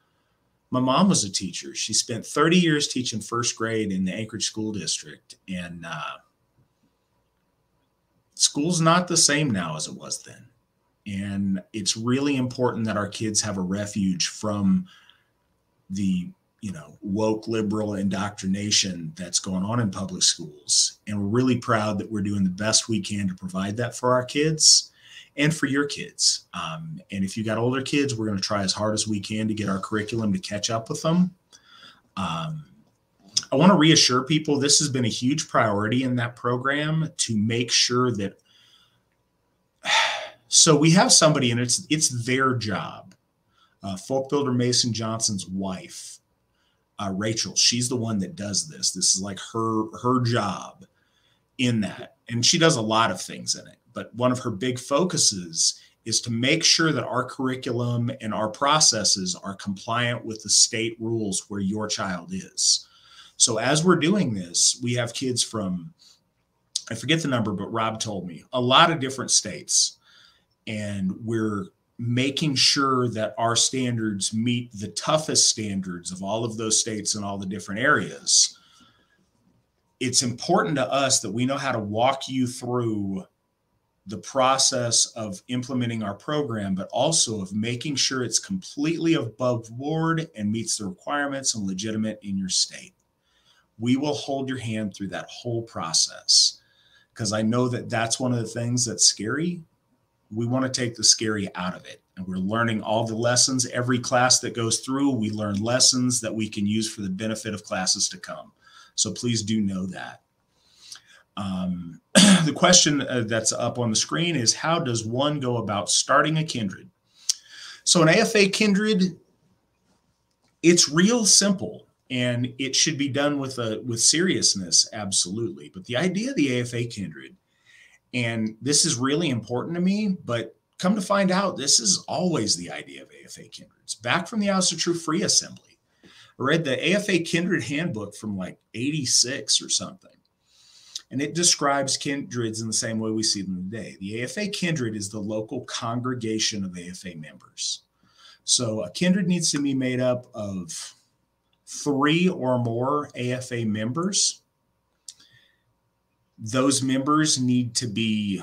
was a teacher. She spent 30 years teaching first grade in the Anchorage School District. And school's not the same now as it was then. And it's really important that our kids have a refuge from the, woke liberal indoctrination that's going on in public schools. And we're really proud that we're doing the best we can to provide that for our kids and for your kids. And if you got older kids, we're going to try as hard as we can to get our curriculum to catch up with them. I want to reassure people this has been a huge priority in that program to make sure that. So we have somebody, and it's their job. Folk builder Mason Johnson's wife, Rachel, she's the one that does this. This is like her job in that. And she does a lot of things in it. But one of her big focuses is to make sure that our curriculum and our processes are compliant with the state rules where your child is. So as we're doing this, we have kids from, I forget the number, but Rob told me, a lot of different states. And we're making sure that our standards meet the toughest standards of all of those states and all the different areas. It's important to us that we know how to walk you through the process of implementing our program, but also of making sure it's completely above board and meets the requirements and legitimate in your state. We will hold your hand through that whole process because I know that that's one of the things that's scary. We want to take the scary out of it. And we're learning all the lessons. Every class that goes through, we learn lessons that we can use for the benefit of classes to come. So please do know that. The question that's up on the screen is, how does one go about starting a kindred? So an AFA kindred, it's real simple, and it should be done with seriousness, absolutely. But the idea of the AFA kindred And this is really important to me, but come to find out, this is always the idea of AFA kindreds. Back from the Asatru Free Assembly, I read the AFA Kindred Handbook from like 86 or something. And it describes kindreds in the same way we see them today. The AFA kindred is the local congregation of AFA members. So a kindred needs to be made up of 3 or more AFA members. Those members need to be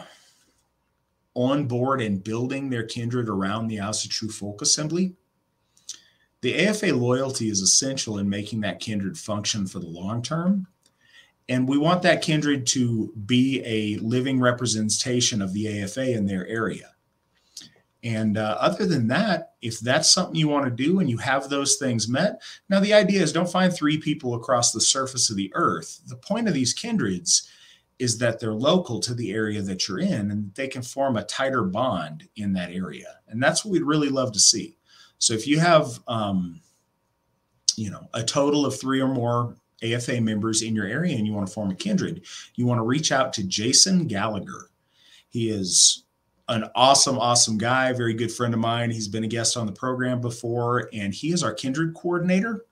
on board and building their kindred around the Asatru Folk Assembly. The AFA loyalty is essential in making that kindred function for the long term. And we want that kindred to be a living representation of the AFA in their area. And other than that, if that's something you want to do and you have those things met, now the idea is don't find 3 people across the surface of the earth. The point of these kindreds is that they're local to the area that you're in and they can form a tighter bond in that area. And that's what we'd really love to see. So if you have, a total of 3 or more AFA members in your area and you want to form a kindred, you want to reach out to Jason Gallagher. He is an awesome guy, very good friend of mine. He's been a guest on the program before, and he is our kindred coordinator.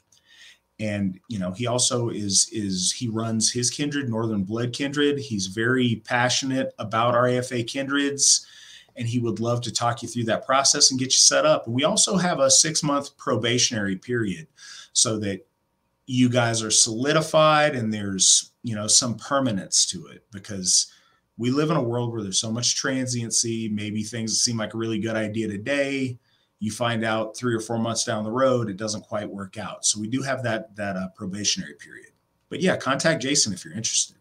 And, he also he runs his kindred, Northern Blood Kindred. He's very passionate about our AFA kindreds, and he would love to talk you through that process and get you set up. And we also have a 6-month probationary period so that you guys are solidified and there's, some permanence to it, because we live in a world where there's so much transiency. Maybe things that seem like a really good idea today, you find out 3 or 4 months down the road, it doesn't quite work out. So we do have that probationary period. But yeah, contact Jason if you're interested.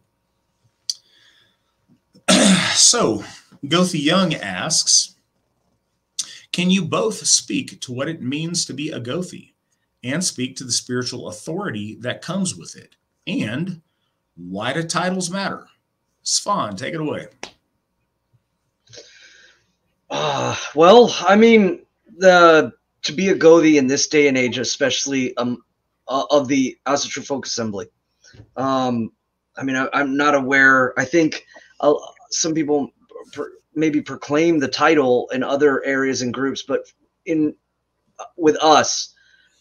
So Gothi Young asks, can you both speak to what it means to be a Gothi and speak to the spiritual authority that comes with it? And why do titles matter? Svan, take it away. Well, I mean, to be a Gothi in this day and age, especially of the Asatru Folk Assembly, I'm not aware. I think some people maybe proclaim the title in other areas and groups, but with us,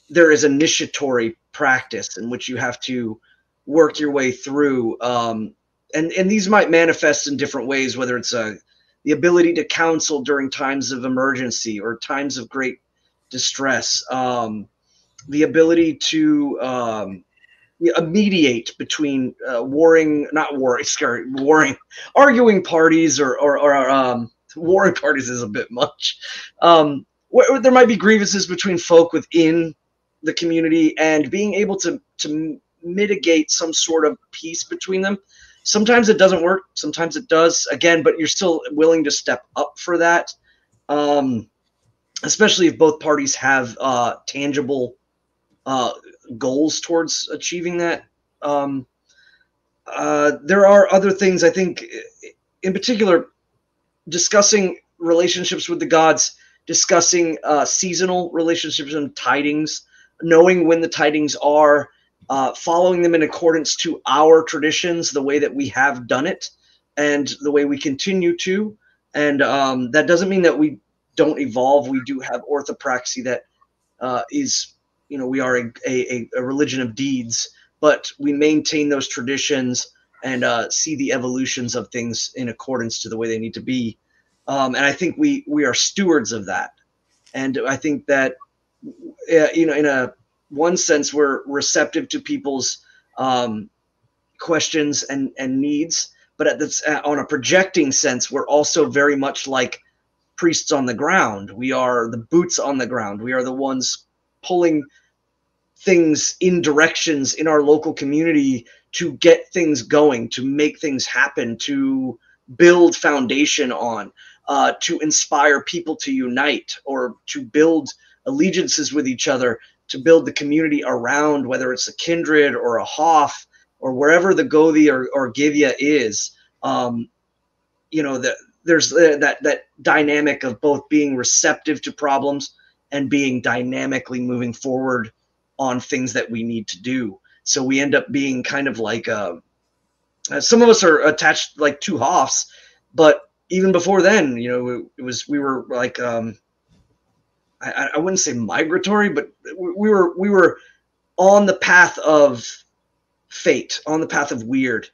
there is initiatory practice in which you have to work your way through. And these might manifest in different ways, whether it's the ability to counsel during times of emergency or times of great distress, the ability to mediate between arguing parties or warring parties is a bit much. There might be grievances between folk within the community, and being able to mitigate some sort of peace between them. Sometimes it doesn't work. Sometimes it does. Again, but you're still willing to step up for that, especially if both parties have tangible goals towards achieving that. There are other things, I think, in particular, discussing relationships with the gods, discussing seasonal relationships and tidings, knowing when the tidings are, following them in accordance to our traditions, the way that we have done it and the way we continue to. And that doesn't mean that we don't evolve. We do have orthopraxy that is, we are a religion of deeds, but we maintain those traditions and see the evolutions of things in accordance to the way they need to be. And I think we are stewards of that. And I think that, in one sense, we're receptive to people's questions and needs, but on a projecting sense, we're also very much like priests on the ground. We are the boots on the ground. We are the ones pulling things in directions in our local community to get things going, to make things happen, to build foundation on, to inspire people to unite or to build allegiances with each other, to build the community around, whether it's a kindred or a hoff or wherever the Gothi or Givya is. There's that dynamic of both being receptive to problems and being dynamically moving forward on things that we need to do. So we end up being kind of like some of us are attached like two hoffs But even before then, we were like, I wouldn't say migratory, but we were on the path of fate, on the path of weird,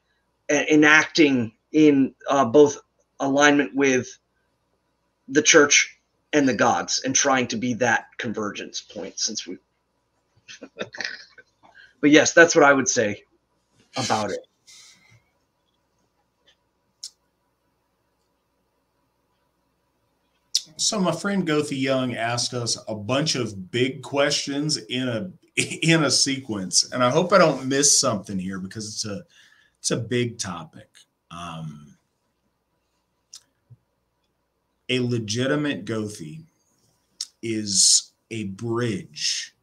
and enacting in both alignment with the church and the gods, and trying to be that convergence point. But yes, that's what I would say about it. So my friend Gothi Young asked us a bunch of big questions in a sequence, and I hope I don't miss something here because it's a big topic. A legitimate Gothi is a bridge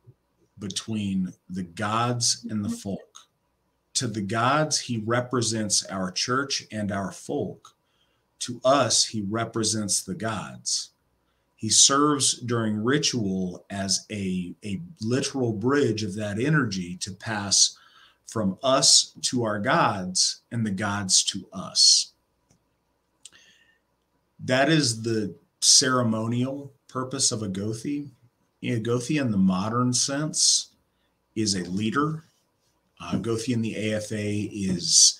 between the gods and the folk. To the gods, he represents our church and our folk. To us, he represents the gods. He serves during ritual as a literal bridge of that energy to pass from us to our gods and the gods to us. That is the ceremonial purpose of a Gothi. A Gothi in the modern sense is a leader. Gothi in the AFA is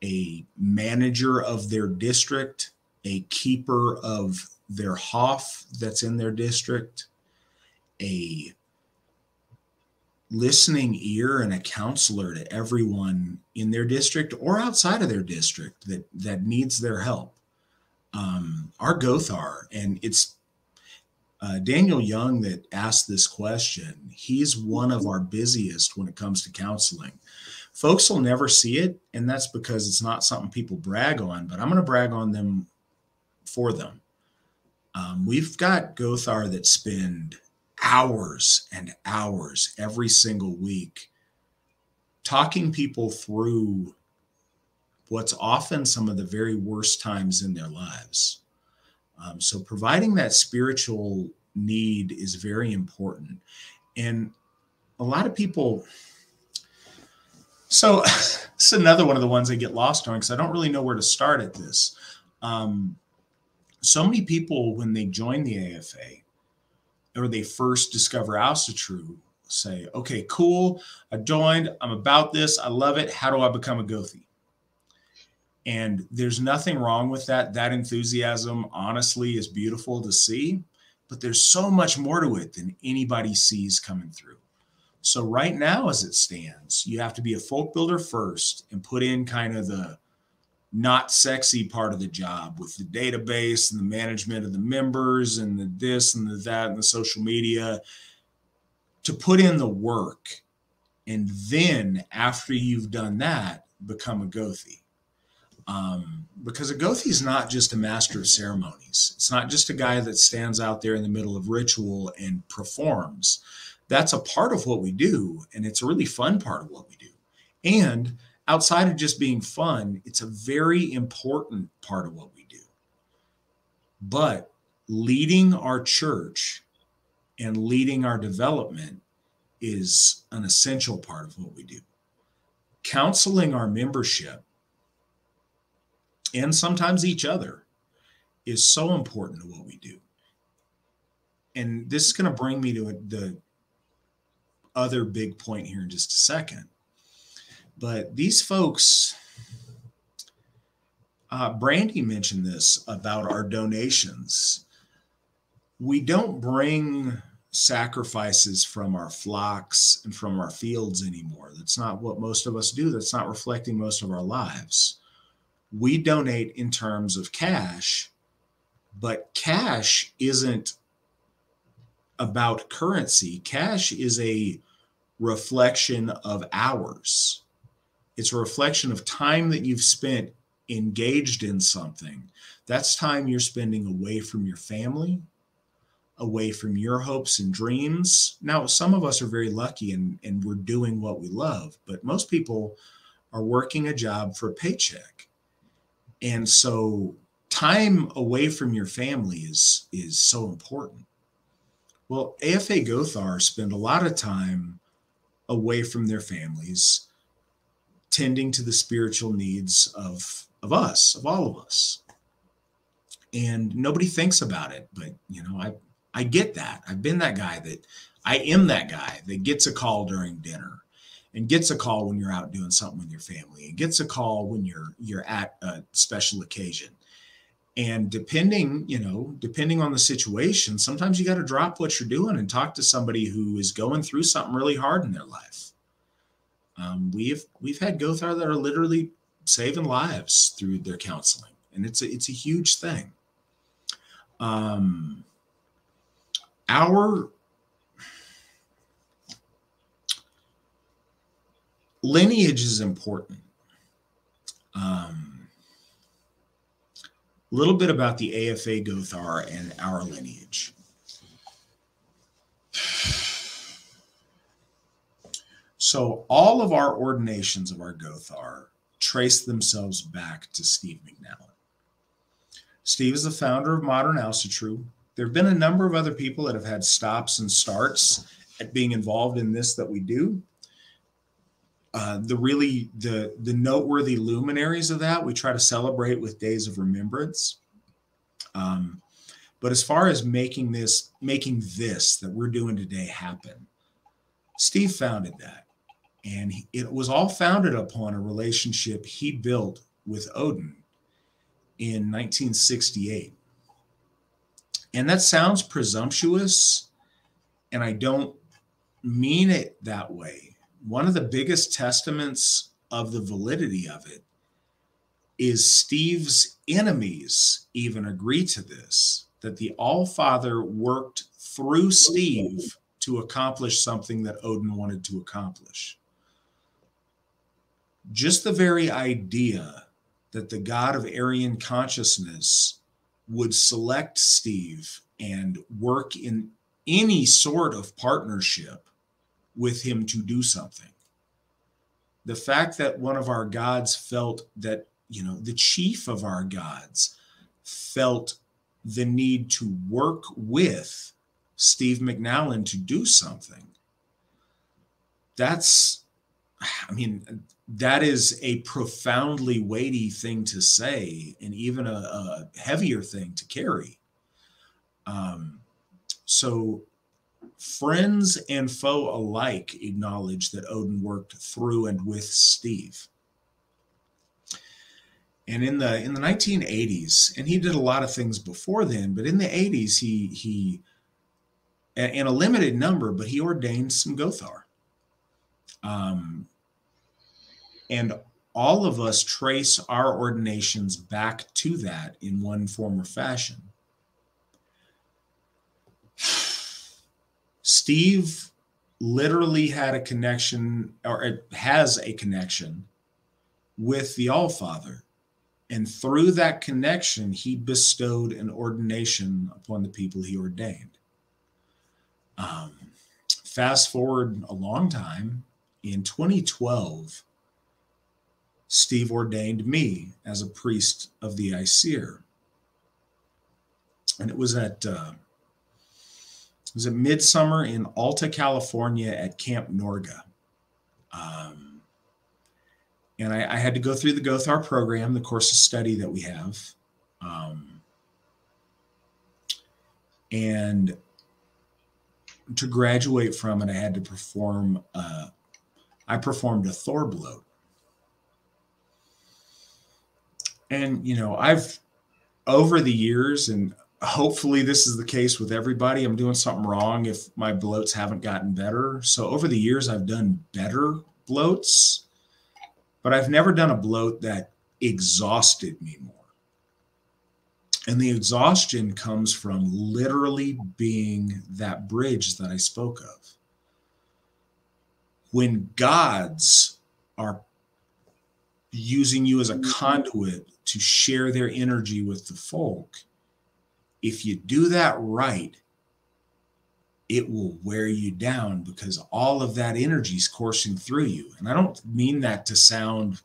a manager of their district, a keeper of their Hof that's in their district, a listening ear and a counselor to everyone in their district or outside of their district that needs their help. Our Gothar, and it's Daniel Young that asked this question. He's one of our busiest when it comes to counseling. Folks will never see it, and that's because it's not something people brag on, but I'm going to brag on them for them. We've got Gothar that spend hours and hours every single week talking people through what's often some of the very worst times in their lives. So providing that spiritual need is very important. And a lot of people, so it's another one of the ones I get lost on because I don't really know where to start at this. So many people, when they join the AFA or they first discover Asatru, say, okay, cool, I joined, I'm about this, I love it, how do I become a Gothi? And there's nothing wrong with that. That enthusiasm, honestly, is beautiful to see, but there's so much more to it than anybody sees coming through. So right now, as it stands, you have to be a folk builder first and put in kind of the not sexy part of the job with the database and the management of the members and the this and the that and the social media, to put in the work. And then after you've done that, become a Gothi. Because a Gothi is not just a master of ceremonies. It's not just a guy that stands out there in the middle of ritual and performs. That's a part of what we do, and it's a really fun part of what we do. And outside of just being fun, it's a very important part of what we do. But leading our church and leading our development is an essential part of what we do. Counseling our membership and sometimes each other is so important to what we do. And this is going to bring me to the other big point here in just a second. But these folks, Brandy mentioned this about our donations. We don't bring sacrifices from our flocks and from our fields anymore. That's not what most of us do. That's not reflecting most of our lives. We donate in terms of cash, but cash isn't about currency. Cash is a reflection of hours. It's a reflection of time that you've spent engaged in something. That's time you're spending away from your family, away from your hopes and dreams. Now, some of us are very lucky and we're doing what we love, but most people are working a job for a paycheck. And so time away from your family is so important. Well, AFA Gothar spend a lot of time away from their families, tending to the spiritual needs of us, of all of us. And nobody thinks about it, but I get that. I've been that guy I am that guy that gets a call during dinner and gets a call when you're out doing something with your family and gets a call when you're at a special occasion. And depending on the situation, sometimes you got to drop what you're doing and talk to somebody who is going through something really hard in their life. We've had Gothar that are literally saving lives through their counseling, and it's a huge thing. Our lineage is important. A little bit about the AFA Gothar and our lineage. So all of our ordinations of our Gothar trace themselves back to Steve McNallen. Steve is the founder of modern Asatru. There have been a number of other people that have had stops and starts at being involved in this that we do. The noteworthy luminaries of that, we try to celebrate with days of remembrance. But as far as making this that we're doing today happen, Steve founded that. And it was all founded upon a relationship he built with Odin in 1968. And that sounds presumptuous, and I don't mean it that way. One of the biggest testaments of the validity of it is Steve's enemies even agree to this, that the All-Father worked through Steve to accomplish something that Odin wanted to accomplish. Just the very idea that the god of Aryan consciousness would select Steve and work in any sort of partnership with him to do something. The fact that one of our gods felt that, the chief of our gods felt the need to work with Steve McNallen to do something. That is a profoundly weighty thing to say, and even a heavier thing to carry. So friends and foe alike acknowledge that Odin worked through and with Steve. And in the 1980s, and he did a lot of things before then, but in the 80s, he in a limited number, but he ordained some Gothar. And all of us trace our ordinations back to that in one form or fashion. Steve literally had a connection, or has a connection, with the All-Father. And through that connection, he bestowed an ordination upon the people he ordained. Fast forward a long time, in 2012, Steve ordained me as a priest of the Aesir. And it was at midsummer in Alta, California at Camp Norga. And I had to go through the Gothar program, the course of study that we have. And to graduate from it, I had to perform, I performed a Thor bloat. And, I've, over the years, and hopefully this is the case with everybody, I'm doing something wrong if my bloats haven't gotten better. So over the years, I've done better bloats, but I've never done a bloat that exhausted me more. And the exhaustion comes from literally being that bridge that I spoke of. When gods are using you as a conduit to share their energy with the folk, if you do that right, it will wear you down because all of that energy is coursing through you. And I don't mean that to sound,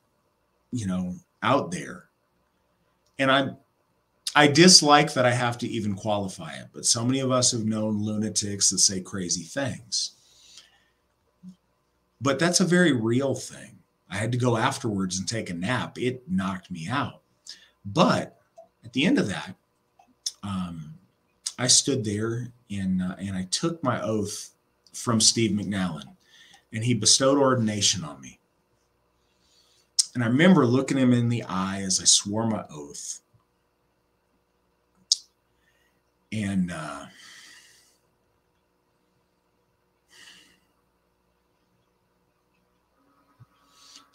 out there. And I dislike that I have to even qualify it, but so many of us have known lunatics that say crazy things. But that's a very real thing. I had to go afterwards and take a nap. It knocked me out. But at the end of that, I stood there and I took my oath from Steve McNallen, and he bestowed ordination on me. And I remember looking him in the eye as I swore my oath. And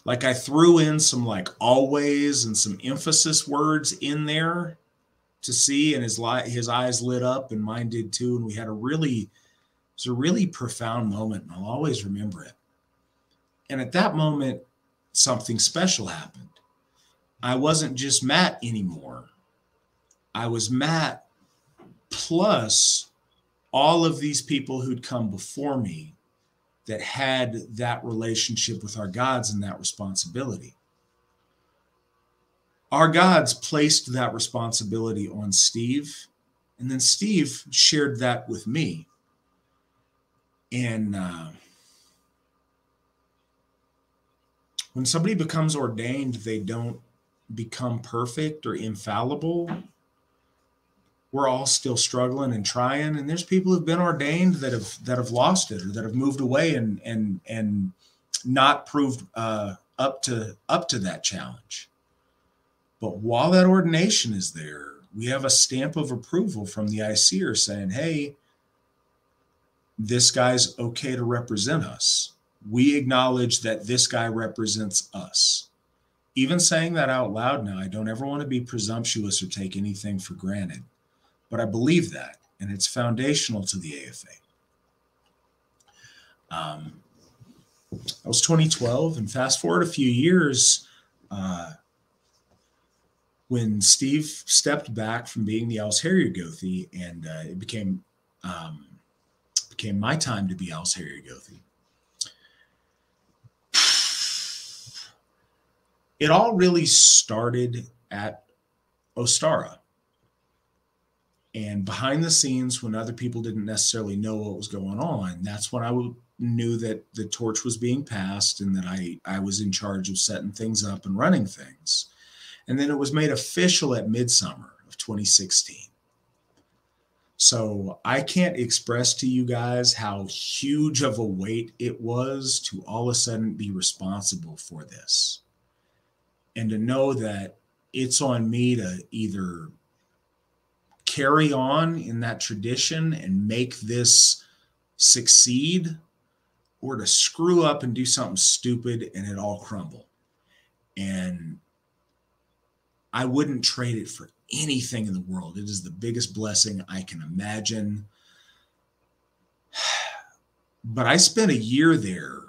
like I threw in some like always and some emphasis words in there to see, and his eyes lit up and mine did too. And we had it was a really profound moment, and I'll always remember it. And at that moment, something special happened. I wasn't just Matt anymore. I was Matt plus all of these people who'd come before me that had that relationship with our gods and that responsibility. Our gods placed that responsibility on Steve, and then Steve shared that with me. And when somebody becomes ordained, they don't become perfect or infallible. We're all still struggling and trying, and there's people who've been ordained that have lost it or that have moved away and not proved up to that challenge. But while that ordination is there, we have a stamp of approval from the ICer saying, hey, this guy's okay to represent us. We acknowledge that this guy represents us. Even saying that out loud now, I don't ever want to be presumptuous or take anything for granted, but I believe that, and it's foundational to the AFA. That was 2012, and fast forward a few years, when Steve stepped back from being the Owls Harrier Gothi, and it became my time to be Owls Harrier Gothi. It all really started at Ostara. And behind the scenes, when other people didn't necessarily know what was going on, that's when I knew that the torch was being passed and that I was in charge of setting things up and running things. And then it was made official at midsummer of 2016. So I can't express to you guys how huge of a weight it was to all of a sudden be responsible for this. And to know that it's on me to either carry on in that tradition and make this succeed, or to screw up and do something stupid and it all crumble. And I wouldn't trade it for anything in the world. It is the biggest blessing I can imagine. But I spent a year there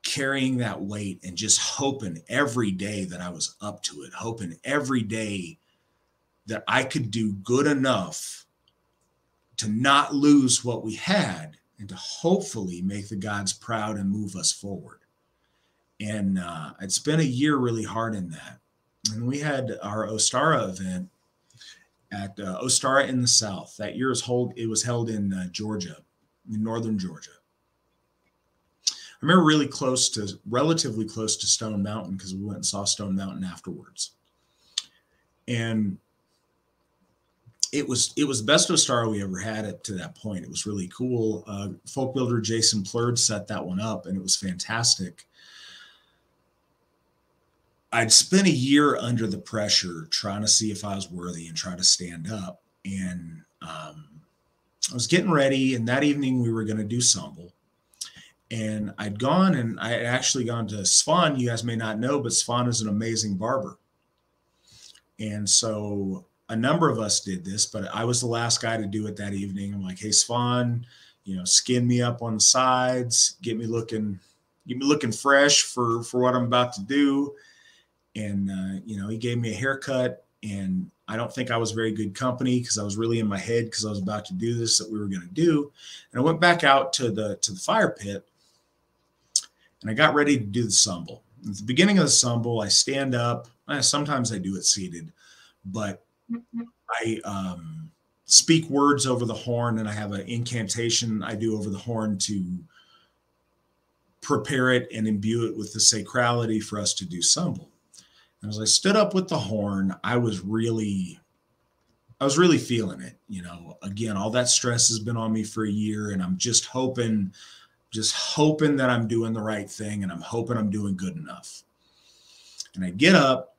carrying that weight and just hoping every day that I was up to it, hoping every day that I could do good enough to not lose what we had and to hopefully make the gods proud and move us forward. And I'd spent a year really hard in that. And we had our Ostara event at Ostara in the South. That year it was held in Georgia, in northern Georgia. I remember relatively close to Stone Mountain, because we went and saw Stone Mountain afterwards. And it was the best Ostara we ever had it to that point. It was really cool. Folk builder Jason Plurd set that one up, and it was fantastic. I'd spent a year under the pressure trying to see if I was worthy and try to stand up. And I was getting ready, and that evening we were going to do Sumble. And I had actually gone to Svan. You guys may not know, but Svan is an amazing barber. And so a number of us did this, but I was the last guy to do it that evening. I'm like, hey, Svan, skin me up on the sides, get me looking fresh for what I'm about to do. And, he gave me a haircut, and I don't think I was very good company, because I was really in my head because I was about to do this that we were going to do. And I went back out to the fire pit, and I got ready to do the Sumble. At the beginning of the Sumble, I stand up. Sometimes I do it seated, but I speak words over the horn, and I have an incantation I do over the horn to prepare it and imbue it with the sacrality for us to do Sumble. And as I stood up with the horn, I was really I was really feeling it. You know, again, all that stress has been on me for a year, and I'm just hoping that I'm doing the right thing, and I'm hoping I'm doing good enough. And I get up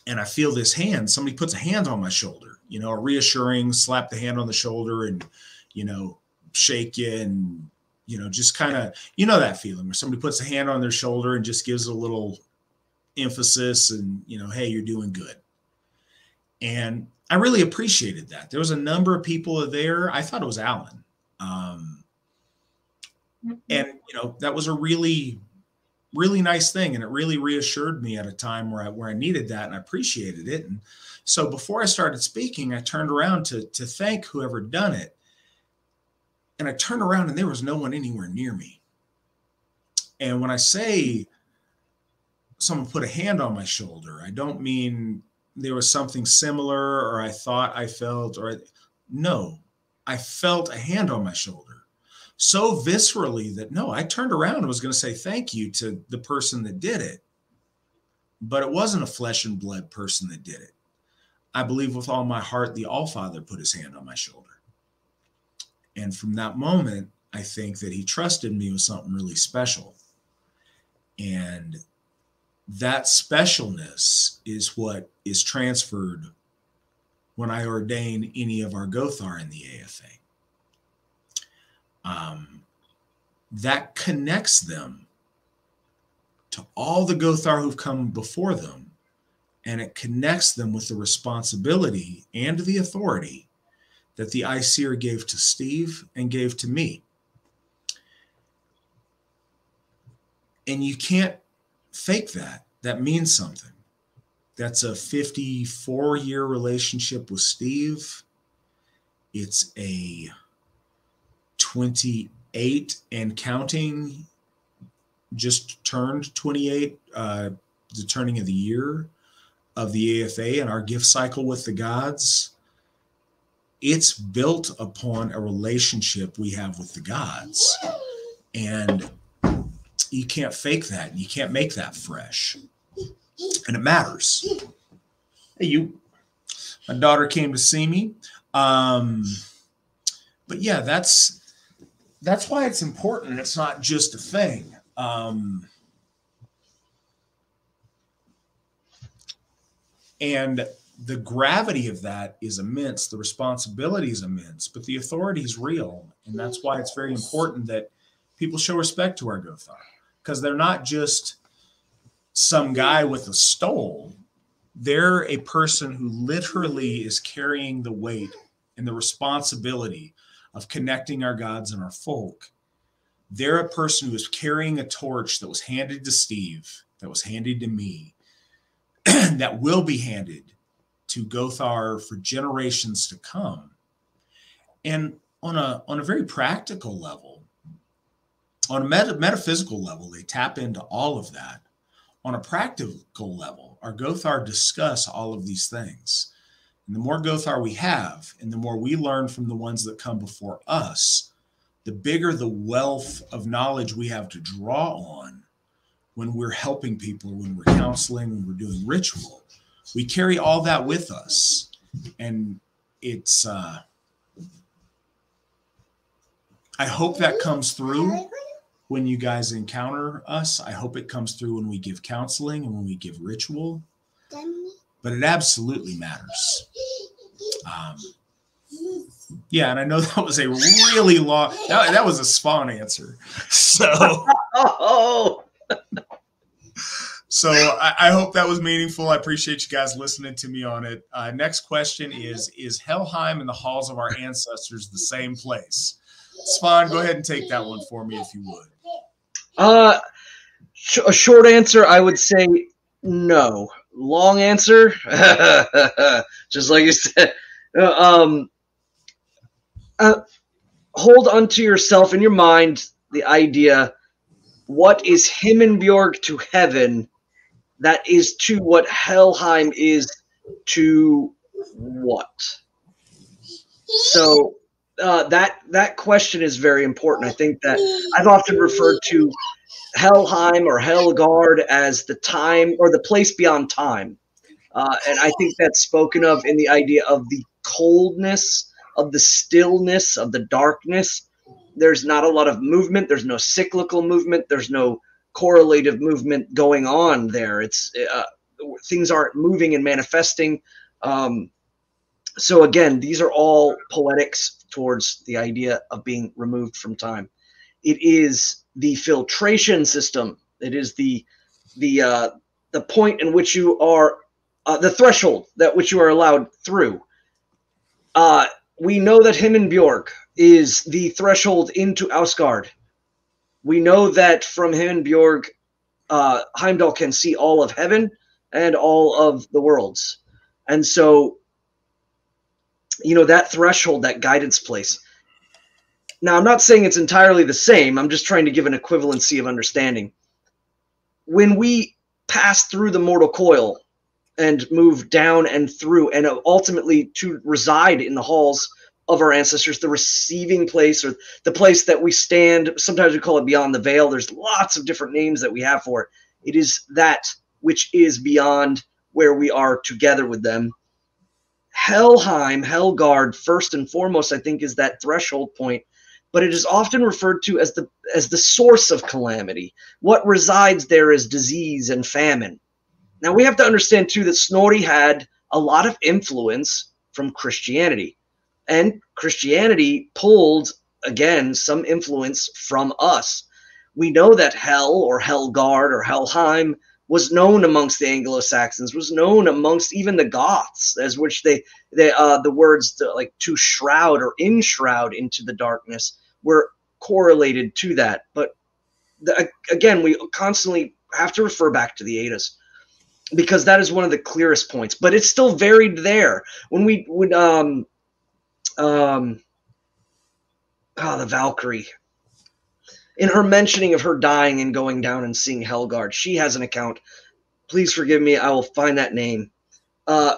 and I feel this hand. Somebody puts a hand on my shoulder, you know, a reassuring slap the hand on the shoulder and, you know, shake you and, you know, just kind of, you know, that feeling where somebody puts a hand on their shoulder and just gives a little emphasis and, you know, hey, you're doing good. And I really appreciated that. There was a number of people there. I thought it was Alan. And, you know, that was a really, really nice thing. And it really reassured me at a time where I needed that, and I appreciated it. And so before I started speaking, I turned around to thank whoever done it. And I turned around and there was no one anywhere near me. And when I say someone put a hand on my shoulder, I don't mean there was something similar or I thought I felt, no, I felt a hand on my shoulder so viscerally that no, I turned around and was going to say thank you to the person that did it. But it wasn't a flesh and blood person that did it. I believe with all my heart, the All-Father put his hand on my shoulder. And from that moment, I think that he trusted me with something really special. And that specialness is what is transferred when I ordain any of our Gothar in the AFA. That connects them to all the Gothar who've come before them, and it connects them with the responsibility and the authority that the ICER gave to Steve and gave to me. And you can't fake that. That means something. That's a 54-year relationship with Steve. It's a 28 and counting, just turned 28, the turning of the year of the AFA and our gift cycle with the gods. It's built upon a relationship we have with the gods. And you can't fake that. You can't make that fresh. And it matters. Hey, my daughter came to see me. But yeah, that's why it's important. It's not just a thing. And the gravity of that is immense. The responsibility is immense, but the authority is real. And that's why it's very important that people show respect to our Gothar, because they're not just some guy with a stole. They're a person who literally is carrying the weight and the responsibility of connecting our gods and our folk. They're a person who is carrying a torch that was handed to Steve, that was handed to me, that will be handed to Gothar for generations to come. And on a very practical level, on a metaphysical level, they tap into all of that. On a practical level, our Gothar discuss all of these things. And the more Gothar we have, and the more we learn from the ones that come before us, the bigger the wealth of knowledge we have to draw on when we're helping people, when we're counseling, when we're doing ritual. We carry all that with us. And it's, I hope that comes through when you guys encounter us. I hope it comes through when we give counseling and when we give ritual. But it absolutely matters. Yeah, and I know that was a really long, that was a Svan answer. So, so I hope that was meaningful. I appreciate you guys listening to me on it. Next question is Helheim and the halls of our ancestors the same place? Svan, go ahead and take that one for me if you would. A short answer, I would say no. Long answer, just like you said, hold unto yourself in your mind the idea, what is Himmelbjörg to heaven, that is to what Helheim is to what? So that question is very important. I think that I've often referred to Helheim or Helgard as the time or the place beyond time. And I think that's spoken of in the idea of the coldness, of the stillness, of the darkness. There's not a lot of movement. There's no cyclical movement. There's no correlative movement going on there. It's things aren't moving and manifesting. So again, these are all poetics towards the idea of being removed from time. It is the filtration system. It is the point in which you are the threshold that which you are allowed through. We know that Himinbjorg is the threshold into Ausgard. We know that from Himinbjorg, Heimdall can see all of heaven and all of the worlds. And so, you know, that threshold, that guidance place. Now, I'm not saying it's entirely the same. I'm just trying to give an equivalency of understanding. When we pass through the mortal coil and move down and through and ultimately to reside in the halls of our ancestors, the receiving place or the place that we stand, sometimes we call it beyond the veil. There's lots of different names that we have for it. It is that which is beyond where we are together with them. Helheim, Helgard, first and foremost, I think, is that threshold point, but it is often referred to as the source of calamity. What resides there is disease and famine. Now, we have to understand, too, that Snorri had a lot of influence from Christianity, and Christianity pulled, again, some influence from us. We know that Hel or Helgard or Helheim was known amongst the Anglo-Saxons, was known amongst even the Goths, as which the words like to shroud or enshroud into the darkness were correlated to that. But again, we constantly have to refer back to the Eddas, because that is one of the clearest points. But it's still varied there. When we would the Valkyrie, in her mentioning of her dying and going down and seeing Helgard, she has an account. Please forgive me, I will find that name.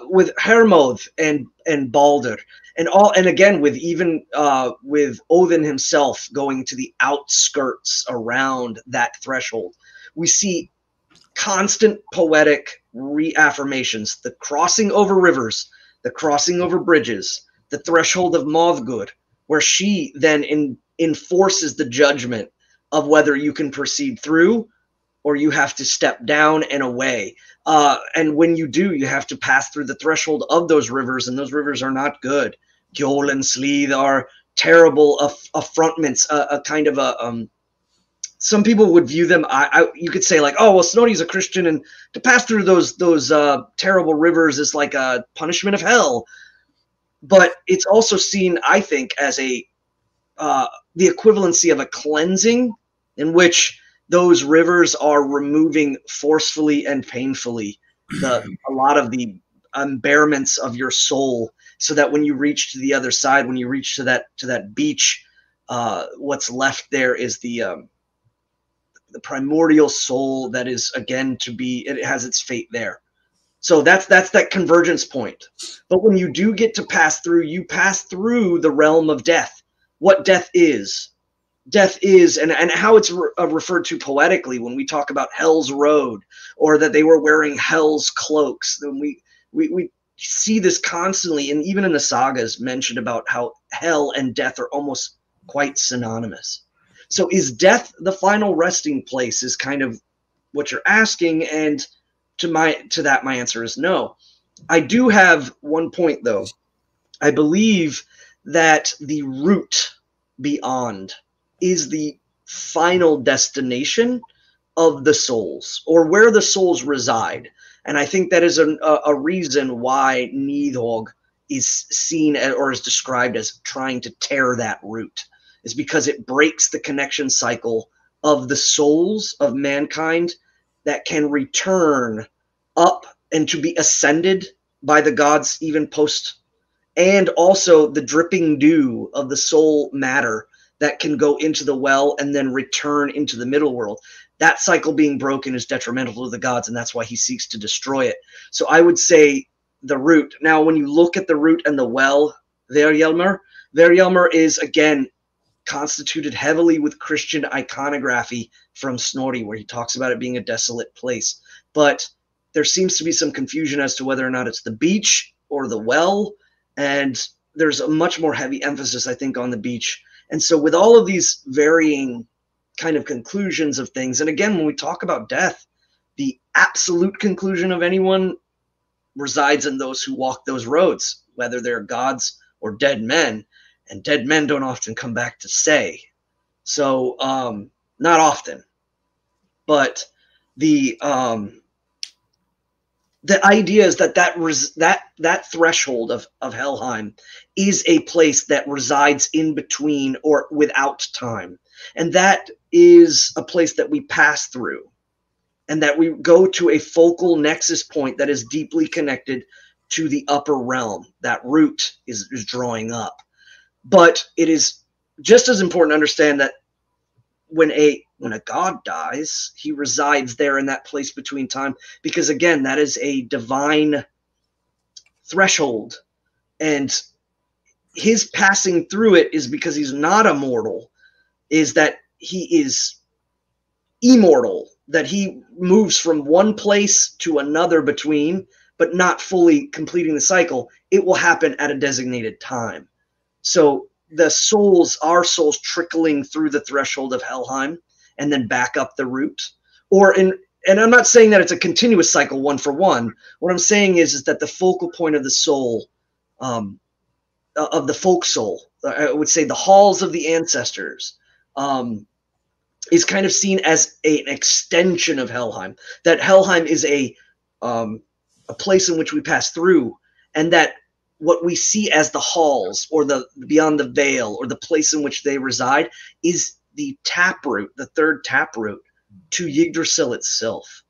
With Hermod and Balder, and again with even with Odin himself going to the outskirts around that threshold, we see constant poetic reaffirmations: the crossing over rivers, the crossing over bridges, the threshold of Mothgud, where she then enforces the judgment of whether you can proceed through or you have to step down and away. And when you do, you have to pass through the threshold of those rivers, and those rivers are not good. Gjol and Sleeth are terrible affrontments, a kind of a some people would view them. You could say like, oh well, Snorri's a Christian, and to pass through those terrible rivers is like a punishment of hell. But it's also seen, I think, as the equivalency of a cleansing, in which those rivers are removing forcefully and painfully a lot of the impairments of your soul, so that when you reach to the other side, when you reach to that beach, what's left there is the primordial soul that is again it has its fate there. So that's that convergence point. But when you do get to pass through, you pass through the realm of death. What death is, and how it's referred to poetically when we talk about Hell's Road, or that they were wearing Hell's cloaks. Then we see this constantly, and even in the sagas mentioned about how hell and death are almost quite synonymous. So is death the final resting place, is kind of what you're asking, and to that my answer is no. I do have one point though. I believe that the route beyond is the final destination of the souls, or where the souls reside. And I think that is a reason why Nidhogg is seen or is described as trying to tear that route, is because it breaks the connection cycle of the souls of mankind that can return up and to be ascended by the gods even post, and also the dripping dew of the soul matter that can go into the well and then return into the middle world. That cycle being broken is detrimental to the gods, and that's why he seeks to destroy it. So I would say the root. Now, when you look at the root and the well, Verjelmer is, again, constituted heavily with Christian iconography from Snorri, where he talks about it being a desolate place. But there seems to be some confusion as to whether or not it's the beach or the well. And there's a much more heavy emphasis, I think, on the beach. And so with all of these varying kind of conclusions of things, and again, when we talk about death, the absolute conclusion of anyone resides in those who walk those roads, whether they're gods or dead men. And dead men don't often come back to say. So not often. But the idea is that threshold of Helheim is a place that resides in between or without time. And that is a place that we pass through, and that we go to a focal nexus point that is deeply connected to the upper realm. That root is drawing up. But it is just as important to understand that when a god dies, he resides there in that place between time, because again, that is a divine threshold, and his passing through it is because he's not immortal, is that he is immortal, that he moves from one place to another between, but not fully completing the cycle. It will happen at a designated time. So the souls, our souls, trickling through the threshold of Helheim and then back up the route. And I'm not saying that it's a continuous cycle, one for one. What I'm saying is that the focal point of the soul, of the folk soul, I would say the halls of the ancestors, is kind of seen as an extension of Helheim. That Helheim is a place in which we pass through, and that what we see as the halls or the beyond the veil or the place in which they reside is the taproot, the third taproot to Yggdrasil itself.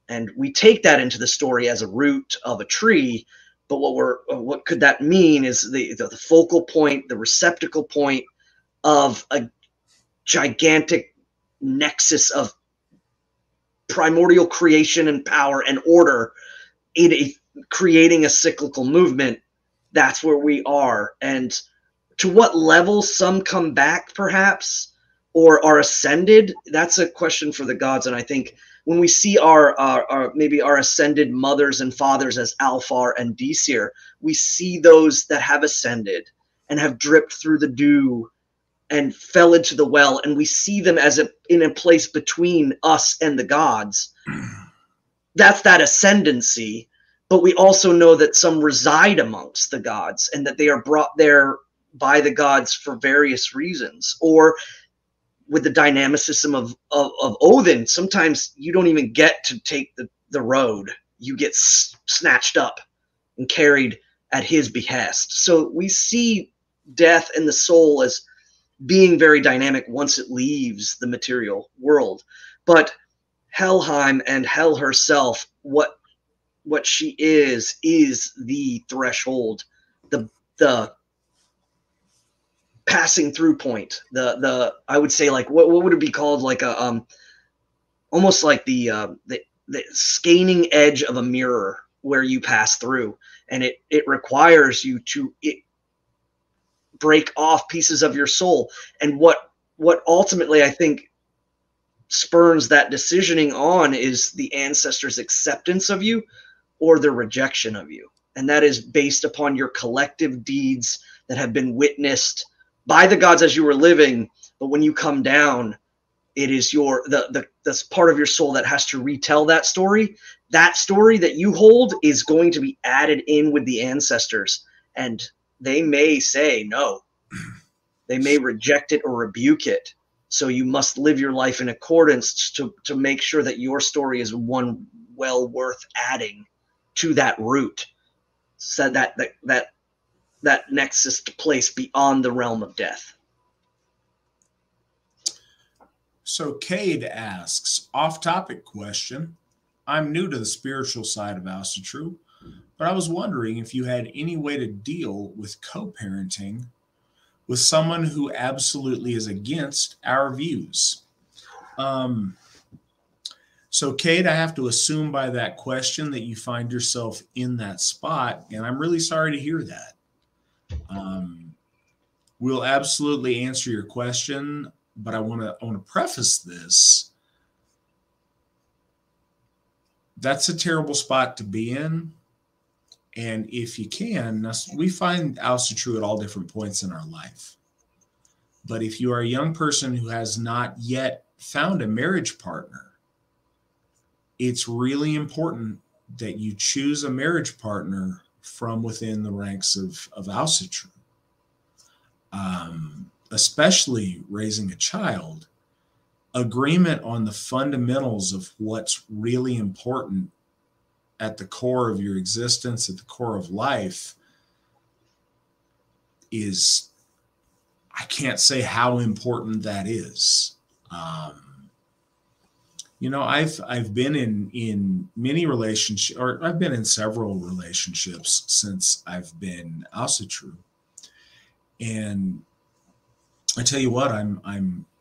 And we take that into the story as a root of a tree, but what could that mean is the focal point, the receptacle point of a gigantic nexus of primordial creation and power and order in creating a cyclical movement. That's where we are. And to what level some come back, perhaps, or are ascended, that's a question for the gods. And I think when we see maybe our ascended mothers and fathers as Alfar and Disir, we see those that have ascended and have dripped through the dew and fell into the well, and we see them as in a place between us and the gods. That's that ascendancy. But we also know that some reside amongst the gods, and that they are brought there by the gods for various reasons. Or with the dynamicism of Odin, sometimes you don't even get to take the road. You get snatched up and carried at his behest. So we see death and the soul as being very dynamic once it leaves the material world. But Helheim and Hel herself, what she is the threshold, the passing through point, the I would say, like, what would it be called, like a almost like the scanning edge of a mirror where you pass through, and it requires you to break off pieces of your soul. And what ultimately I think spurns that decisioning on is the ancestors' acceptance of you or their rejection of you. And that is based upon your collective deeds that have been witnessed by the gods as you were living. But when you come down, it is the part of your soul that has to retell that story. That story that you hold is going to be added in with the ancestors, and they may say no. They may reject it or rebuke it. So you must live your life in accordance to make sure that your story is one well worth adding to that root, so that nexus to place beyond the realm of death. So Cade asks, off-topic question. I'm new to the spiritual side of Asatru, but I was wondering if you had any way to deal with co-parenting with someone who absolutely is against our views. So, Cade, I have to assume by that question that you find yourself in that spot, and I'm really sorry to hear that. We'll absolutely answer your question, but I want to preface this That's a terrible spot to be in. And if you can, we find Asatru at all different points in our life. But if you are a young person who has not yet found a marriage partner, it's really important that you choose a marriage partner from within the ranks of Asatru. Especially raising a child, agreement on the fundamentals of what's really important at the core of your existence, at the core of life, is, I can't say how important that is. I've been in many relationships, or I've been in several relationships since I've been Asatru, and I tell you what,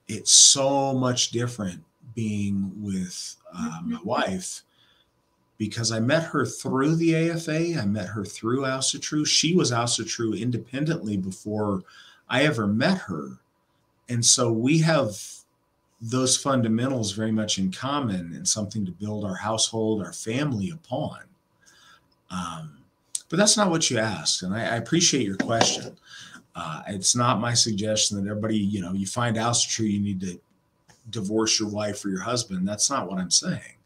it's so much different being with my wife, because I met her through the AFA. I met her through Asatru. She was Asatru independently before I ever met her. And so we have those fundamentals very much in common, and something to build our household, our family upon. But that's not what you asked. And I appreciate your question. It's not my suggestion that everybody, you find Asatru, you need to divorce your wife or your husband. That's not what I'm saying.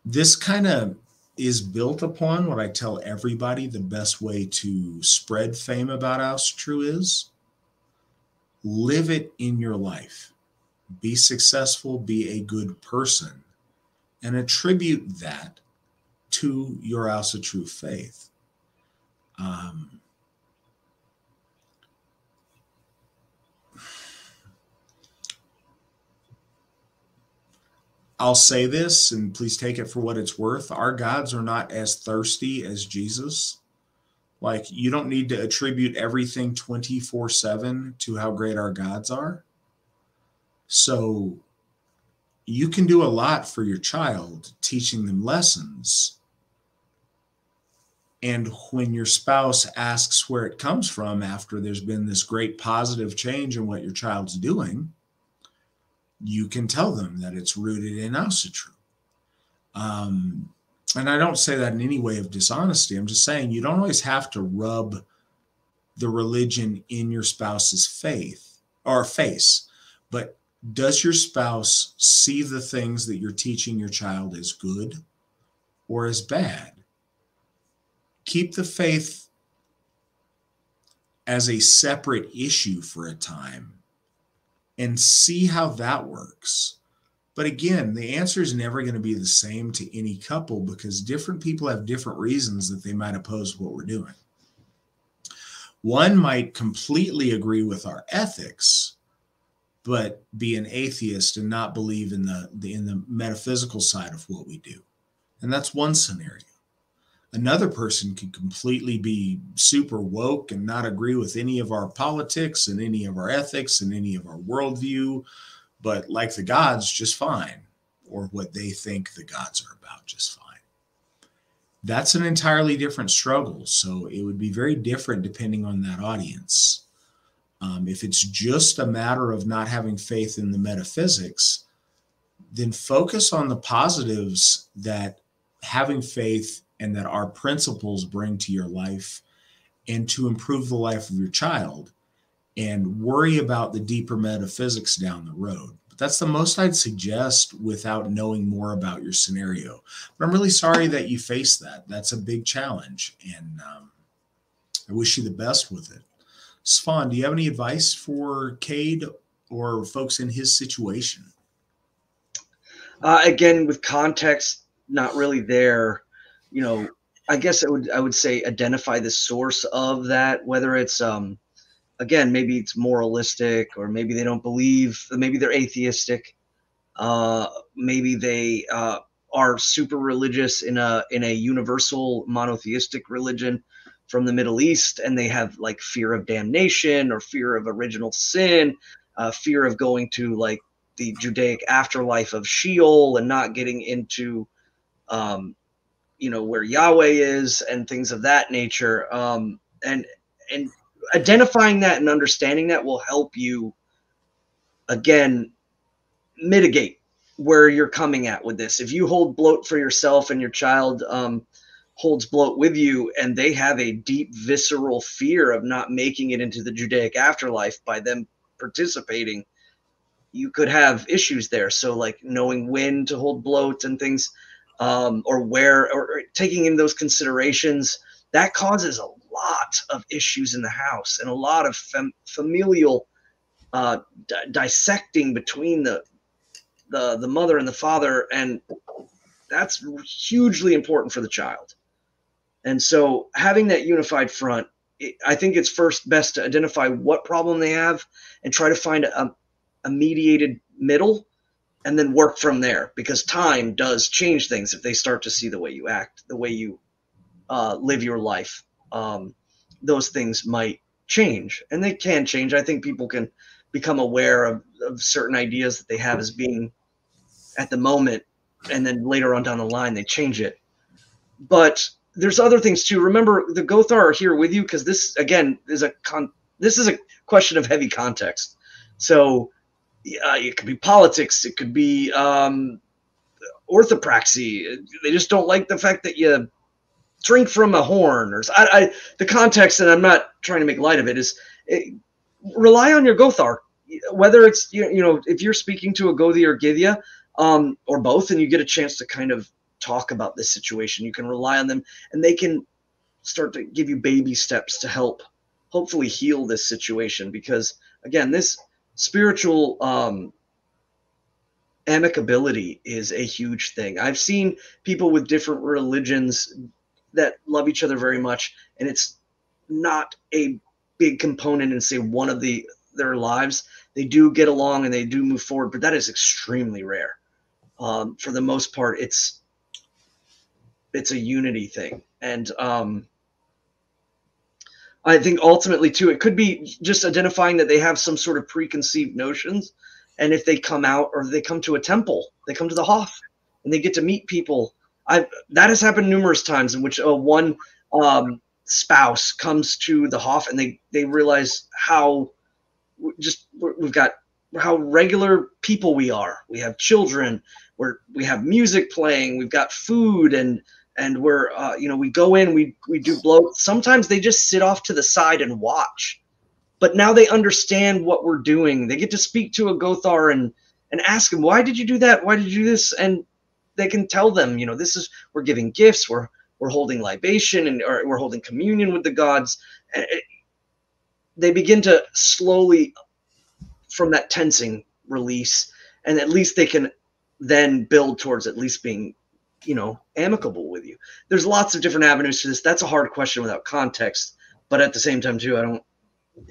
This kind of is built upon what I tell everybody the best way to spread fame about Asatru is: live it in your life. Be successful, be a good person, and attribute that to your Asatru faith. I'll say this, and please take it for what it's worth. Our gods are not as thirsty as Jesus. Like, you don't need to attribute everything 24/7 to how great our gods are. So you can do a lot for your child, teaching them lessons. And when your spouse asks where it comes from after there's been this great positive change in what your child's doing, you can tell them that it's rooted in Asatru. And I don't say that in any way of dishonesty. I'm just saying you don't always have to rub the religion in your spouse's faith or face, but does your spouse see the things that you're teaching your child as good or as bad? Keep the faith as a separate issue for a time and see how that works. But again, the answer is never going to be the same to any couple, because different people have different reasons that they might oppose what we're doing. One might completely agree with our ethics, but be an atheist and not believe in the metaphysical side of what we do. And that's one scenario. Another person could completely be super woke and not agree with any of our politics and any of our ethics and any of our worldview, but like the gods just fine, or what they think the gods are about just fine. That's an entirely different struggle. So it would be very different depending on that audience. If it's just a matter of not having faith in the metaphysics, then focus on the positives that having faith and that our principles bring to your life and to improve the life of your child, and worry about the deeper metaphysics down the road. But that's the most I'd suggest without knowing more about your scenario. But I'm really sorry that you face that. That's a big challenge, and I wish you the best with it. Svan, do you have any advice for Cade or folks in his situation? Again, with context not really there, I guess I would say identify the source of that, whether it's again, maybe it's moralistic, or maybe they don't believe, maybe they're atheistic, maybe they are super religious in a universal monotheistic religion from the Middle East, and they have like fear of damnation or fear of original sin, fear of going to like the Judaic afterlife of Sheol and not getting into where Yahweh is and things of that nature. And identifying that and understanding that will help you, again, mitigate where you're coming at with this. If you hold bloat for yourself and your child holds bloat with you, and they have a deep visceral fear of not making it into the Judaic afterlife by them participating, you could have issues there. So like knowing when to hold bloat and things, or where, or taking in those considerations, that causes a lot of issues in the house and a lot of familial dissecting between the mother and the father, and that's hugely important for the child. And so having that unified front, I think it's first best to identify what problem they have and try to find a mediated middle, and then work from there, because time does change things. If they start to see the way you act, the way you live your life, those things might change, and they can change. I think people can become aware of certain ideas that they have as being at the moment, and then later on down the line they change it. But there's other things too. Remember, the Gothar are here with you because this, again, is a question of heavy context. So it could be politics, it could be orthopraxy. They just don't like the fact that you drink from a horn, or the context. And I'm not trying to make light of it. Rely on your Gothar, whether it's if you're speaking to a Gothi or Githya, or both, and you get a chance to kind of talk about this situation, you can rely on them, and they can start to give you baby steps to help hopefully heal this situation. Because again, this spiritual amicability is a huge thing. I've seen people with different religions that love each other very much, and it's not a big component in, say, one of their lives. They do get along and they do move forward, but that is extremely rare. For the most part, it's a unity thing. And I think ultimately too, it could be just identifying that they have some sort of preconceived notions. And if they come out, or they come to a temple, they come to the Hof and they get to meet people. That has happened numerous times, in which one spouse comes to the Hof and they realize how how regular people we are. We have children, we have music playing, we've got food, and we're we go in, we do blow. Sometimes they just sit off to the side and watch, but now they understand what we're doing. They get to speak to a Gothar and ask him, why did you do that? Why did you do this? And they can tell them, we're giving gifts, we're holding libation, or we're holding communion with the gods. And they begin to slowly, from that tensing, release, and at least they can then build towards at least being amicable with you. There's lots of different avenues to this. That's a hard question without context, but at the same time too, I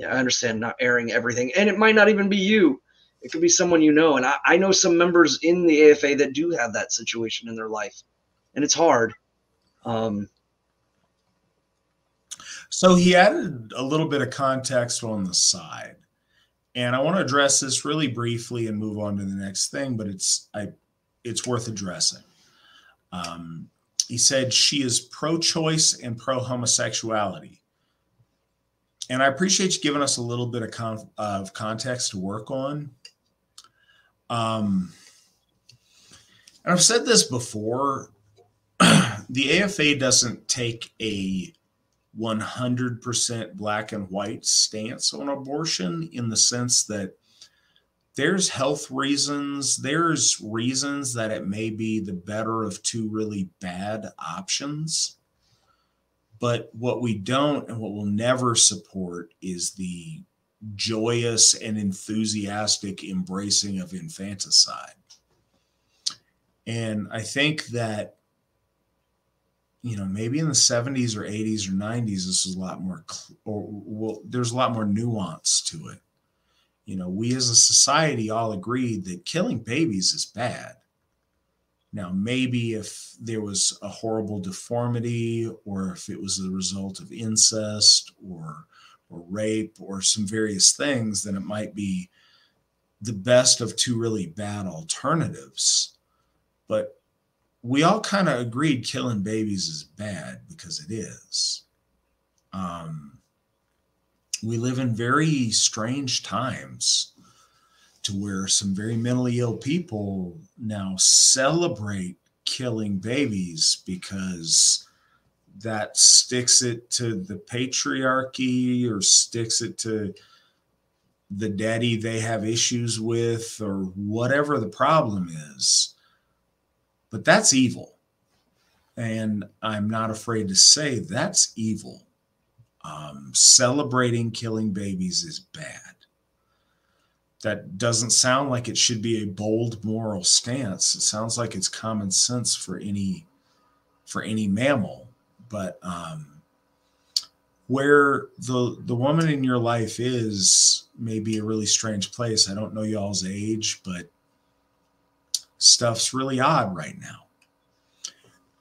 understand not airing everything, and it might not even be you. It could be someone and I know some members in the AFA that do have that situation in their life, and it's hard. So he added a little bit of context on the side, and I want to address this really briefly and move on to the next thing, but it's worth addressing. He said she is pro-choice and pro-homosexuality. And I appreciate you giving us a little bit of context to work on. And I've said this before, the AFA doesn't take a 100% black and white stance on abortion, in the sense that there's health reasons, there's reasons that it may be the better of two really bad options. But what we don't and what we'll never support is the joyous and enthusiastic embracing of infanticide. And I think that, maybe in the 70s or 80s or 90s, this was a lot more, there's a lot more nuance to it. We as a society all agreed that killing babies is bad. Now, maybe if there was a horrible deformity, or if it was the result of incest or rape or some various things, then it might be the best of two really bad alternatives. But we all kind of agreed killing babies is bad, because it is. we live in very strange times to where some very mentally ill people now celebrate killing babies because that sticks it to the patriarchy or sticks it to the daddy they have issues with or whatever the problem is. But that's evil. And I'm not afraid to say that's evil. Celebrating killing babies is bad. That doesn't sound like it should be a bold moral stance. It sounds like it's common sense for any mammal. But where the woman in your life is maybe a really strange place. I don't know y'all's age, but stuff's really odd right now.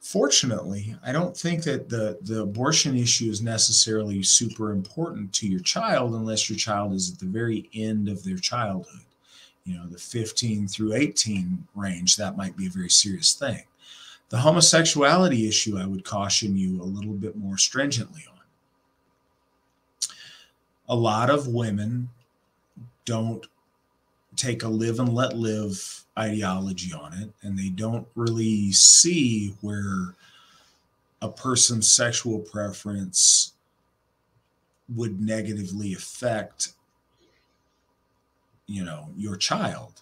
Fortunately, I don't think that the abortion issue is necessarily super important to your child unless your child is at the very end of their childhood. You know, the 15 through 18 range, that might be a very serious thing. The homosexuality issue, I would caution you a little bit more stringently on. A lot of women don't take a live and let live ideology on it, and they don't really see where a person's sexual preference would negatively affect, you know, your child.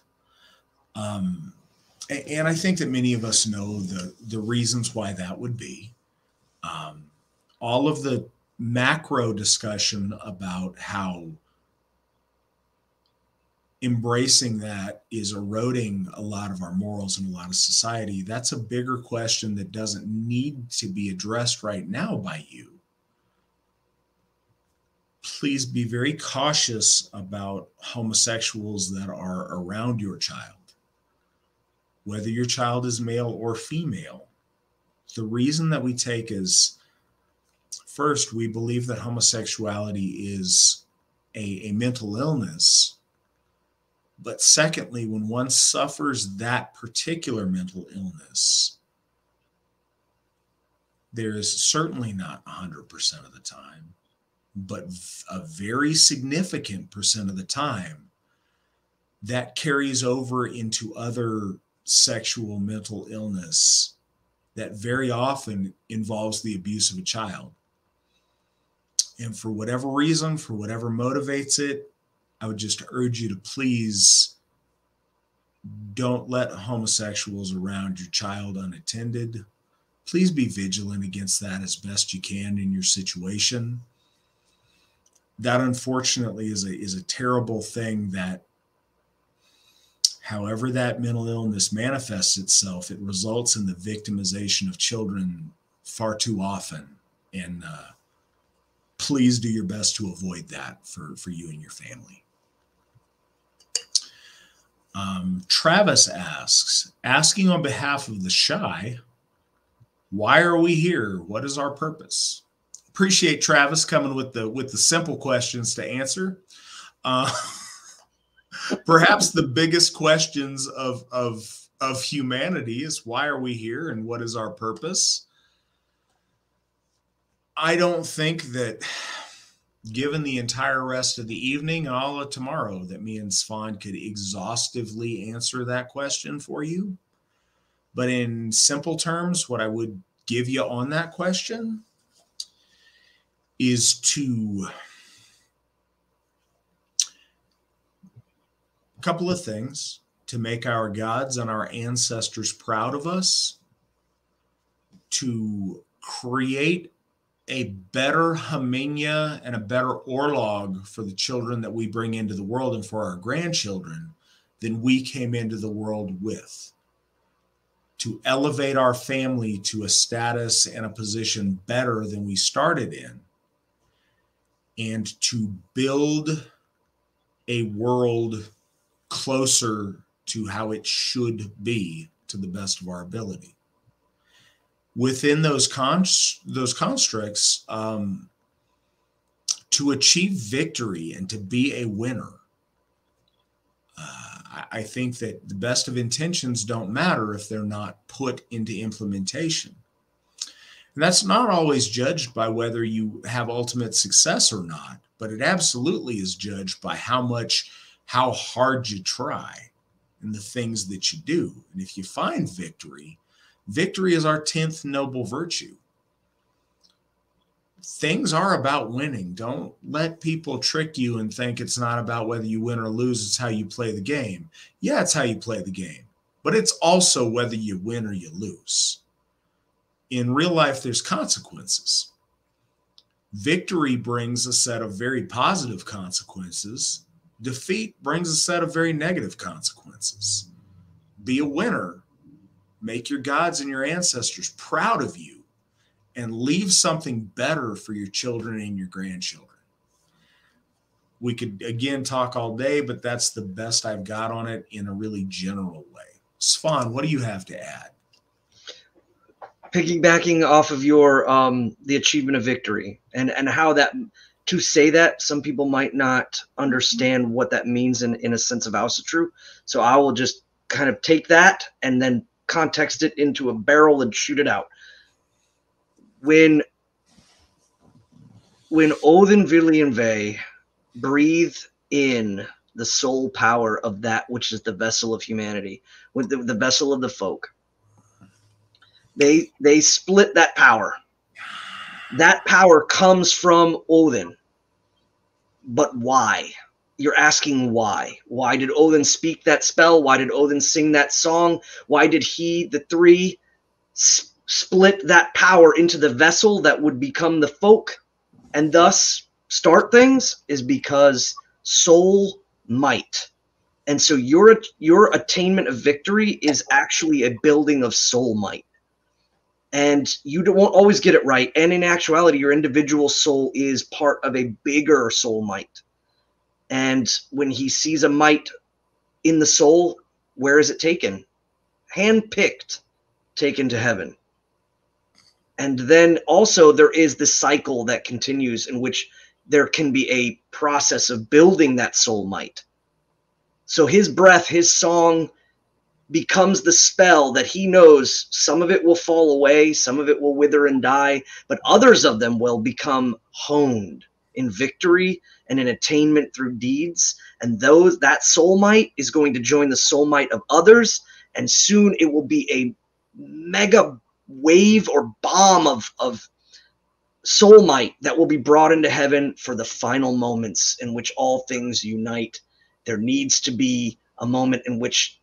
And I think that many of us know the reasons why that would be. All of the macro discussion about how embracing that is eroding a lot of our morals and a lot of society, that's a bigger question that doesn't need to be addressed right now by you. Please be very cautious about homosexuals that are around your child, whether your child is male or female. The reason that we take is, first, we believe that homosexuality is a mental illness. But secondly, when one suffers that particular mental illness, there is certainly not 100% of the time, but a very significant percent of the time that carries over into other sexual mental illness that very often involves the abuse of a child. And for whatever reason, for whatever motivates it, I would just urge you to please don't let homosexuals around your child unattended. Please be vigilant against that as best you can in your situation. That unfortunately is a terrible thing that, however that mental illness manifests itself, it results in the victimization of children far too often. And please do your best to avoid that for you and your family. Travis asking on behalf of the shy, why are we here? What is our purpose? Appreciate Travis coming with the simple questions to answer. Perhaps the biggest questions of humanity is, why are we here and what is our purpose? I don't think that, given the entire rest of the evening and all of tomorrow, that me and Svan could exhaustively answer that question for you. But in simple terms, what I would give you on that question is a couple of things: to make our gods and our ancestors proud of us, to create a better Haminya and a better Orlog for the children that we bring into the world and for our grandchildren than we came into the world with. To elevate our family to a status and a position better than we started in. And to build a world closer to how it should be to the best of our ability. Within those constructs, to achieve victory and to be a winner. I think that the best of intentions don't matter if they're not put into implementation. And that's not always judged by whether you have ultimate success or not, but it absolutely is judged by how hard you try and the things that you do. And if you find victory, victory is our 10th noble virtue. Things are about winning. Don't let people trick you and think it's not about whether you win or lose. It's how you play the game. Yeah, it's how you play the game, but it's also whether you win or you lose. In real life, there's consequences. Victory brings a set of very positive consequences. Defeat brings a set of very negative consequences. Be a winner. Make your gods and your ancestors proud of you, and leave something better for your children and your grandchildren. We could, again, talk all day, but that's the best I've got on it in a really general way. Svan, what do you have to add? Piggybacking off of your the achievement of victory and how that, to say that, some people might not understand what that means in a sense of Asatru. So I will just kind of take that and then context it into a barrel and shoot it out. When Odin Villianve breathed in the soul power of that which is the vessel of humanity, with the vessel of the folk, they split that power. That power comes from Odin. But why? You're asking why. Why did Odin speak that spell? Why did Odin sing that song? Why did he, the three, split that power into the vessel that would become the folk and thus start things? Is because soul might. And so your attainment of victory is actually a building of soul might. And you won't always get it right. And in actuality, your individual soul is part of a bigger soul might. And when he sees a might in the soul, where is it taken? Handpicked, taken to heaven. And then also there is the cycle that continues in which there can be a process of building that soul might. So his breath, his song becomes the spell that he knows some of it will fall away, some of it will wither and die, but others of them will become honed in victory and in attainment through deeds. And that soul might is going to join the soul might of others, and soon it will be a mega wave or bomb of soul might that will be brought into heaven for the final moments in which all things unite. There needs to be a moment in which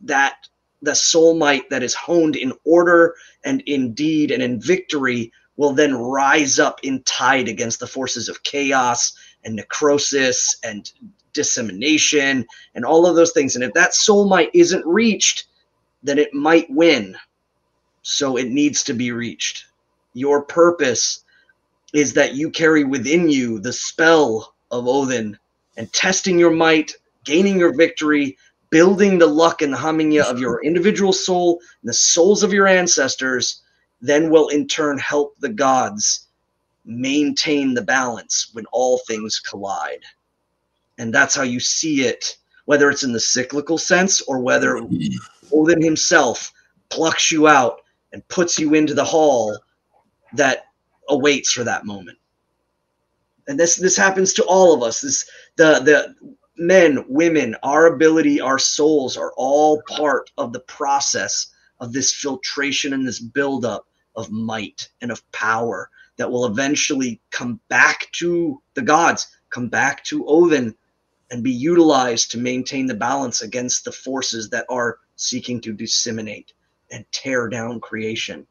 that the soul might that is honed in order and in deed and in victory will then rise up in tide against the forces of chaos and necrosis and dissemination and all of those things. And if that soul might isn't reached, then it might win. So it needs to be reached. Your purpose is that you carry within you the spell of Odin, and testing your might, gaining your victory, building the luck and the Haminya of your individual soul and the souls of your ancestors, then will in turn help the gods maintain the balance when all things collide. And that's how you see it, whether it's in the cyclical sense or whether Odin himself plucks you out and puts you into the hall that awaits for that moment. And this happens to all of us. The men, women, our ability, our souls are all part of the process of this filtration and this buildup of might and of power that will eventually come back to the gods, come back to Odin, and be utilized to maintain the balance against the forces that are seeking to disseminate and tear down creation.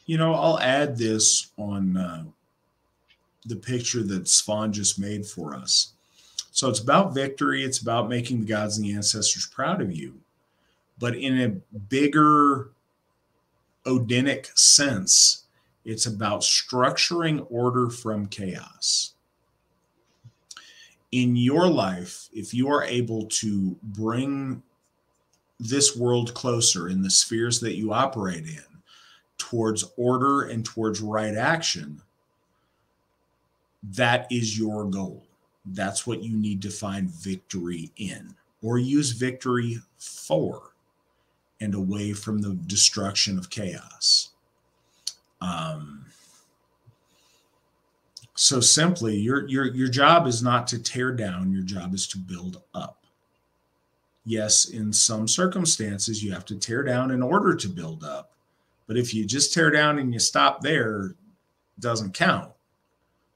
You know, I'll add this on the picture that Svan just made for us. So it's about victory. It's about making the gods and the ancestors proud of you. But in a bigger Odinic sense, it's about structuring order from chaos. In your life, if you are able to bring this world closer in the spheres that you operate in towards order and towards right action, that is your goal. That's what you need to find victory in, or use victory for, and away from the destruction of chaos. So simply, your job is not to tear down, your job is to build up. Yes, in some circumstances, you have to tear down in order to build up. But if you just tear down and you stop there, it doesn't count.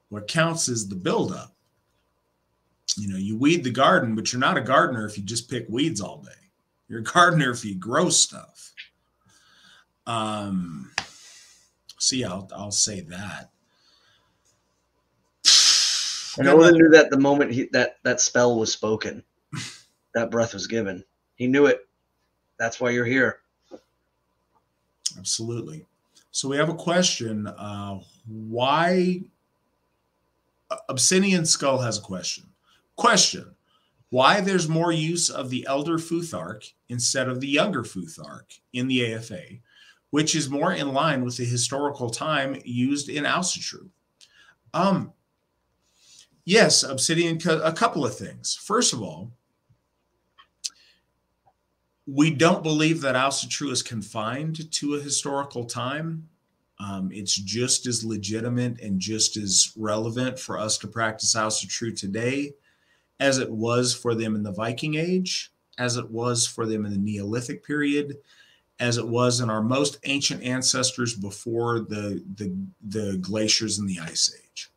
What counts is the buildup. You know, you weed the garden, but you're not a gardener if you just pick weeds all day. You're a gardener if you grow stuff. So yeah, I'll say that. And Odin knew that the moment that spell was spoken, that breath was given. He knew it. That's why you're here. Absolutely. So we have a question. Why? Obsidian Skull has a question. Question. Why there's more use of the elder Futhark instead of the younger Futhark in the AFA, which is more in line with the historical time used in Asatru? Yes, Obsidian, a couple of things. First of all, we don't believe that Asatru is confined to a historical time. It's just as legitimate and just as relevant for us to practice Asatru today as it was for them in the Viking Age, as it was for them in the Neolithic period, as it was in our most ancient ancestors before the glaciers and the Ice Age.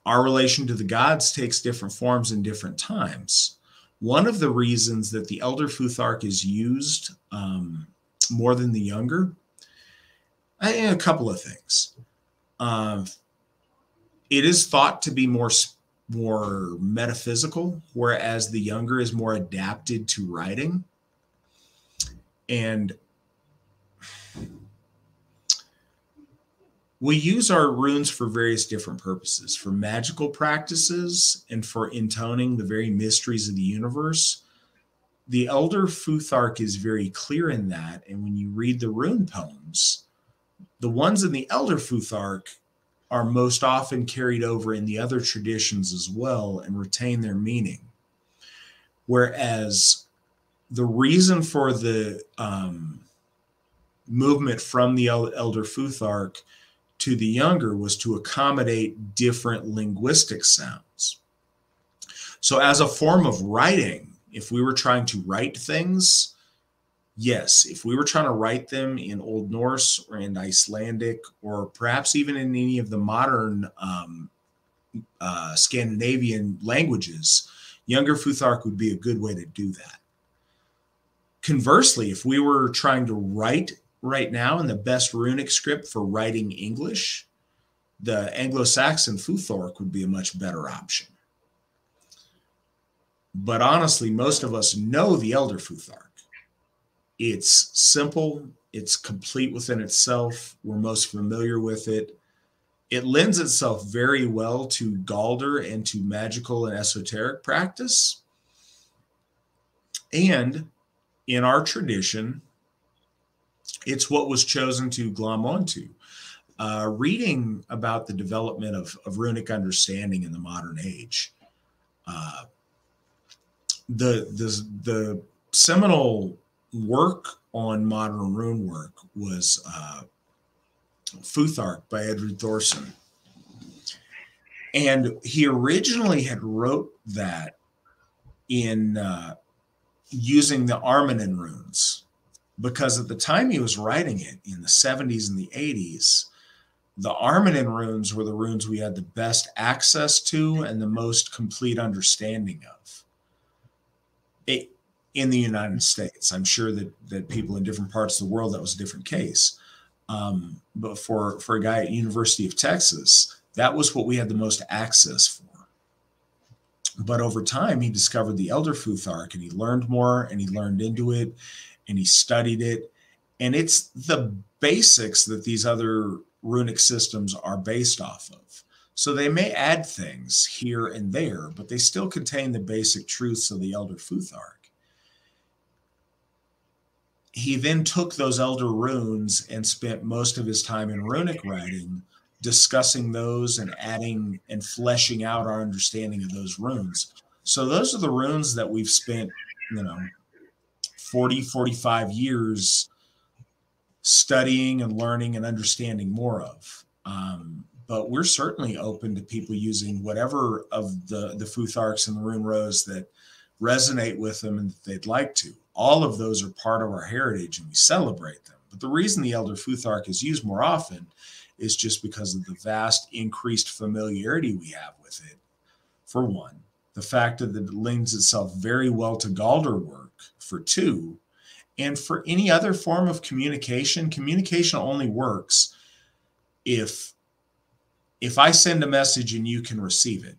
Our relation to the gods takes different forms in different times. One of the reasons that the Elder Futhark is used more than the younger, a couple of things. It is thought to be more metaphysical, whereas the younger is more adapted to writing. And we use our runes for various different purposes, for magical practices and for intoning the very mysteries of the universe. The Elder Futhark is very clear in that. And when you read the rune poems, the ones in the Elder Futhark are most often carried over in the other traditions as well and retain their meaning. Whereas the reason for the movement from the Elder Futhark to the younger was to accommodate different linguistic sounds. So as a form of writing, if we were trying to write things, yes, if we were trying to write them in Old Norse or in Icelandic, or perhaps even in any of the modern Scandinavian languages, younger Futhark would be a good way to do that. Conversely, if we were trying to write right now in the best runic script for writing English, the Anglo-Saxon Futhark would be a much better option. But honestly, most of us know the Elder Futhark. It's simple. It's complete within itself. We're most familiar with it. It lends itself very well to Galder and to magical and esoteric practice. And in our tradition, it's what was chosen to glom onto. Reading about the development of runic understanding in the modern age, the seminal work on modern rune work was Futhark by Edred Thorson. And he originally had wrote that in using the Armanen runes, because at the time he was writing it in the 70s and the 80s, the Armanen runes were the runes we had the best access to and the most complete understanding of it in the United States. I'm sure that people in different parts of the world, that was a different case. But for a guy at University of Texas, that was what we had the most access for. But over time, he discovered the Elder Futhark, and he learned more, and he learned into it, and he studied it. And it's the basics that these other runic systems are based off of. So they may add things here and there, but they still contain the basic truths of the Elder Futhark. He then took those elder runes and spent most of his time in runic writing, discussing those and adding and fleshing out our understanding of those runes. So those are the runes that we've spent, 40, 45 years studying and learning and understanding more of. But we're certainly open to people using whatever of the Futharks and the Rune Rose that resonate with them and that they'd like to. All of those are part of our heritage and we celebrate them. But the reason the Elder Futhark is used more often is just because of the vast increased familiarity we have with it. For one, the fact that it lends itself very well to Galder work, for two, and for any other form of communication. Communication only works if I send a message and you can receive it.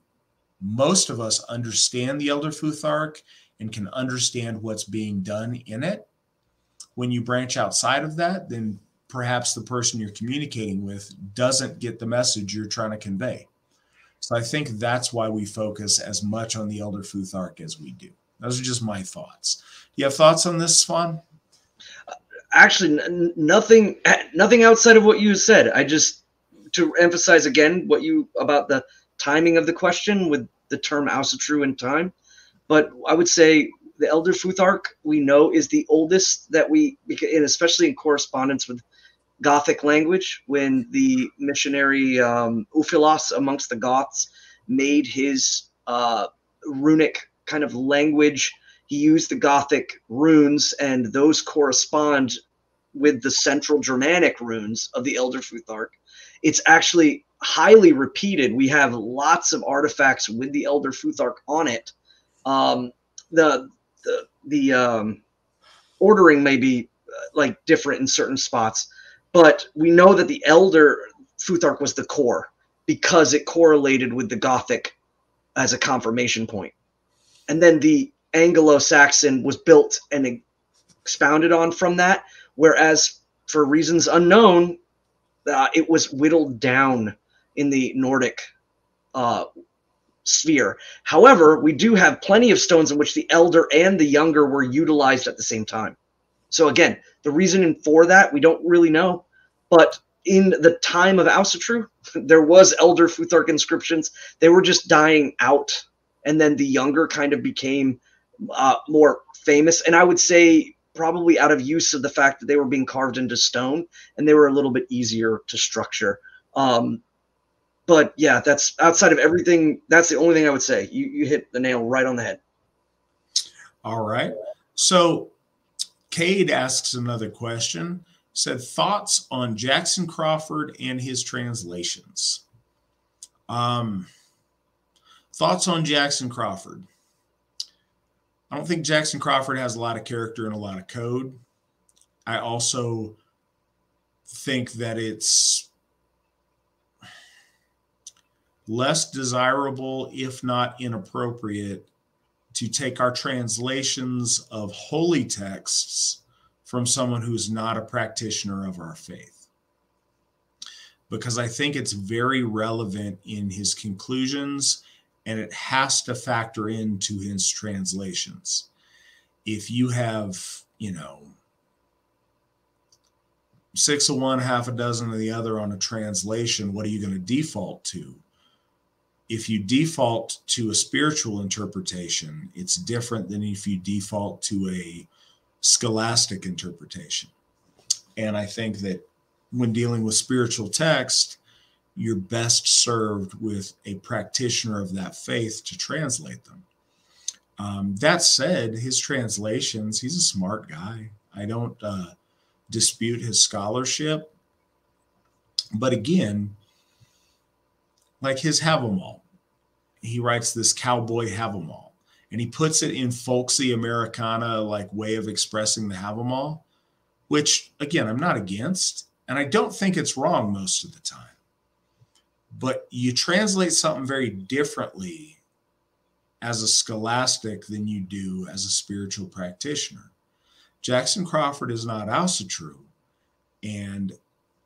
Most of us understand the Elder Futhark and can understand what's being done in it. When you branch outside of that, then perhaps the person you're communicating with doesn't get the message you're trying to convey. So I think that's why we focus as much on the Elder Futhark as we do. Those are just my thoughts. Do you have thoughts on this, Svan? Actually, nothing outside of what you said. I just, to emphasize again about the timing of the question with the term Asatru and time. But I would say the Elder Futhark we know is the oldest that and especially in correspondence with Gothic language, when the missionary Uphilas amongst the Goths made his runic kind of language. He used the Gothic runes, and those correspond with the Central Germanic runes of the Elder Futhark. It's actually highly repeated. We have lots of artifacts with the Elder Futhark on it. The ordering may be like different in certain spots, but we know that the Elder Futhark was the core because it correlated with the Gothic as a confirmation point. And then the Anglo-Saxon was built and expounded on from that, whereas for reasons unknown, it was whittled down in the Nordic sphere. However, we do have plenty of stones in which the elder and the younger were utilized at the same time. So again, the reasoning for that, we don't really know. But in the time of Asatru, there was Elder Futhark inscriptions. They were just dying out. And then the younger kind of became more famous. And I would say probably out of use of the fact that they were being carved into stone and they were a little bit easier to structure. But yeah, that's outside of everything. That's the only thing I would say. You hit the nail right on the head. All right. So Cade asks another question. Said, thoughts on Jackson Crawford and his translations. Thoughts on Jackson Crawford. I don't think Jackson Crawford has a lot of character and a lot of code. I also think that it's less desirable, if not inappropriate, to take our translations of holy texts from someone who's not a practitioner of our faith. Because I think it's very relevant in his conclusions, and it has to factor into his translations. If you have, 6 of one, half a dozen of the other on a translation, what are you going to default to? If you default to a spiritual interpretation, it's different than if you default to a scholastic interpretation. And I think that when dealing with spiritual text, you're best served with a practitioner of that faith to translate them. That said, his translations, he's a smart guy. I don't dispute his scholarship. But again, like his Havamal, he writes this cowboy Havamal, and he puts it in folksy Americana like way of expressing the Havamal, which, again, I'm not against, and I don't think it's wrong most of the time. But you translate something very differently as a scholastic than you do as a spiritual practitioner. Jackson Crawford is not Asatru, and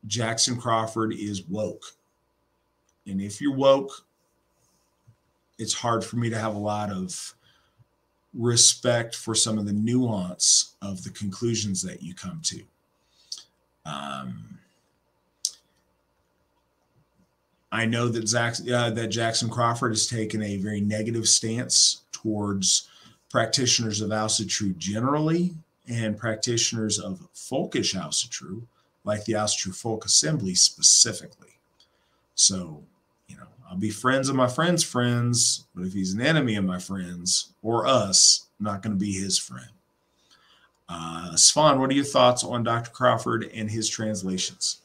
Jackson Crawford is woke. And if you're woke, it's hard for me to have a lot of respect for some of the nuance of the conclusions that you come to. I know that Jackson Crawford has taken a very negative stance towards practitioners of Asatru generally and practitioners of folkish Asatru, like the Asatru Folk Assembly specifically. So, I'll be friends of my friend's friends, but if he's an enemy of my friends or us, I'm not going to be his friend. Svan, what are your thoughts on Dr. Crawford and his translations?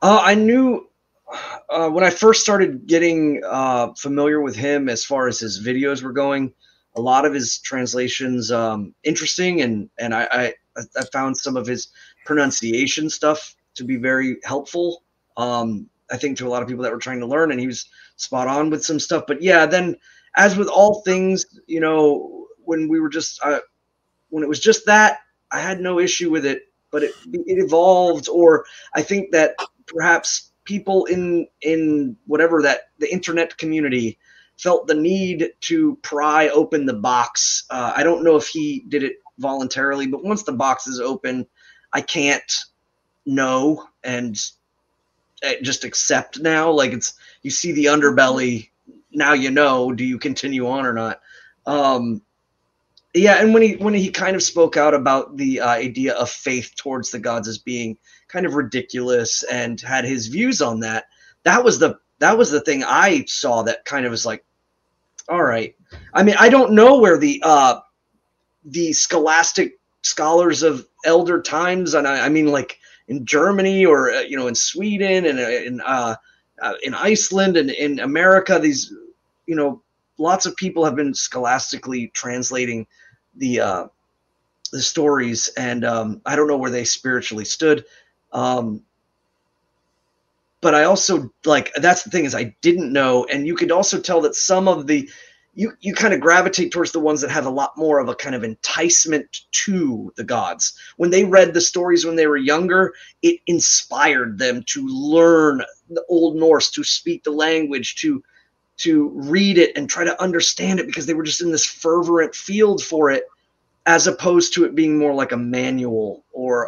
I knew when I first started getting familiar with him as far as his videos were going, a lot of his translations interesting, and I found some of his pronunciation stuff to be very helpful. I think to a lot of people that were trying to learn, and he was spot on with some stuff. But yeah, then as with all things, when we were just when it was just that, I had no issue with it, but it evolved, or I think that perhaps people in whatever that the internet community felt the need to pry open the box. I don't know if he did it voluntarily, but once the box is open, I can't know and just accept now. Like, you see the underbelly, now you know, do you continue on or not? Yeah, and when he kind of spoke out about the idea of faith towards the gods as being kind of ridiculous and had his views on that, that was the thing I saw that kind of was like, all right. I mean, I don't know where the scholastic scholars of elder times, and I mean, like in Germany or in Sweden and in Iceland and in America, these lots of people have been scholastically translating the stories, and I don't know where they spiritually stood. But I also, that's the thing, is I didn't know, and you could also tell that some of the you kind of gravitate towards the ones that have a lot more of a kind of enticement to the gods. When they read the stories when they were younger, it inspired them to learn the Old Norse, to speak the language, to read it and try to understand it, because they were just in this fervent field for it, as opposed to it being more like a manual, or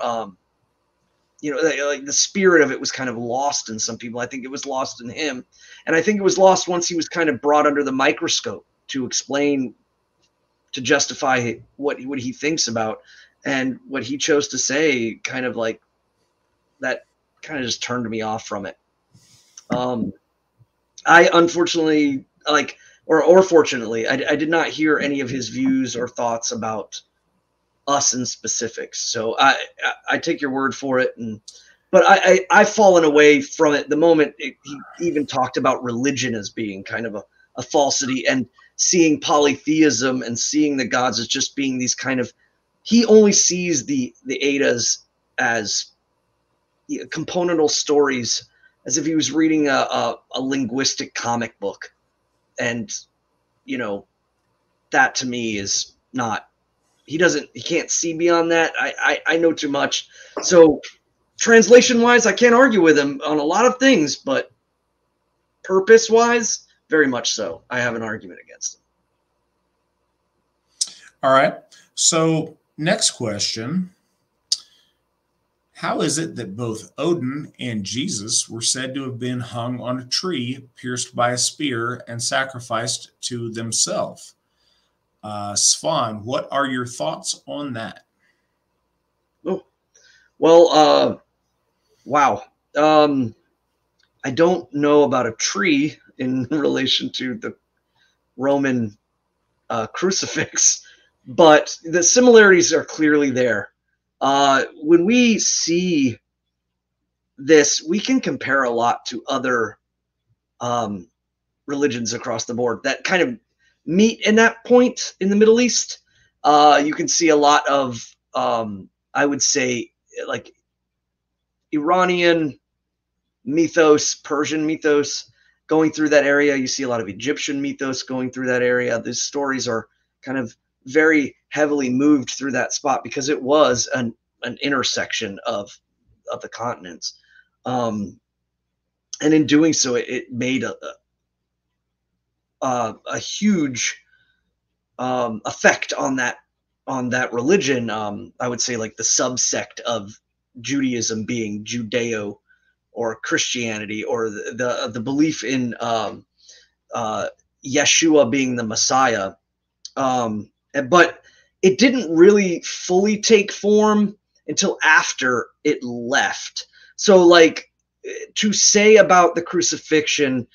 like the spirit of it was kind of lost in some people. I think it was lost in him, and I think it was lost once he was kind of brought under the microscope to explain, to justify what he thinks about, and what he chose to say, kind of like that kind of just turned me off from it. I unfortunately, or fortunately, I did not hear any of his views or thoughts about us in specifics. So I take your word for it, but I've fallen away from it the moment he even talked about religion as being kind of a falsity, and seeing polytheism and seeing the gods as just being these kind of, he only sees the Eddas as componental stories, as if he was reading a linguistic comic book. And, that to me is not, he can't see beyond that. I know too much. So translation wise, I can't argue with him on a lot of things, but purpose wise, very much so. I have an argument against him. All right. So next question. How is it that both Odin and Jesus were said to have been hung on a tree, pierced by a spear, and sacrificed to themselves? Svan, what are your thoughts on that? Oh, well, wow. I don't know about a tree in relation to the Roman crucifix, but the similarities are clearly there. When we see this, we can compare a lot to other religions across the board that kind of meet in that point in the Middle East. You can see a lot of, I would say, like Iranian mythos, Persian mythos going through that area. You see a lot of Egyptian mythos going through that area. These stories are kind of very heavily moved through that spot, because it was an intersection of the continents. And in doing so, it made a huge effect on that religion. I would say, like the subsect of Judaism being Judeo or Christianity, or the belief in Yeshua being the Messiah. But it didn't really fully take form until after it left. So, like, to say about the crucifixion,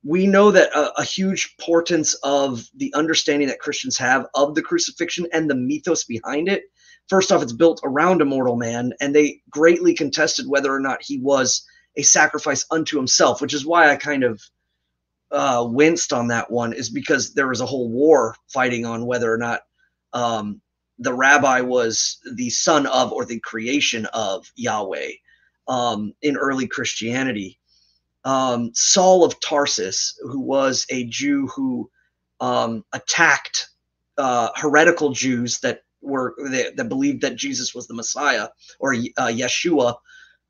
we know that a huge portents of the understanding that Christians have of the crucifixion and the mythos behind it. First off, it's built around a mortal man, and they greatly contested whether or not he was a sacrifice unto himself, which is why I kind of winced on that one, is because there was a whole war fighting on whether or not the rabbi was the son of or the creation of Yahweh in early Christianity. Saul of Tarsus, who was a Jew who attacked heretical Jews that believed that Jesus was the Messiah, or Yeshua,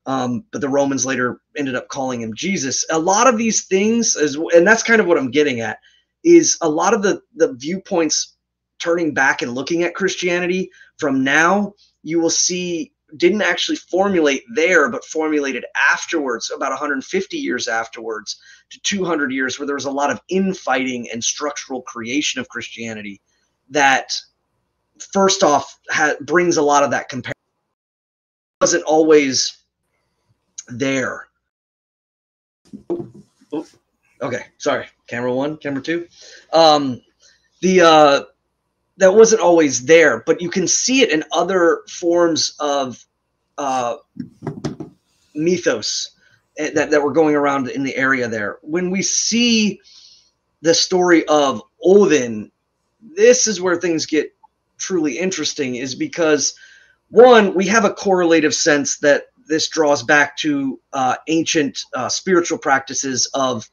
but the Romans later ended up calling him Jesus. A lot of these things, and that's kind of what I'm getting at, is a lot of the viewpoints turning back and looking at Christianity from now, you will see didn't actually formulate there, but formulated afterwards, about 150 years afterwards to 200 years, where there was a lot of infighting and structural creation of Christianity that, first off, brings a lot of that comparison. It wasn't always there. Okay, sorry. Camera one, camera two. That wasn't always there, but you can see it in other forms of mythos that were going around in the area there. When we see the story of Odin, this is where things get truly interesting, is because, one, we have a correlative sense that this draws back to ancient spiritual practices of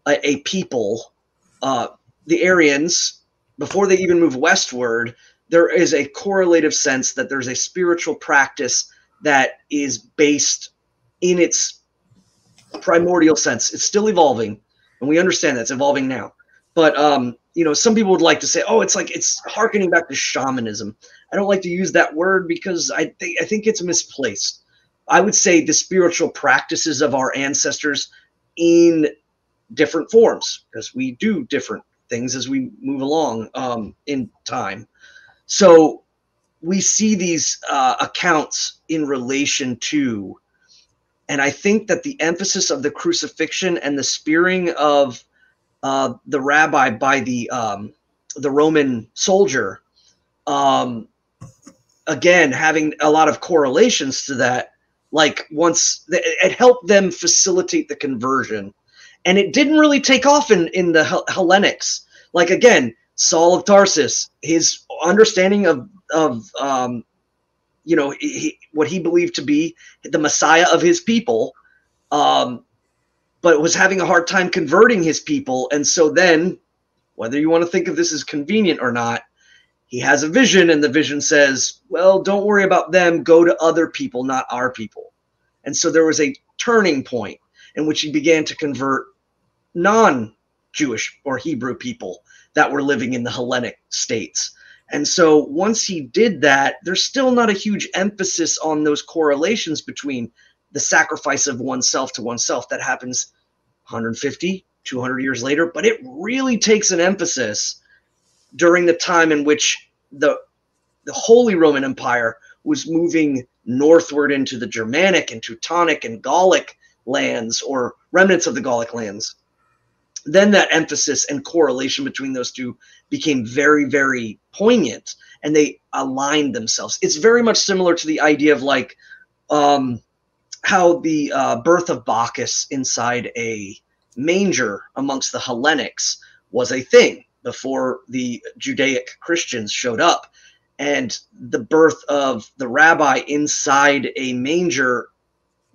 a people, the Aryans. Before they even move westward, there is a correlative sense that there's a spiritual practice that is based in its primordial sense. It's still evolving, and we understand that it's evolving now. But some people would like to say, "Oh, it's hearkening back to shamanism." I don't like to use that word because I think it's misplaced. I would say the spiritual practices of our ancestors in different forms, because we do different things as we move along in time. So we see these accounts in relation to, and I think that the emphasis of the crucifixion and the spearing of the rabbi by the Roman soldier, again, having a lot of correlations to that, like once it helped them facilitate the conversion. And it didn't really take off in the Hellenics. Like, again, Saul of Tarsus, his understanding of what he believed to be the Messiah of his people, but was having a hard time converting his people. And so then, whether you want to think of this as convenient or not, he has a vision, and the vision says, well, don't worry about them. Go to other people, not our people. And so there was a turning point in which he began to convert non-Jewish or Hebrew people that were living in the Hellenic states. And so once he did that, there's still not a huge emphasis on those correlations between the sacrifice of oneself to oneself that happens 150, 200 years later. But it really takes an emphasis during the time in which the Holy Roman Empire was moving northward into the Germanic and Teutonic and Gallic lands, or remnants of the Gallic lands. Then that emphasis and correlation between those two became very, very poignant, and they aligned themselves. It's very much similar to the idea of like how the birth of Bacchus inside a manger amongst the Hellenics was a thing before the Judaic Christians showed up. And the birth of the rabbi inside a manger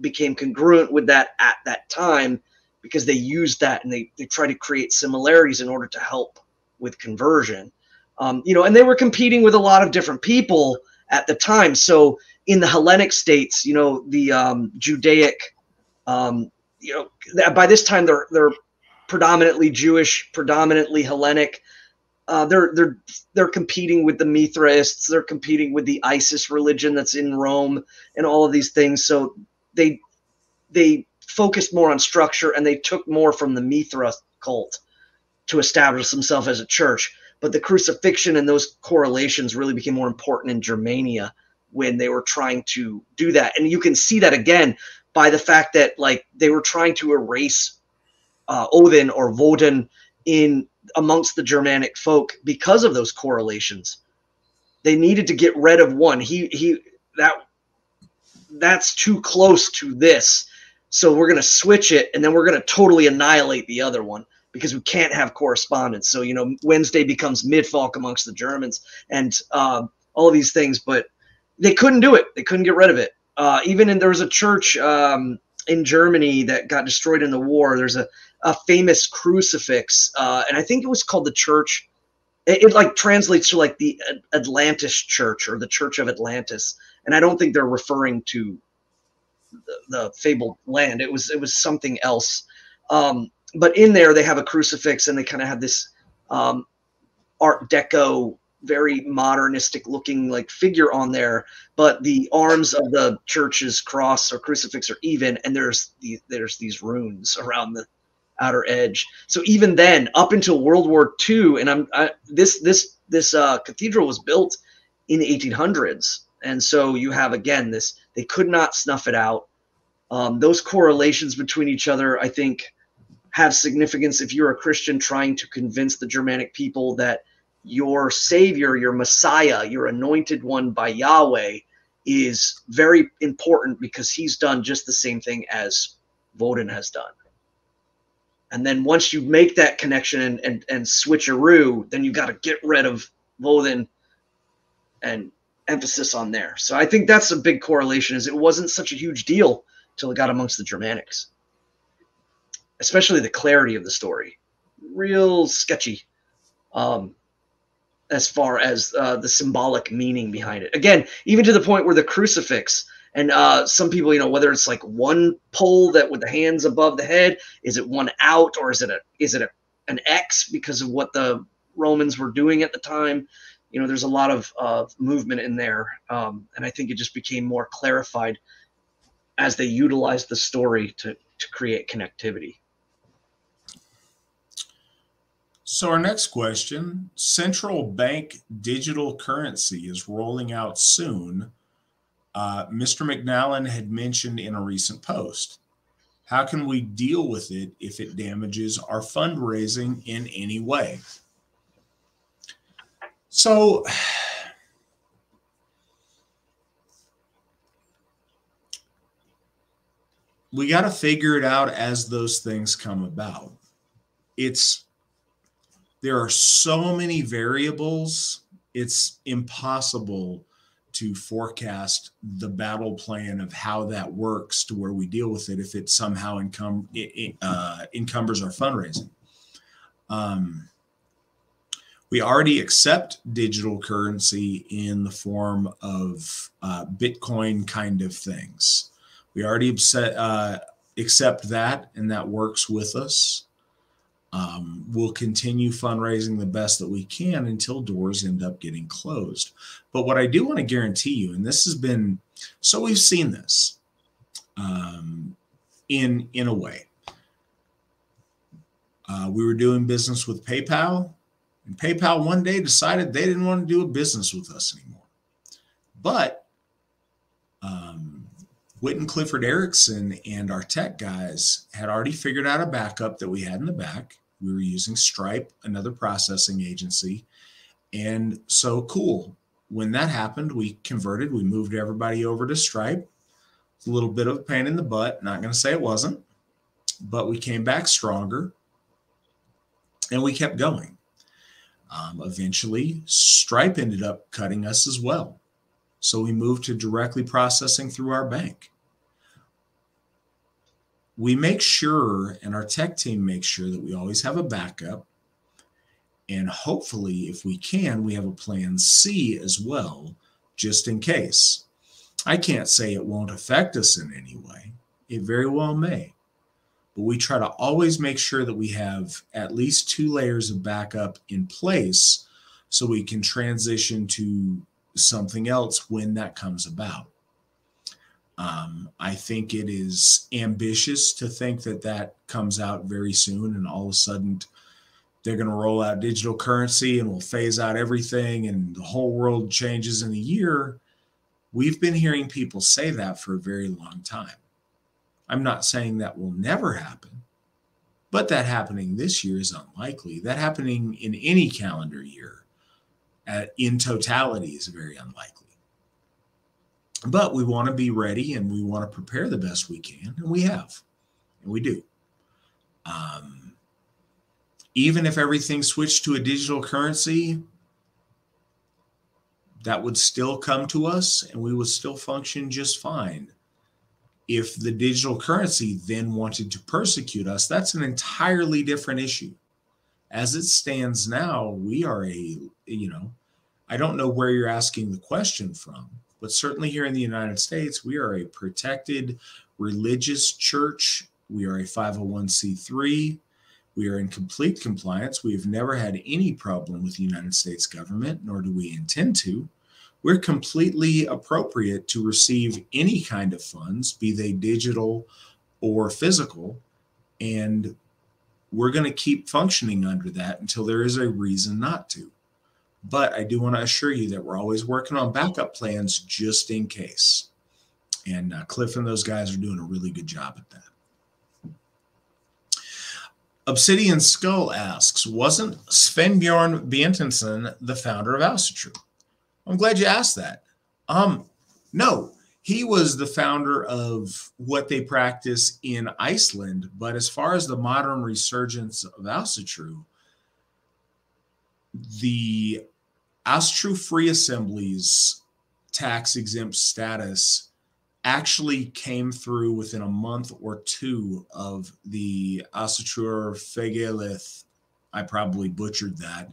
became congruent with that at that time, because they used that and they try to create similarities in order to help with conversion. And they were competing with a lot of different people at the time. So in the Hellenic states, the Judaic, by this time they're predominantly Jewish, predominantly Hellenic. They're competing with the Mithraists. They're competing with the Isis religion that's in Rome and all of these things. So they focused more on structure, and they took more from the Mithra cult to establish themselves as a church. But the crucifixion and those correlations really became more important in Germania when they were trying to do that. And you can see that again. by the fact that like they were trying to erase Odin or Woden in amongst the Germanic folk because of those correlations. They needed to get rid of one. That's too close to this. So we're going to switch it, and then we're going to totally annihilate the other one because we can't have correspondence. So, Wednesday becomes Midfolk amongst the Germans and all of these things, but they couldn't do it. They couldn't get rid of it. There was a church in Germany that got destroyed in the war. There's a famous crucifix, and I think it was called the church. It like translates to like the Atlantis Church or the Church of Atlantis. And I don't think they're referring to the fabled land. It was something else. But in there, they have a crucifix, and they kind of have this Art Deco, very modernistic looking like figure on there. But the arms of the church's cross or crucifix are even, and there's these runes around the outer edge. So even then, up until World War II, and this cathedral was built in the 1800s. And so you have, again, they could not snuff it out. Those correlations between each other, I think, have significance if you're a Christian trying to convince the Germanic people that your Savior, your Messiah, your anointed one by Yahweh is very important because he's done just the same thing as Woden has done. And then once you make that connection and switcheroo, then you got to get rid of Woden and emphasis on there. So I think that's a big correlation, is it wasn't such a huge deal till it got amongst the Germanics, especially the clarity of the story. Real sketchy as far as the symbolic meaning behind it. Again, even to the point where the crucifix and some people, whether it's like one pole that with the hands above the head, is it one out, or is it an X because of what the Romans were doing at the time? There's a lot of movement in there, and I think it just became more clarified as they utilized the story to create connectivity. So our next question: central bank digital currency is rolling out soon. Mr. McNallen had mentioned in a recent post. How can we deal with it if it damages our fundraising in any way? So we got to figure it out as those things come about. There are so many variables, it's impossible to forecast the battle plan of how that works to where we deal with it if it somehow encumbers our fundraising. We already accept digital currency in the form of Bitcoin kind of things. We already accept that, and that works with us. We'll continue fundraising the best that we can until doors end up getting closed. But what I do want to guarantee you, and this has been, so we've seen this in a way. We were doing business with PayPal, and PayPal one day decided they didn't want to do a business with us anymore. But Witan Clifford Erickson and our tech guys had already figured out a backup that we had in the back. We were using Stripe, another processing agency. And so cool. When that happened, we converted. We moved everybody over to Stripe. It's a little bit of a pain in the butt. Not going to say it wasn't. But we came back stronger. And we kept going. Eventually, Stripe ended up cutting us as well. So we moved to directly processing through our bank. We make sure, and our tech team makes sure, that we always have a backup. And hopefully, if we can, we have a plan C as well, just in case. I can't say it won't affect us in any way. It very well may. But we try to always make sure that we have at least 2 layers of backup in place so we can transition to something else when that comes about. I think it is ambitious to think that that comes out very soon and all of a sudden they're going to roll out digital currency and we'll phase out everything and the whole world changes in a year. We've been hearing people say that for a very long time. I'm not saying that will never happen, but that happening this year is unlikely. That happening in any calendar year in totality is very unlikely. But we want to be ready and we want to prepare the best we can, and we have, and we do. Even if everything switched to a digital currency, that would still come to us and we would still function just fine. If the digital currency then wanted to persecute us, that's an entirely different issue. As it stands now, we are I don't know where you're asking the question from, but certainly here in the United States, we are a protected religious church. We are a 501c3. We are in complete compliance. We have never had any problem with the United States government, nor do we intend to. We're completely appropriate to receive any kind of funds, be they digital or physical, and we're going to keep functioning under that until there is a reason not to. But I do want to assure you that we're always working on backup plans just in case. And Cliff and those guys are doing a really good job at that. Obsidian Skull asks, wasn't Sven-Bjorn Bjornsson the founder of Asatru? I'm glad you asked that. No, he was the founder of what they practice in Iceland. But as far as the modern resurgence of Asatru, the Asatru Free Assembly's tax-exempt status actually came through within a month or two of the Asatru Fegilith. I probably butchered that.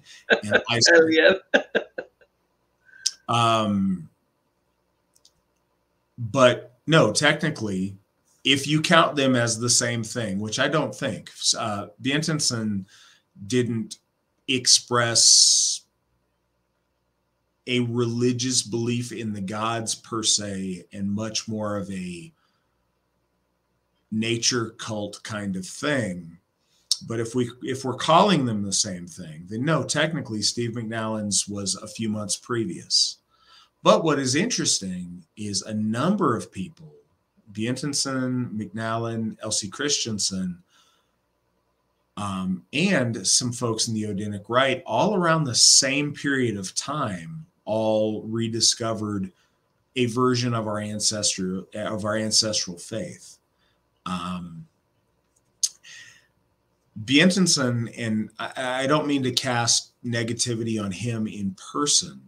But no, technically, if you count them as the same thing, which I don't think, Bjornsson didn't express a religious belief in the gods per se, and much more of a nature cult kind of thing. But if we're calling them the same thing, then no, technically Steve McNallen's was a few months previous. But what is interesting is a number of people, Bjornsson, McNallen, Elsie Christensen, and some folks in the Odinic Rite, all around the same period of time, all rediscovered a version of our ancestral faith. Bjornsson, and I don't mean to cast negativity on him in person.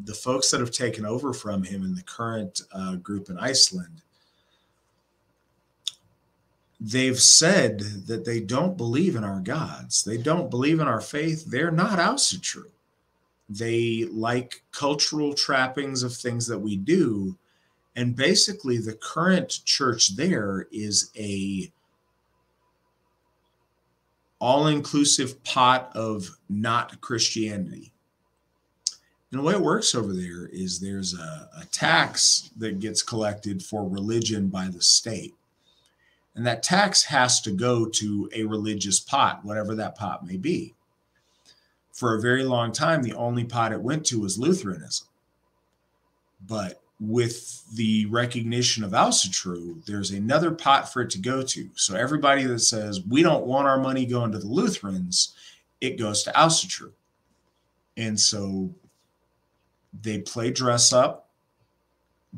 The folks that have taken over from him in the current group in Iceland, they've said that they don't believe in our gods. They don't believe in our faith. They're not Asatru. They like cultural trappings of things that we do. And basically the current church there is a all-inclusive pot of not Christianity. And the way it works over there is there's a tax that gets collected for religion by the state. And that tax has to go to a religious pot, whatever that pot may be. For a very long time, the only pot it went to was Lutheranism. But with the recognition of Asatru, there's another pot for it to go to. So everybody that says, we don't want our money going to the Lutherans, it goes to Asatru. And so they play dress up.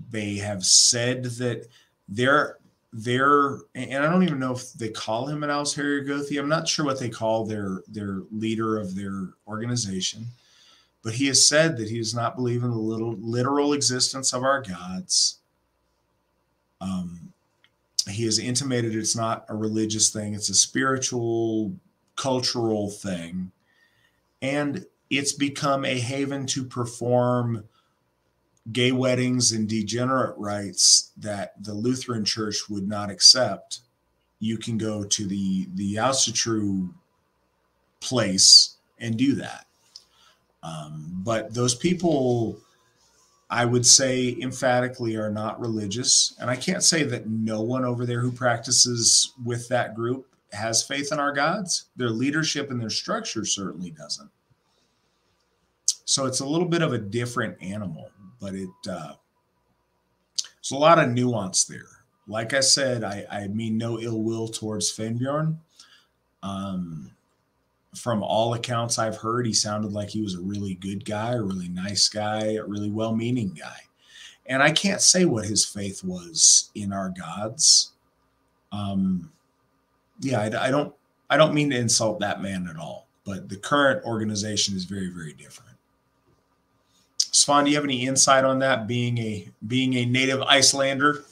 They have said that they're, and I don't even know if they call him an Alsherigothi. I'm not sure what they call their leader of their organization, but he has said that he does not believe in the literal existence of our gods. He has intimated it's not a religious thing. It's a spiritual, cultural thing. And it's become a haven to perform gay weddings and degenerate rites that the Lutheran Church would not accept. You can go to the Asatru place and do that. But those people, I would say emphatically, are not religious. And I can't say that no one over there who practices with that group has faith in our gods. Their leadership and their structure certainly doesn't. So it's a little bit of a different animal, but there's a lot of nuance there. like I said, I mean no ill will towards Svanbjorn. From all accounts I've heard, he sounded like he was a really good guy, a really nice guy, a really well-meaning guy. And I can't say what his faith was in our gods. Yeah, I don't mean to insult that man at all, but the current organization is very, very different. Svan, do you have any insight on that? Being a native Icelander.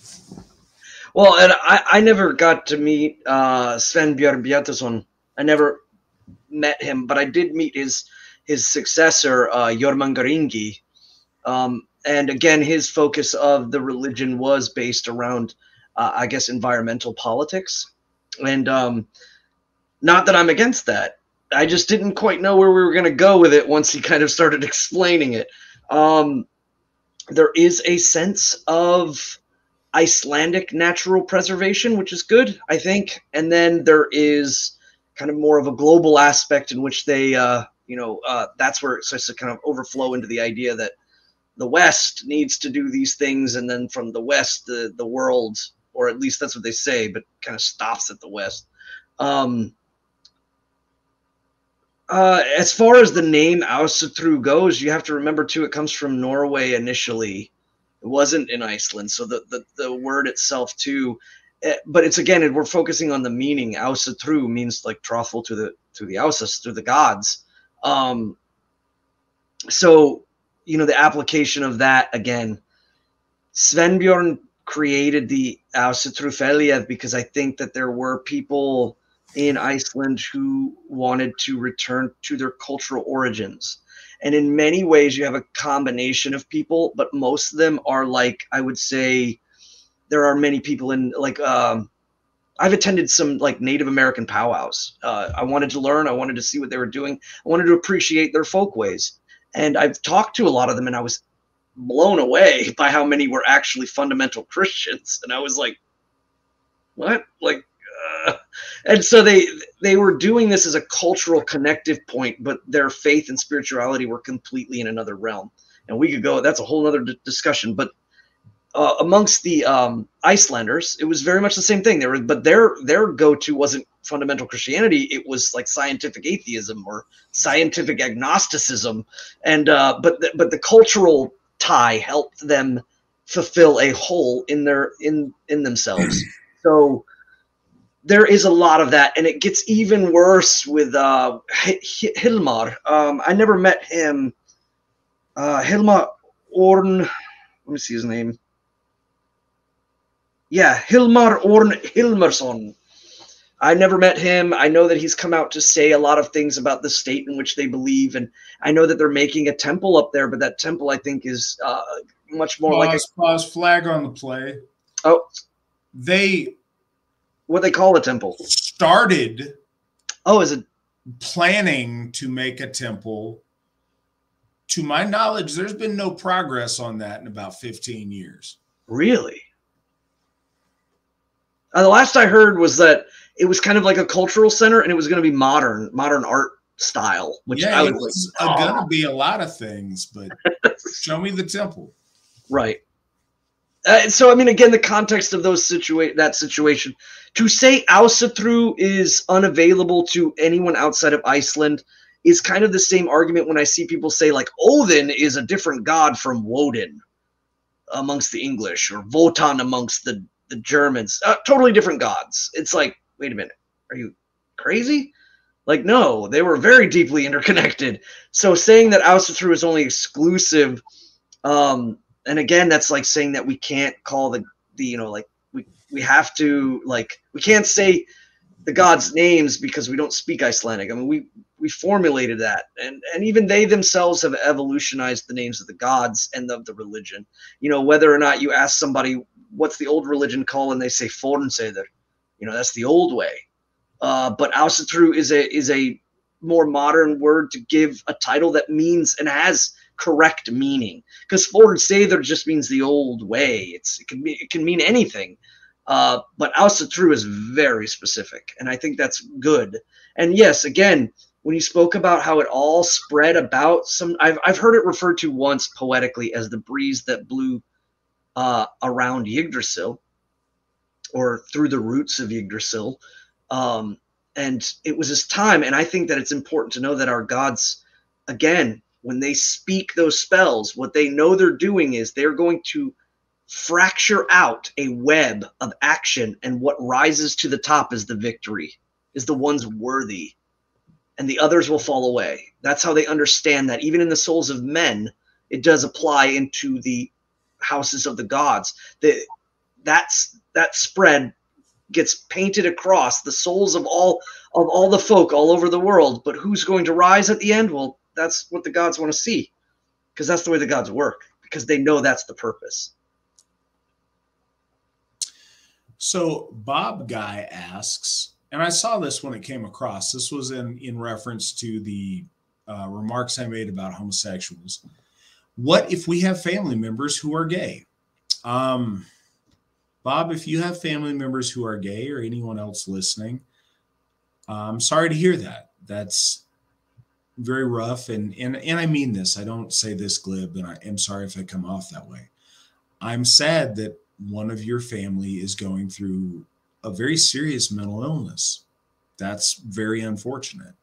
Well, and I never got to meet Svanbjörn Bjartason. I never met him, but I did meet his successor, Jormungandr. And again, his focus of the religion was based around, I guess, environmental politics. And not that I'm against that. I just didn't quite know where we were going to go with it once he kind of started explaining it. There is a sense of Icelandic natural preservation, which is good, I think. And then there is kind of more of a global aspect in which they, that's where it starts to kind of overflow into the idea that the West needs to do these things, and then from the West, the world, or at least that's what they say, but kind of stops at the West. As far as the name Asatru goes, you have to remember too, it comes from Norway initially. It wasn't in Iceland, so the word itself too. But it's again, we're focusing on the meaning. Asatru means like trothful to the Ausas, to the gods. So the application of that again, Svanbjorn created the Asatru Fellið because I think that there were people in Iceland who wanted to return to their cultural origins. And in many ways, you have a combination of people, but most of them are like, I would say, there are many people in like, I've attended some like Native American powwows. I wanted to learn. I wanted to see what they were doing. I wanted to appreciate their folkways. And I've talked to a lot of them, and I was blown away by how many were actually fundamental Christians. And I was like, what? Like, and so they were doing this as a cultural connective point, but their faith and spirituality were completely in another realm. And we could go, that's a whole other discussion. But amongst the Icelanders, it was very much the same thing. But their go-to wasn't fundamental Christianity. It was like scientific atheism or scientific agnosticism. And but the cultural tie helped them fulfill a hole in themselves. So there is a lot of that, and it gets even worse with Hilmar. I never met him. Hilmar Orn. Let me see his name. Yeah, Hilmar Orn Hilmarsson. I never met him. I know that he's come out to say a lot of things about the state in which they believe, and I know that they're making a temple up there, but that temple, I think, is much more like a... Pause, flag on the play. Oh. What they call a temple? Started. Oh, is it planning to make a temple? To my knowledge, there's been no progress on that in about 15 years. Really? The last I heard was that it was kind of like a cultural center, and it was going to be modern art style. Which yeah, it was going to be a lot of things, but show me the temple. Right. So, I mean, again, the context of that situation, to say Asatru is unavailable to anyone outside of Iceland is kind of the same argument when I see people say, like, Odin is a different god from Woden amongst the English, or Wotan amongst the Germans. Totally different gods. It's like, wait a minute, are you crazy? Like, no, they were very deeply interconnected. So saying that Asatru is only exclusive, and again, that's like saying that we can't call we have to, like, we can't say the gods' names because we don't speak Icelandic. I mean, we formulated that, and even they themselves have evolutionized the names of the gods and of the religion. Whether or not you ask somebody, what's the old religion called, and they say Fornseder, that's the old way. But Asatru is a more modern word to give a title that means and has correct meaning, because Fornseder just means the old way. It can mean anything, but Asatru is very specific, and I think that's good. And yes, again, when you spoke about how it all spread about, I've heard it referred to once poetically as the breeze that blew around Yggdrasil. or through the roots of Yggdrasil. And it was his time. And I think that it's important to know that our gods, again, when they speak those spells, what they know they're doing is they're going to fracture out a web of action, and what rises to the top is the victory, is the ones worthy, and the others will fall away. That's how they understand that even in the souls of men, it does apply into the houses of the gods. That spread gets painted across the souls of all the folk all over the world. But who's going to rise at the end? Well, that's what the gods want to see, because that's the way the gods work, because they know that's the purpose. So Bob Guy asks, and I saw this when it came across, this was in reference to the remarks I made about homosexuals. What if we have family members who are gay? Bob, if you have family members who are gay, or anyone else listening, I'm sorry to hear that. That's very rough. And I mean this. I don't say this glib, and I am sorry if I come off that way. I'm sad that one of your family is going through a very serious mental illness. That's very unfortunate.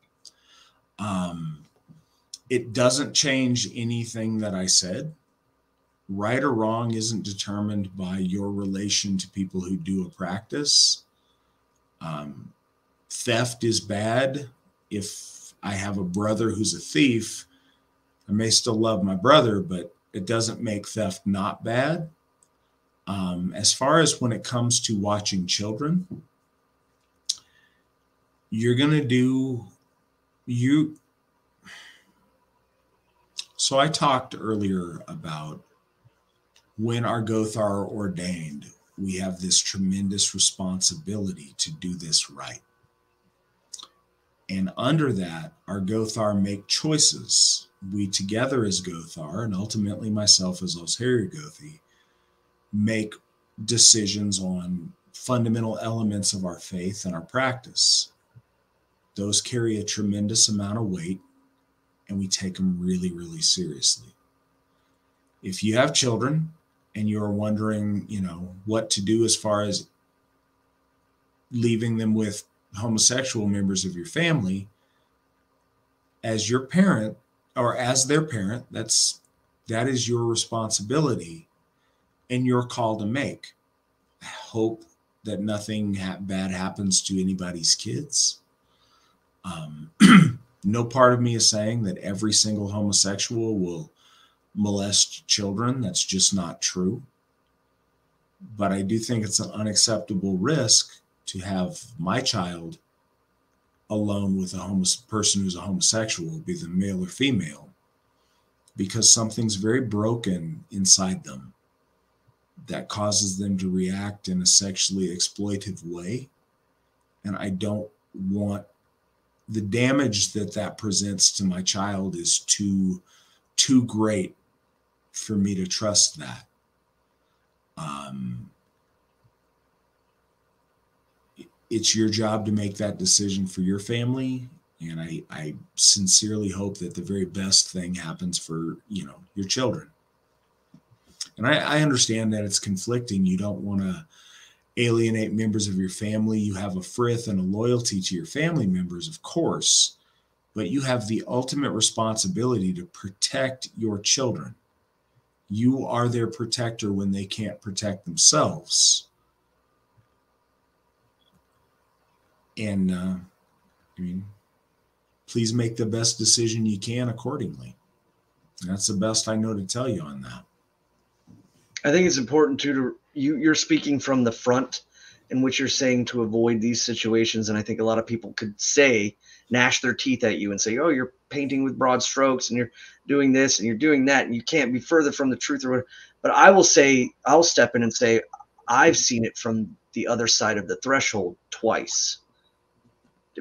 It doesn't change anything that I said. Right or wrong isn't determined by your relation to people who do a practice. Theft is bad. If I have a brother who's a thief, I may still love my brother, but it doesn't make theft not bad. As far as when it comes to watching children, you're going to do you. So I talked earlier about when our Gothar are ordained, we have this tremendous responsibility to do this right. And under that, our Gothar make choices. We together as Gothar, and ultimately myself as Osiri Gothi, make decisions on fundamental elements of our faith and our practice. Those carry a tremendous amount of weight, and we take them really, really seriously. If you have children and you're wondering, what to do as far as leaving them with homosexual members of your family, as your parent or as their parent, that is your responsibility and your call to make. I hope that nothing bad happens to anybody's kids. No part of me is saying that every single homosexual will molest children. That's just not true. But I do think it's an unacceptable risk to have my child alone with a person who's a homosexual, be them male or female, because something's very broken inside them that causes them to react in a sexually exploitive way. And I don't want the damage that presents to my child is too great for me to trust that. It's your job to make that decision for your family. And I sincerely hope that the very best thing happens for, your children. And I understand that it's conflicting. You don't want to alienate members of your family. You have a frith and a loyalty to your family members, of course, but you have the ultimate responsibility to protect your children. You are their protector when they can't protect themselves. And please make the best decision you can accordingly. And that's the best I know to tell you on that. I think it's important too you're speaking from the front in which you're saying to avoid these situations. And I think a lot of people could gnash their teeth at you and say, oh, you're painting with broad strokes and you're doing this and you're doing that, and you can't be further from the truth or whatever. But I'll step in and say, I've seen it from the other side of the threshold twice.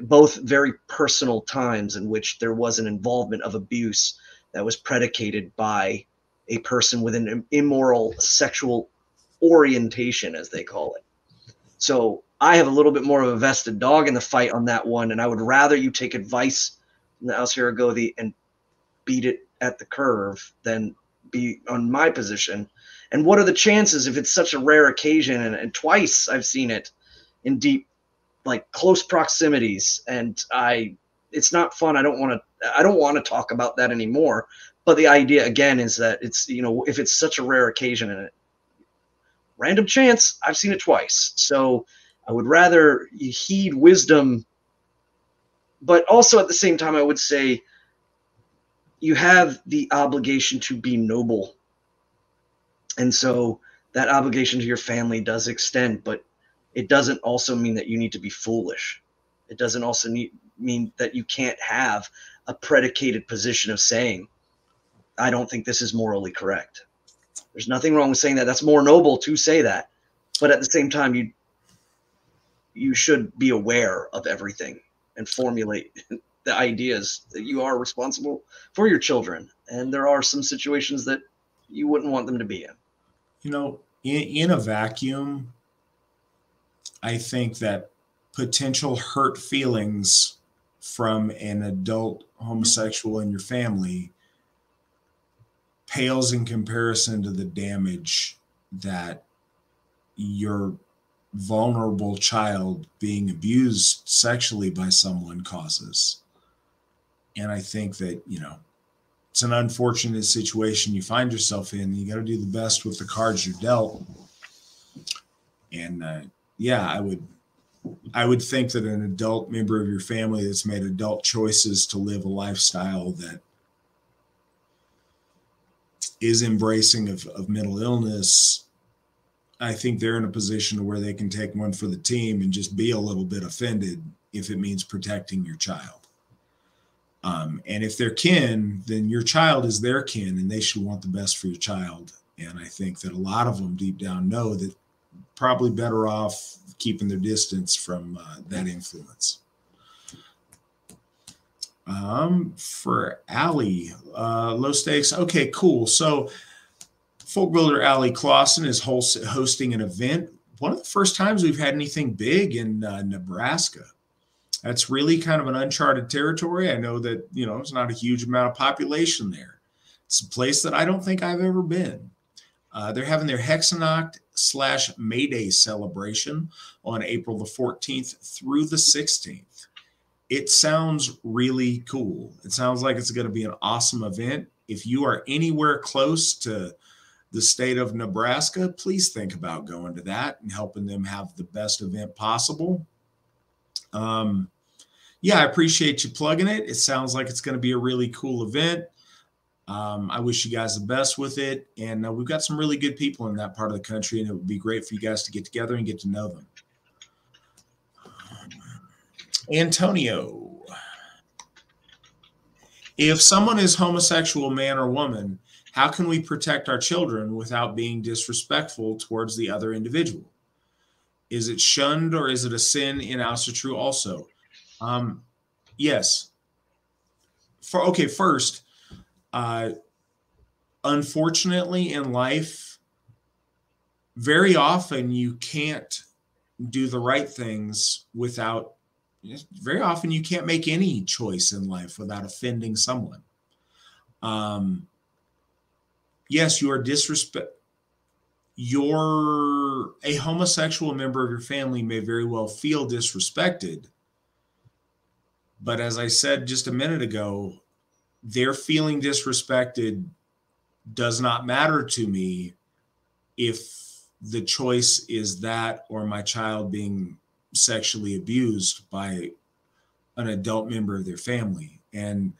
Both very personal times in which there was an involvement of abuse that was predicated by a person with an immoral sexual orientation, as they call it. So I have a little bit more of a vested dog in the fight on that one, and I would rather you take advice from the Asatru and beat it at the curve than be on my position. And what are the chances if it's such a rare occasion? And twice I've seen it in deep, like close proximities, and it's not fun. I don't want to talk about that anymore. But the idea again is that it's, if it's such a rare occasion and random chance, I've seen it twice. So I would rather you heed wisdom, but also at the same time, I would say you have the obligation to be noble. And so that obligation to your family does extend, but it doesn't also mean that you need to be foolish. It doesn't also mean that you can't have a predicated position of saying, I don't think this is morally correct. There's nothing wrong with saying that. That's more noble to say that. But at the same time, you should be aware of everything and formulate the ideas that you are responsible for your children. And there are some situations that you wouldn't want them to be in. In a vacuum, I think that potential hurt feelings from an adult homosexual in your family pales in comparison to the damage that your vulnerable child being abused sexually by someone causes. And I think that, it's an unfortunate situation you find yourself in. You got to do the best with the cards you're dealt. And I would think that an adult member of your family that's made adult choices to live a lifestyle that is embracing of mental illness, I think they're in a position where they can take one for the team and just be a little bit offended if it means protecting your child. And if they're kin, then your child is their kin, and they should want the best for your child. And I think that a lot of them deep down know that probably better off keeping their distance from that influence. For Allie, low stakes. Okay, cool. So folk builder Allie Clausen is hosting an event. One of the first times we've had anything big in Nebraska. That's really kind of an uncharted territory. I know that, there's not a huge amount of population there. It's a place that I don't think I've ever been. They're having their Hexanacht/May Day celebration on April the 14th through the 16th. It sounds really cool. It sounds like it's going to be an awesome event. If you are anywhere close to the state of Nebraska, please think about going to that and helping them have the best event possible. I appreciate you plugging it. It sounds like it's going to be a really cool event. I wish you guys the best with it. And we've got some really good people in that part of the country, and it would be great for you guys to get together and get to know them. Antonio, if someone is homosexual, man or woman, how can we protect our children without being disrespectful towards the other individual? Is it shunned, or is it a sin in Asatru also? Yes. First, unfortunately in life, very often you can't do the right things very often you can't make any choice in life without offending someone. Yes, you are a homosexual member of your family may very well feel disrespected. But as I said just a minute ago, their feeling disrespected does not matter to me if the choice is that or my child being sexually abused by an adult member of their family. And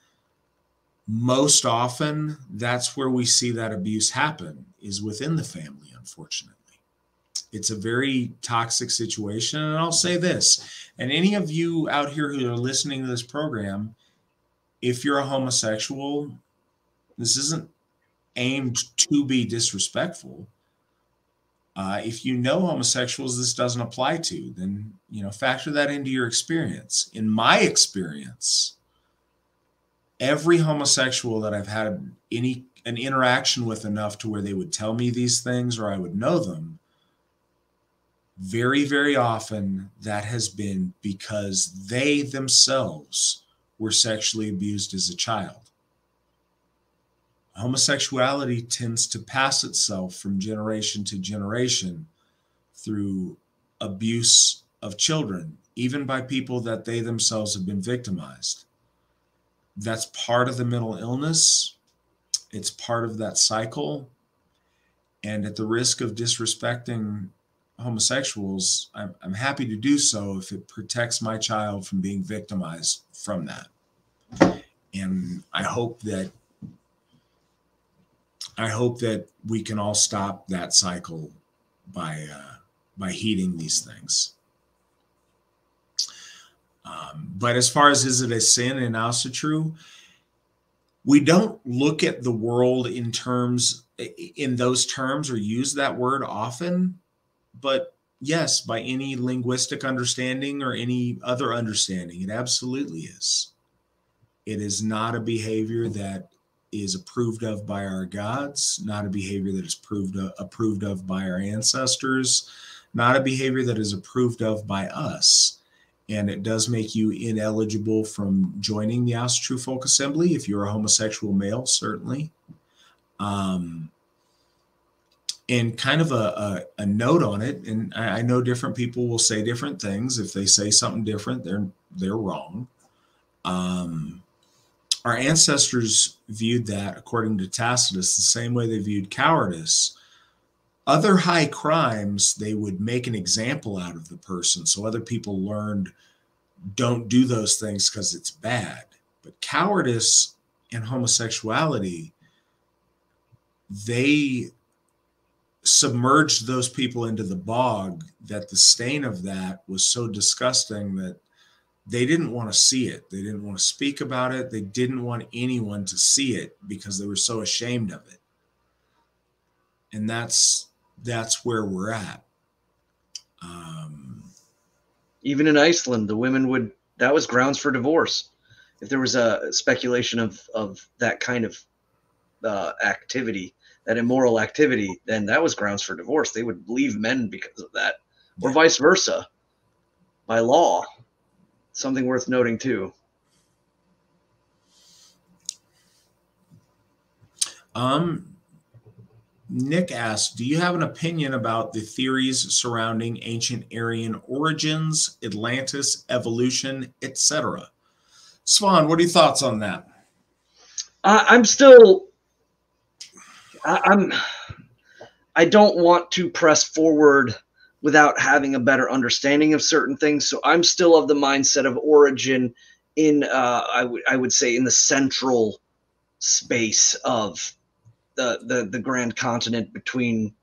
most often, that's where we see that abuse happen, is within the family, unfortunately. It's a very toxic situation. And I'll say this, and any of you out here who are listening to this program, if you're a homosexual, this isn't aimed to be disrespectful. If you know homosexuals this doesn't apply to, then, factor that into your experience. In my experience, every homosexual that I've had an interaction with enough to where they would tell me these things or I would know them, very, very often that has been because they themselves were sexually abused as a child. homosexuality tends to pass itself from generation to generation through abuse of children, even by people that they themselves have been victimized. That's part of the mental illness. It's part of that cycle. And at the risk of disrespecting homosexuals, I'm happy to do so if it protects my child from being victimized from that. And I hope that we can all stop that cycle by heeding these things. But as far as is it a sin in Asatru, we don't look at the world in those terms or use that word often. But yes, by any linguistic understanding or any other understanding, it absolutely is. It is not a behavior that is approved of by our gods, not a behavior that is approved of by our ancestors, not a behavior that is approved of by us. And it does make you ineligible from joining the Asatru Folk Assembly if you're a homosexual male, certainly. And kind of a note on it, and I know different people will say different things. If they say something different, they're wrong. Our ancestors viewed that, according to Tacitus, the same way they viewed cowardice. Other high crimes, they would make an example out of the person, so other people learned, don't do those things because it's bad. But cowardice and homosexuality, they submerged those people into the bog that the stain of that was so disgusting that they didn't want to see it. They didn't want to speak about it. They didn't want anyone to see it because they were so ashamed of it. And that's where we're at. Even in Iceland, the women that was grounds for divorce. If there was a speculation of that kind of activity, that immoral activity, then that was grounds for divorce. They would leave men because of that, or vice versa, by law. Something worth noting too. Nick asked, do you have an opinion about the theories surrounding ancient Aryan origins, Atlantis, evolution, etc.? Svan, what are your thoughts on that? I don't want to press forward without having a better understanding of certain things. So I'm still of the mindset of origin in, I would say, in the central space of the grand continent between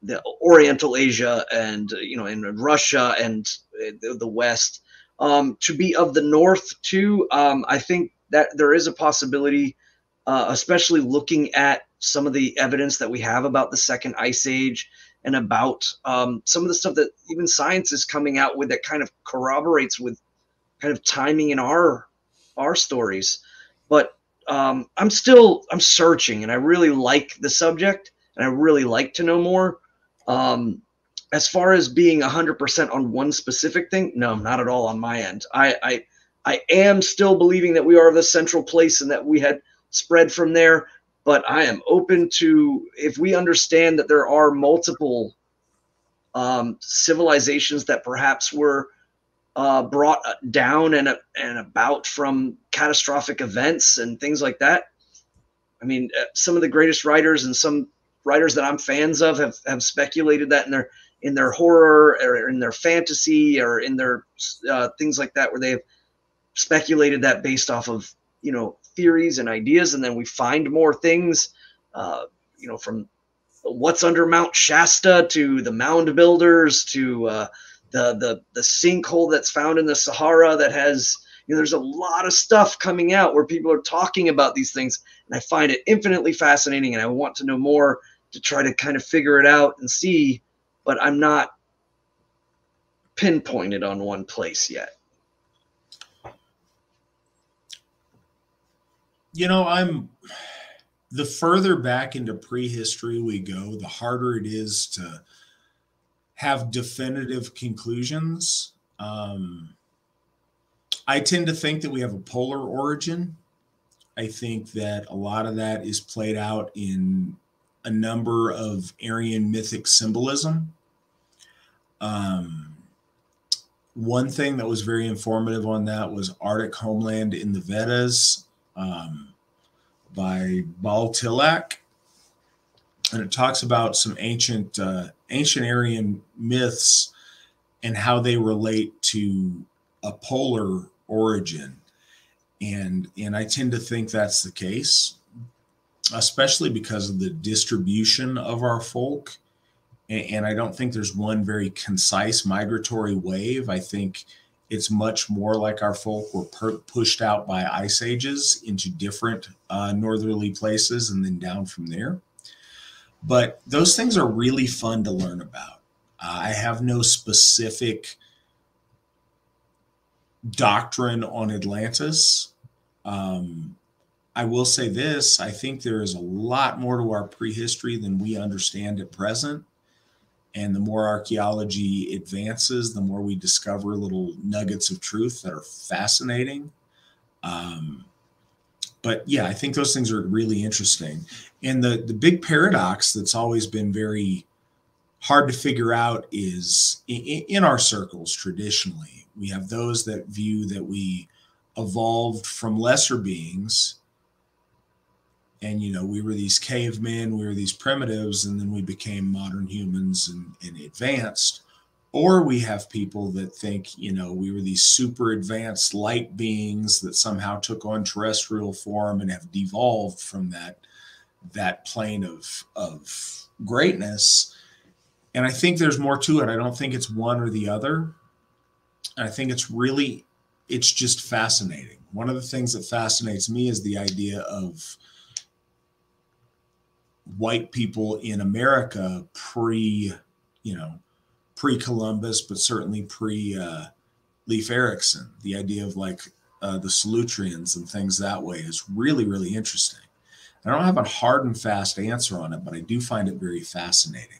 the Oriental Asia and, and Russia and the West. To be of the North too, I think that there is a possibility, especially looking at some of the evidence that we have about the Second Ice Age and about some of the stuff that even science is coming out with that kind of corroborates with kind of timing in our stories. But I'm searching, and I really like the subject, and I really like to know more. As far as being 100% on one specific thing, no, not at all on my end. I am still believing that we are the central place and that we had spread from there, but I am open to, if we understand that there are multiple civilizations that perhaps were brought down and about from catastrophic events and things like that. I mean, some of the greatest writers and some writers that I'm fans of have speculated that in their horror or in their fantasy or in their things like that, where they have speculated that based off of, theories and ideas. And then we find more things, from what's under Mount Shasta to the mound builders to the sinkhole that's found in the Sahara that has, there's a lot of stuff coming out where people are talking about these things. And I find it infinitely fascinating, and I want to know more to try to kind of figure it out and see, but I'm not pinpointed on one place yet. The further back into prehistory we go, the harder it is to have definitive conclusions. I tend to think that we have a polar origin. I think that a lot of that is played out in a number of Aryan mythic symbolism. One thing that was very informative on that was Arctic Homeland in the Vedas by Baal Tilak. And it talks about some ancient Aryan myths and how they relate to a polar origin. And I tend to think that's the case, especially because of the distribution of our folk. And I don't think there's one very concise migratory wave. I think it's much more like our folk were pushed out by ice ages into different northerly places and then down from there. But those things are really fun to learn about. I have no specific doctrine on Atlantis. I will say this, I think there is a lot more to our prehistory than we understand at present. And the more archaeology advances, the more we discover little nuggets of truth that are fascinating. But yeah, I think those things are really interesting. And the big paradox that's always been very hard to figure out is in our circles traditionally, we have those that view that we evolved from lesser beings. And, you know, we were these cavemen, we were these primitives, and then we became modern humans and advanced. Or we have people that think, you know, we were these super advanced light beings that somehow took on terrestrial form and have devolved from that plane of greatness. And I think there's more to it. I don't think it's one or the other. I think it's just fascinating. One of the things that fascinates me is the idea of white people in America pre-Columbus, but certainly pre-Leif Erikson. The idea of like the Solutreans and things that way is really, really interesting. I don't have a hard and fast answer on it, but I do find it very fascinating.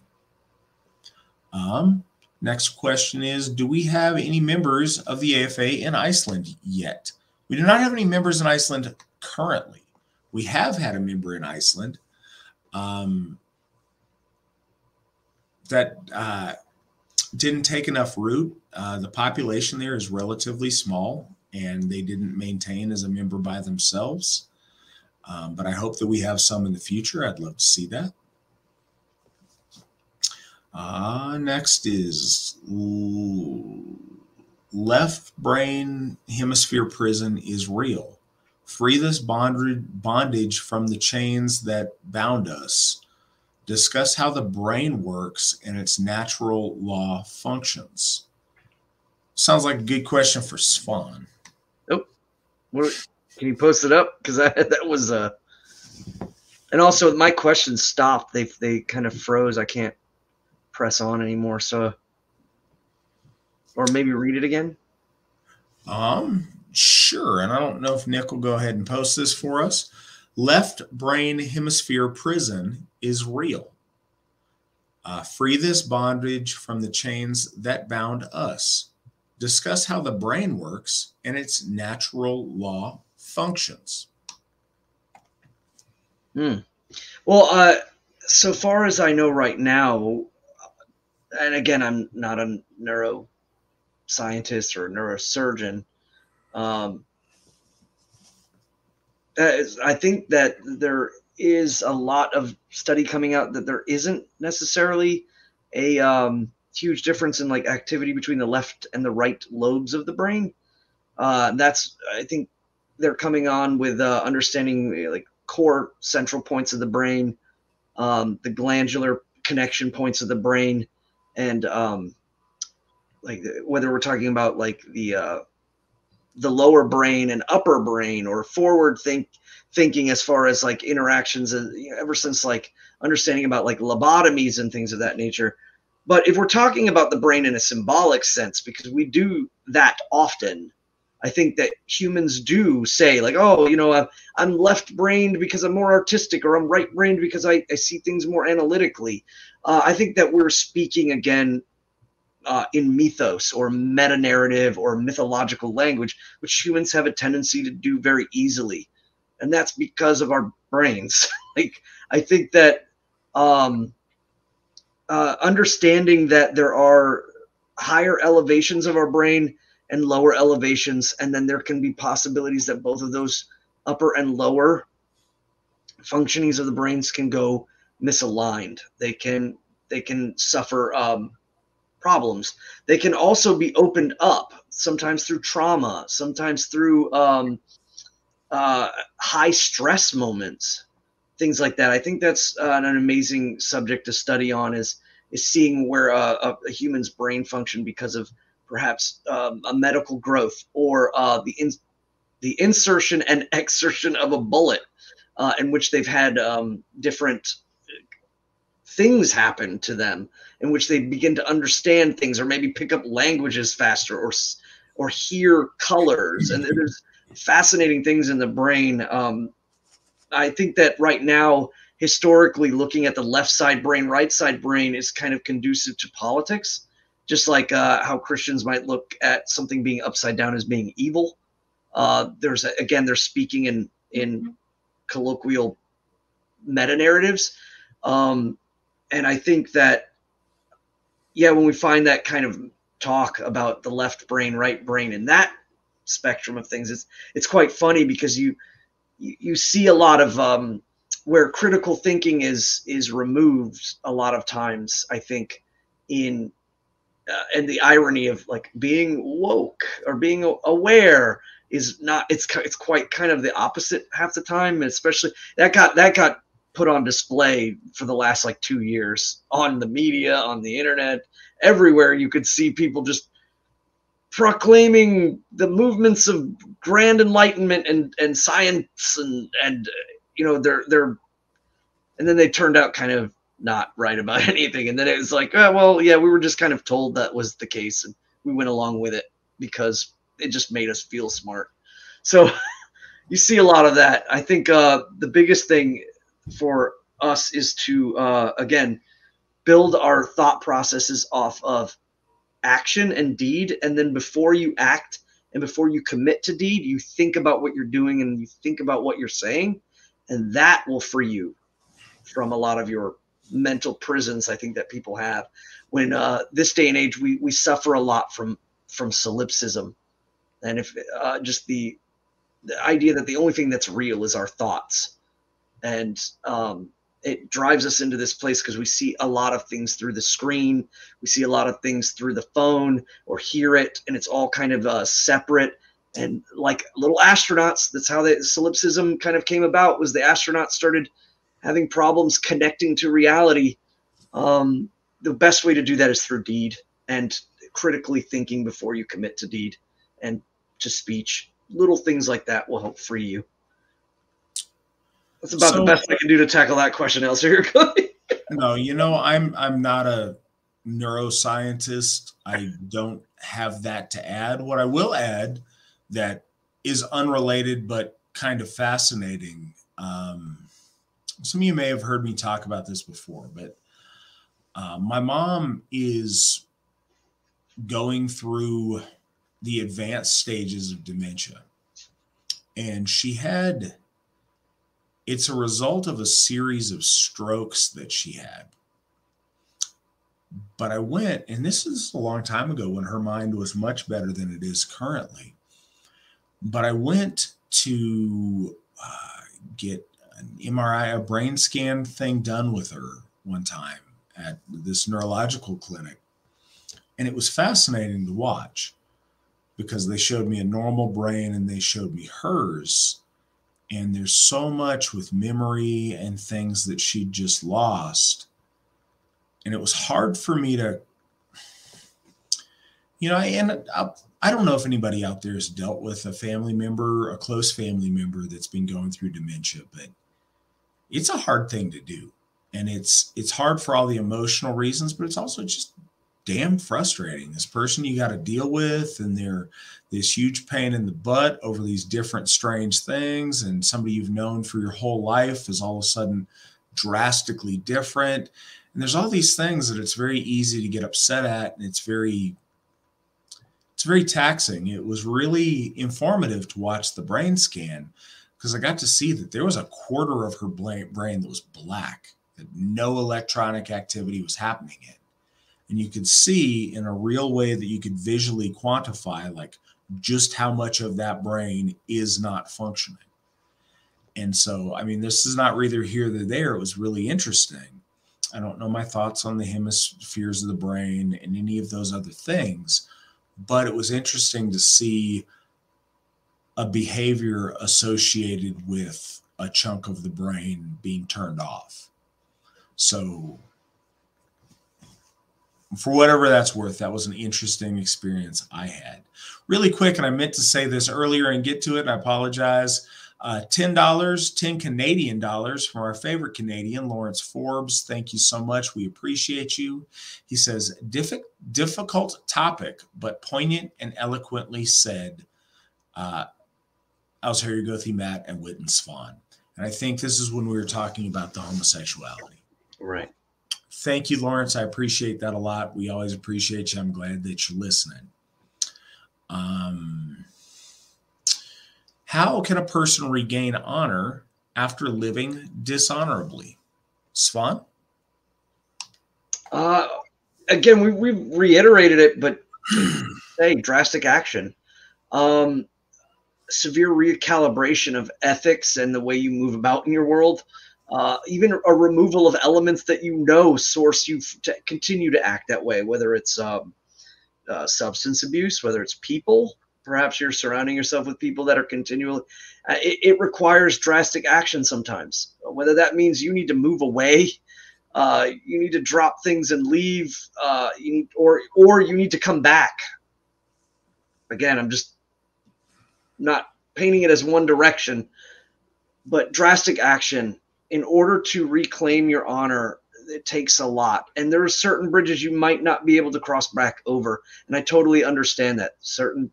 Next question is, do we have any members of the AFA in Iceland yet? We do not have any members in Iceland currently. We have had a member in Iceland. That didn't take enough root. The population there is relatively small, and they didn't maintain as a member by themselves. But I hope that we have some in the future. I'd love to see that. Next is left brain hemisphere prison is real. Free this bondage from the chains that bound us. Discuss how the brain works and its natural law functions. Sounds like a good question for Svan. Oh, can you post it up? Because that was and also my questions stopped. They kind of froze. I can't press on anymore. So, or maybe read it again. Sure. And I don't know if Nick will go ahead and post this for us. Left brain hemisphere prison is real. Free this bondage from the chains that bound us. Discuss how the brain works and its natural law functions. Well, so far as I know right now, and again, I'm not a neuroscientist or a neurosurgeon. I think that there is a lot of study coming out that there isn't necessarily a huge difference in like activity between the left and the right lobes of the brain. I think they're coming on with understanding like core central points of the brain, the glandular connection points of the brain, and like whether we're talking about like the lower brain and upper brain, or forward thinking as far as like interactions, ever since like understanding about like lobotomies and things of that nature. But if we're talking about the brain in a symbolic sense, because we do that often, I think that humans do say like, oh, you know, I'm left-brained because I'm more artistic, or I'm right-brained because I see things more analytically. I think that we're speaking again in mythos or meta-narrative or mythological language, which humans have a tendency to do very easily. and that's because of our brains. Like, I think that understanding that there are higher elevations of our brain and lower elevations, and then there can be possibilities that both of those upper and lower functionings of the brains can go misaligned. They can suffer problems. They can also be opened up, sometimes through trauma, sometimes through high stress moments, things like that. I think that's an amazing subject to study on, is seeing where a human's brain function because of perhaps a medical growth, or the insertion and exertion of a bullet, in which they've had different things happen to them, in which they begin to understand things, or maybe pick up languages faster, or hear colors. And there's fascinating things in the brain. I think that right now, historically, looking at the left side brain, right side brain is kind of conducive to politics, just like how Christians might look at something being upside down as being evil. They're speaking in colloquial meta narratives. And I think that, yeah, when we find that kind of talk about the left brain, right brain, in that spectrum of things, it's quite funny, because you see a lot of where critical thinking is removed a lot of times, I think, and the irony of like being woke or being aware is not, it's quite kind of the opposite half the time. Especially that got put on display for the last like 2 years on the media, on the internet, everywhere. You could see people just proclaiming the movements of grand enlightenment and science, and you know, they're and then they turned out kind of not right about anything. And then it was like, oh, well, yeah, we were just kind of told that was the case, and we went along with it because it just made us feel smart. So you see a lot of that. I think the biggest thing for us is to, again, build our thought processes off of action and deed. And then before you act and before you commit to deed, you think about what you're doing and you think about what you're saying. And that will free you from a lot of your mental prisons, I think, that people have. When this day and age, we suffer a lot from solipsism. And if just the idea that the only thing that's real is our thoughts. And it drives us into this place because we see a lot of things through the screen. We see a lot of things through the phone or hear it, and it's all kind of separate. And like little astronauts, that's how the solipsism kind of came about, was the astronauts started having problems connecting to reality. The best way to do that is through deed and critically thinking before you commit to deed and to speech. Little things like that will help free you. That's about the best I can do to tackle that question, Elsie. No, you know, I'm not a neuroscientist. I don't have that to add. What I will add that is unrelated but kind of fascinating. Some of you may have heard me talk about this before, but my mom is going through the advanced stages of dementia. And it's a result of a series of strokes that she had. But I went, and this is a long time ago when her mind was much better than it is currently. But I went to get an MRI, a brain scan thing done with her one time at this neurological clinic. And it was fascinating to watch because they showed me a normal brain and they showed me hers. And there's so much with memory and things that she'd just lost. And it was hard for me to, you know, and I don't know if anybody out there has dealt with a family member, a close family member that's been going through dementia, but it's a hard thing to do. And it's hard for all the emotional reasons, but it's also just damn frustrating. This person you got to deal with, and they're this huge pain in the butt over these different strange things. And somebody you've known for your whole life is all of a sudden drastically different. And there's all these things that it's very easy to get upset at. And it's very taxing. It was really informative to watch the brain scan, because I got to see that there was a quarter of her brain that was black, that no electronic activity was happening in. And you could see in a real way that you could visually quantify, like, just how much of that brain is not functioning. And so, I mean, this is not either here or there. It was really interesting. I don't know my thoughts on the hemispheres of the brain and any of those other things, but it was interesting to see a behavior associated with a chunk of the brain being turned off. So, for whatever that's worth, that was an interesting experience I had. Really quick, and I meant to say this earlier and get to it, and I apologize. $10, 10 Canadian dollars from our favorite Canadian, Lawrence Forbes. Thank you so much. We appreciate you. He says, difficult topic, but poignant and eloquently said. Asatru, Gothi, Matt, and Witan Svan. And I think this is when we were talking about the homosexuality. Right. Thank you, Lawrence. I appreciate that a lot. We always appreciate you. I'm glad that you're listening. How can a person regain honor after living dishonorably? Svan? Again, we've reiterated it, but say drastic action. Severe recalibration of ethics and the way you move about in your world. Even a removal of elements that source you to continue to act that way, whether it's substance abuse, whether it's people. Perhaps you're surrounding yourself with people that are continually. It requires drastic action sometimes. Whether that means you need to move away, you need to drop things and leave, or you need to come back. Again, I'm just not painting it as one direction, but drastic action in order to reclaim your honor. It takes a lot, and there are certain bridges you might not be able to cross back over, and I totally understand that. Certain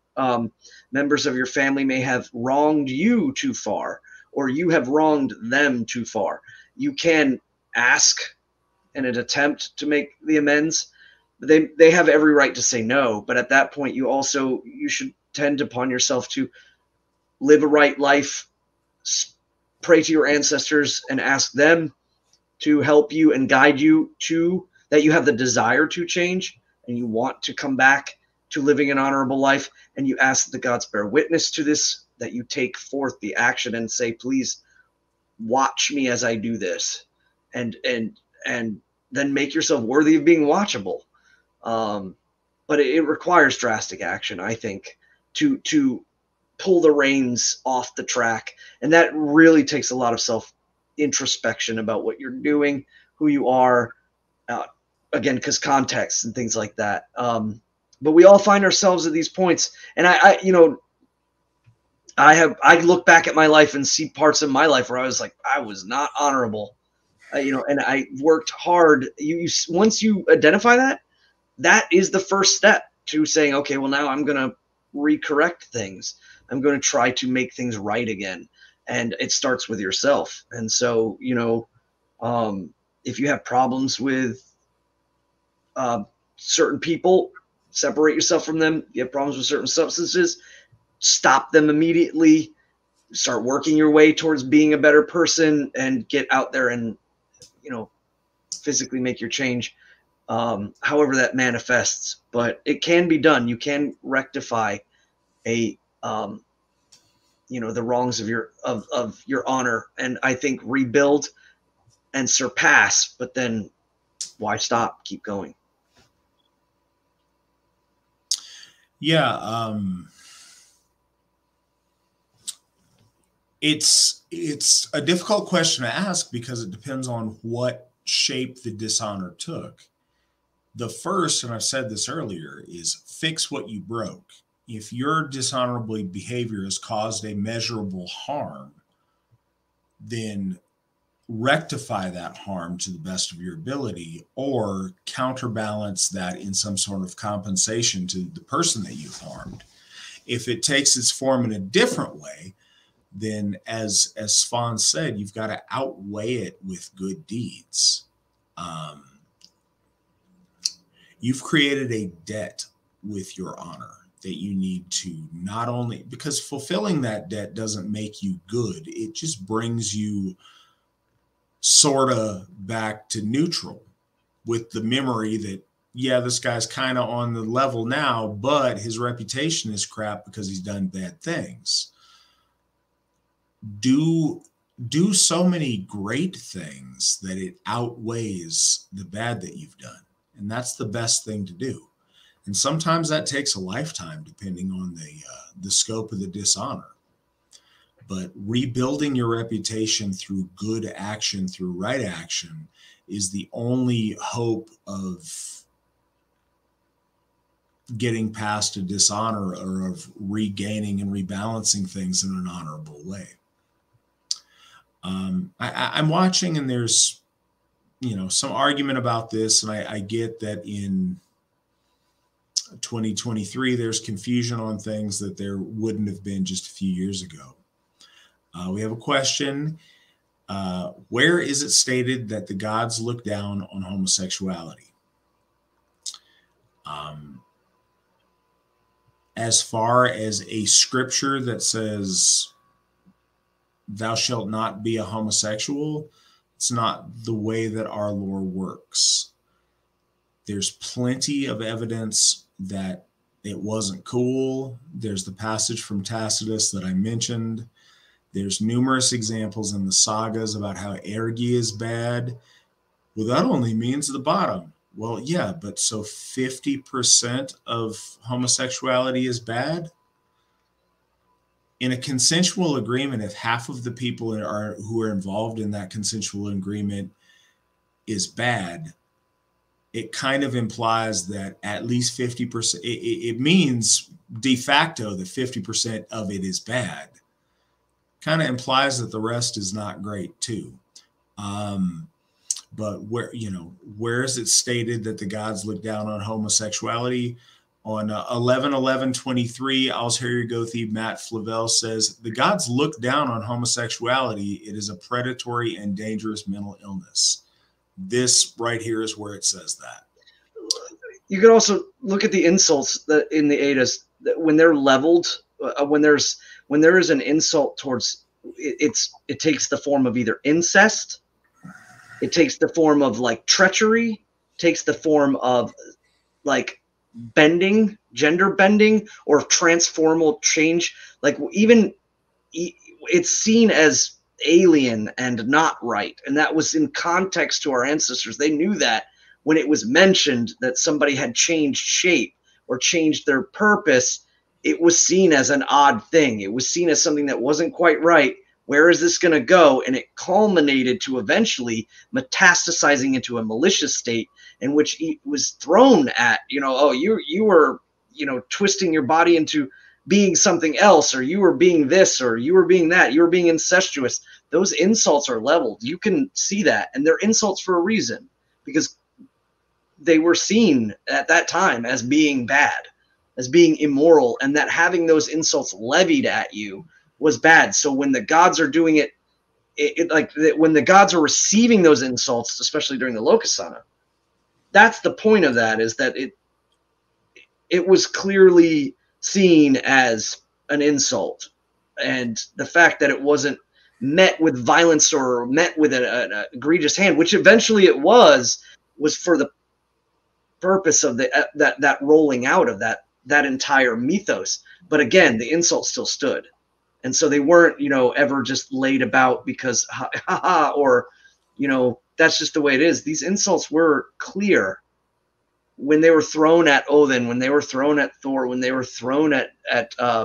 members of your family may have wronged you too far, or you have wronged them too far. You can ask in an attempt to make the amends. They have every right to say no, but at that point you should tend upon yourself to live a right life, pray to your ancestors and ask them to help you and guide you to that. You have the desire to change and you want to come back to living an honorable life, and you ask that the gods bear witness to this, that you take forth the action and say, please watch me as I do this, and then make yourself worthy of being watchable. But it requires drastic action, I think, to pull the reins off the track, and that really takes a lot of self introspection about what you're doing, who you are, again, because context and things like that. But we all find ourselves at these points, and I look back at my life and see parts of my life where I was like, I was not honorable, and I worked hard. Once you identify that is the first step to saying, okay, well, now I'm going to recorrect things. I'm going to try to make things right again. And it starts with yourself. And so, if you have problems with certain people, separate yourself from them. If you have problems with certain substances, stop them immediately. Start working your way towards being a better person and get out there and, physically make your change, however that manifests. But it can be done. You can rectify the wrongs of your honor, and I think rebuild and surpass. But then why stop? Keep going. Yeah, it's a difficult question to ask because it depends on what shape the dishonor took. The first, and I've said this earlier, is fix what you broke. If your dishonorable behavior has caused a measurable harm, then rectify that harm to the best of your ability, or counterbalance that in some sort of compensation to the person that you've harmed. If it takes its form in a different way, then as Svan said, you've got to outweigh it with good deeds. You've created a debt with your honor. that you need to not only, because fulfilling that debt doesn't make you good, it just brings you sort of back to neutral with the memory that, yeah, this guy's kind of on the level now, but his reputation is crap because he's done bad things. Do so many great things that it outweighs the bad that you've done. And that's the best thing to do. And sometimes that takes a lifetime, depending on the scope of the dishonor. But rebuilding your reputation through good action, through right action, is the only hope of getting past a dishonor, or of regaining and rebalancing things in an honorable way. I'm watching, and there's, some argument about this, and I get that in 2023 there's confusion on things that there wouldn't have been just a few years ago. We have a question. Where is it stated that the gods look down on homosexuality? As far as a scripture that says thou shalt not be a homosexual, it's not the way that our lore works. There's plenty of evidence that it wasn't cool. There's the passage from Tacitus that I mentioned. There's numerous examples in the sagas about how ergi is bad. Well, that only means the bottom. Well, yeah, but so 50% of homosexuality is bad? In a consensual agreement, if half of the people who are involved in that consensual agreement is bad, it kind of implies that at least 50%, it means de facto that 50% of it is bad. Kind of implies that the rest is not great too. But where is it stated that the gods look down on homosexuality? On 11/11/23, Alsheri Gothi Matt Flavel says, the gods look down on homosexuality. It is a predatory and dangerous mental illness. This right here is where it says that. You can also look at the insults that in the Eddas, that when they're leveled, when there is an insult towards it takes the form of either incest, it takes the form of like treachery, takes the form of like bending, gender bending, or transformal change. Like even it's seen as alien and not right, and that was in context to our ancestors. They knew that when it was mentioned that somebody had changed shape or changed their purpose, it was seen as an odd thing. It was seen as something that wasn't quite right. Where is this going to go? And it culminated to eventually metastasizing into a malicious state in which it was thrown at, you were, twisting your body into being something else, or you were being this, or you were being that, you were being incestuous. Those insults are leveled. You can see that. And they're insults for a reason, because they were seen at that time as being bad, as being immoral, and that having those insults levied at you was bad. So when the gods are doing it, when the gods are receiving those insults, especially during the Lokasana, that's the point of that, is that it was clearly seen as an insult. And the fact that it wasn't met with violence or met with an egregious hand, which eventually it was for the purpose of that rolling out of that entire mythos. But again, the insult still stood. And so they weren't, ever just laid about because, or, that's just the way it is. These insults were clear when they were thrown at Odin, when they were thrown at Thor, when they were thrown at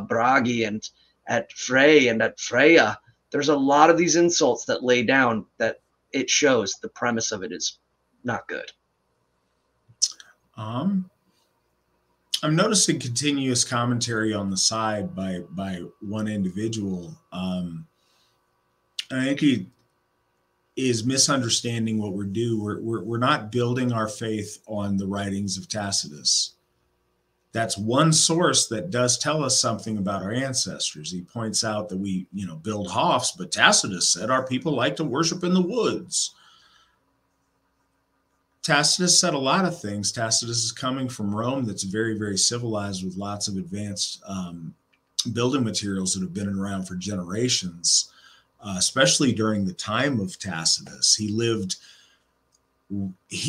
Bragi and at Frey and at Freya. There's a lot of these insults that lay down that it shows the premise of it is not good. I'm noticing continuous commentary on the side by one individual. I think he is misunderstanding what we're doing. We're not building our faith on the writings of Tacitus. That's one source that does tell us something about our ancestors. He points out that we, build hofs, but Tacitus said our people like to worship in the woods. Tacitus said a lot of things. Tacitus is coming from Rome that's very, very civilized with lots of advanced building materials that have been around for generations, especially during the time of Tacitus. He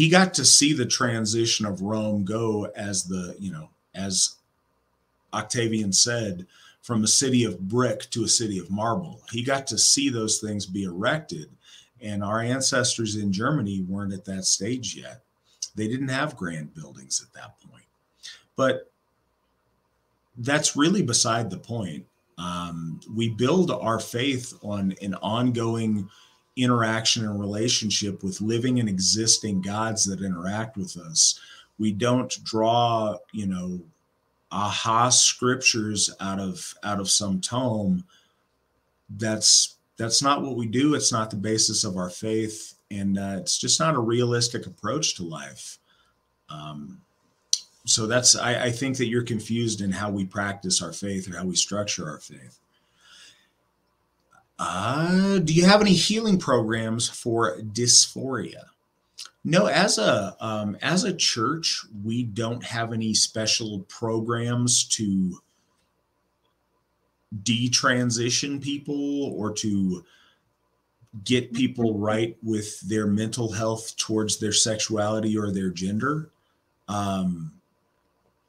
got to see the transition of Rome go as as Octavian said, from a city of brick to a city of marble. He got to see those things be erected. And our ancestors in Germany weren't at that stage yet. They didn't have grand buildings at that point. But that's really beside the point. We build our faith on an ongoing interaction and relationship with living and existing gods that interact with us. We don't draw, aha scriptures out of some tome. That's not what we do. It's not the basis of our faith, and it's just not a realistic approach to life. So I think that you're confused in how we practice our faith or how we structure our faith. Do you have any healing programs for dysphoria? No, as a church, we don't have any special programs to detransition people or to get people right with their mental health towards their sexuality or their gender.